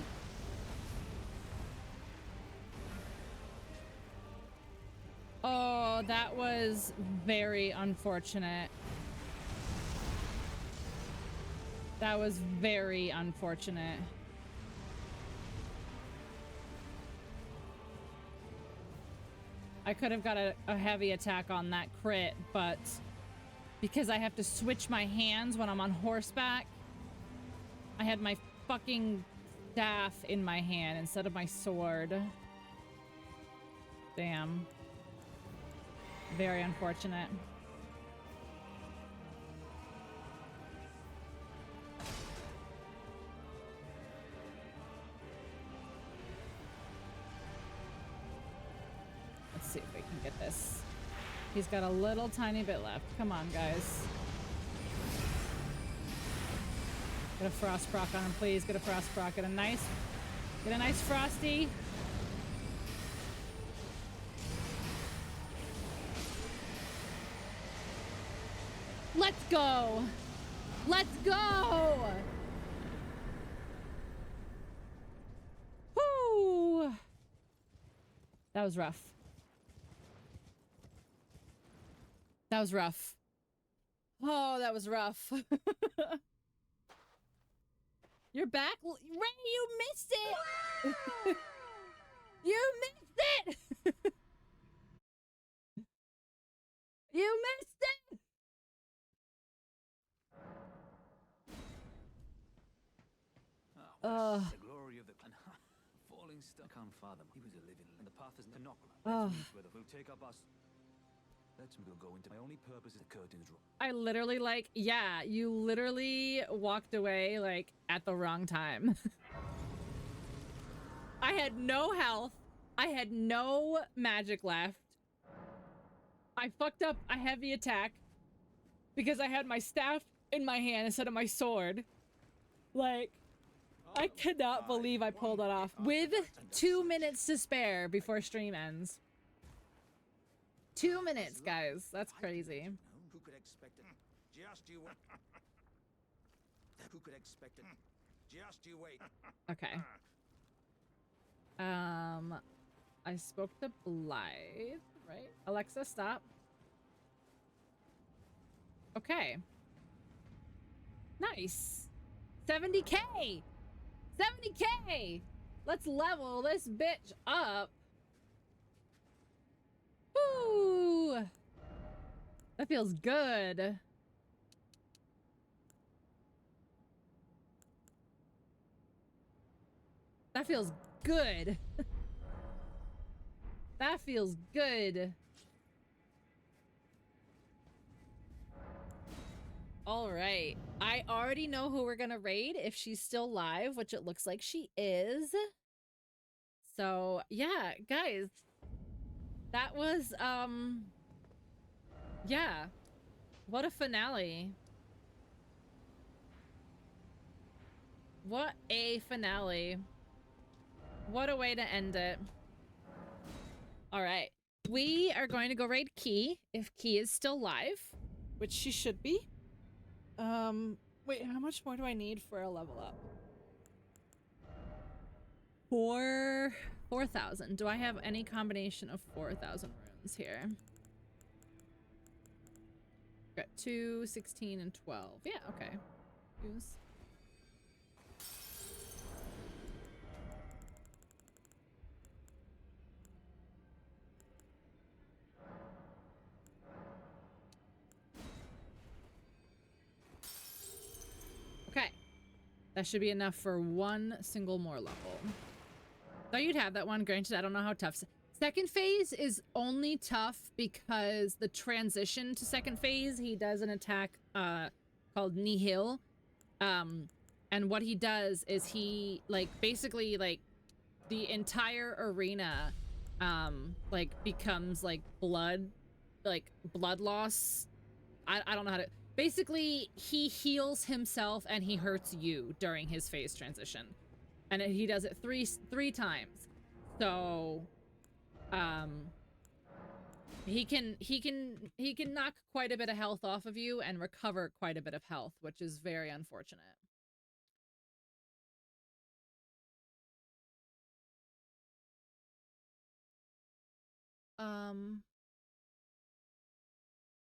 Oh, that was very unfortunate. That was very unfortunate. I could have got a heavy attack on that crit, but because I have to switch my hands when I'm on horseback, I had my fucking staff in my hand instead of my sword. Damn. Very unfortunate. Let's this. He's got a little tiny bit left. Come on, guys. Get a frost proc on him, please. Get a frost proc. Get a nice frosty. Let's go. Let's go. Whoo. That was rough. That was rough. Oh, that was rough. You're back? Ray, you missed it! You missed it! You missed it! The glory of the clan. Falling star. I can't fathom. He was a living, and the path is Pinocchio. We'll take up us. Let me go into my only purpose is the curtains room. I literally, like, yeah, you literally walked away, like, at the wrong time. I had no health. I had no magic left. I fucked up a heavy attack because I had my staff in my hand instead of my sword. Like, I cannot believe I pulled that off with 2 minutes to spare before stream ends. 2 minutes, guys. That's crazy. Who could expect it? Just you wait. Who could expect it? Just you wait. Okay. I spoke to Blythe, right? Alexa, stop. Okay. Nice. 70K! 70K! Let's level this bitch up. Woo! That feels good. That feels good. That feels good. All right. I already know who we're gonna raid if she's still live, which it looks like she is. So, yeah, guys. That was, yeah. What a finale. What a finale. What a way to end it. All right. We are going to go raid Key, if Key is still live, which she should be. Wait, how much more do I need for a level up? 4,000. Do I have any combination of 4,000 runes here? Got 2, 16, and 12. Yeah, okay. Use. Okay. That should be enough for one single more level. Thought you'd have that one. Granted, I don't know how tough. Second phase is only tough because the transition to second phase, he does an attack called Nihil. And what he does is he, like, basically, like, the entire arena, like, becomes, like, blood loss. I don't know how to... Basically, he heals himself and he hurts you during his phase transition. And he does it three times. So, he can knock quite a bit of health off of you and recover quite a bit of health, which is very unfortunate.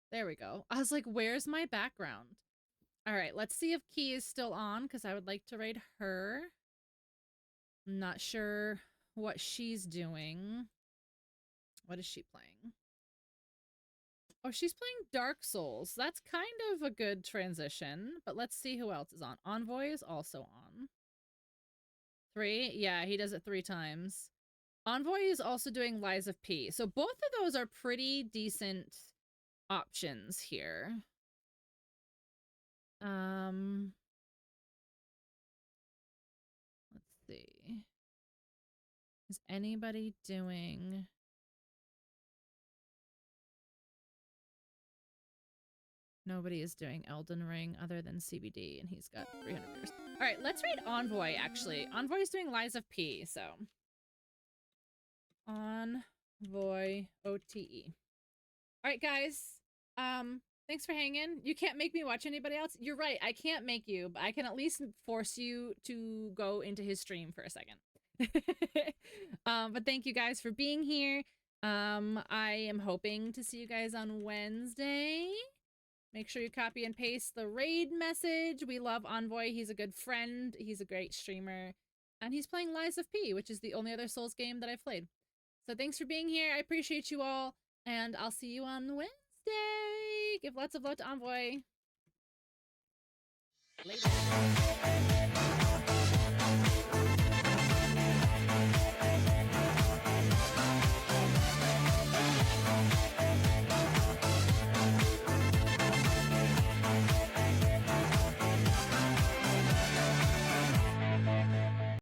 There we go. I was like, where's my background? All right, let's see if Key is still on because I would like to raid her. I'm not sure what she's doing. What is she playing? Oh, she's playing Dark Souls. That's kind of a good transition, but let's see who else is on. Envoy is also on. 3? Yeah, he does it 3 times. Envoy is also doing Lies of P. So both of those are pretty decent options here. Let's see. Is anybody doing... Nobody is doing Elden Ring other than CBD, and he's got 300 viewers. All right, let's read Envoy, actually. Envoy's doing Lies of P, so. Envoy, OTE. All right, guys. Thanks for hanging. You can't make me watch anybody else. You're right, I can't make you, but I can at least force you to go into his stream for a second. But thank you guys for being here. I am hoping to see you guys on Wednesday. Make sure you copy and paste the raid message. We love Envoy. He's a good friend. He's a great streamer. And he's playing Lies of P, which is the only other Souls game that I've played. So thanks for being here. I appreciate you all. And I'll see you on Wednesday. Give lots of love to Envoy. Later.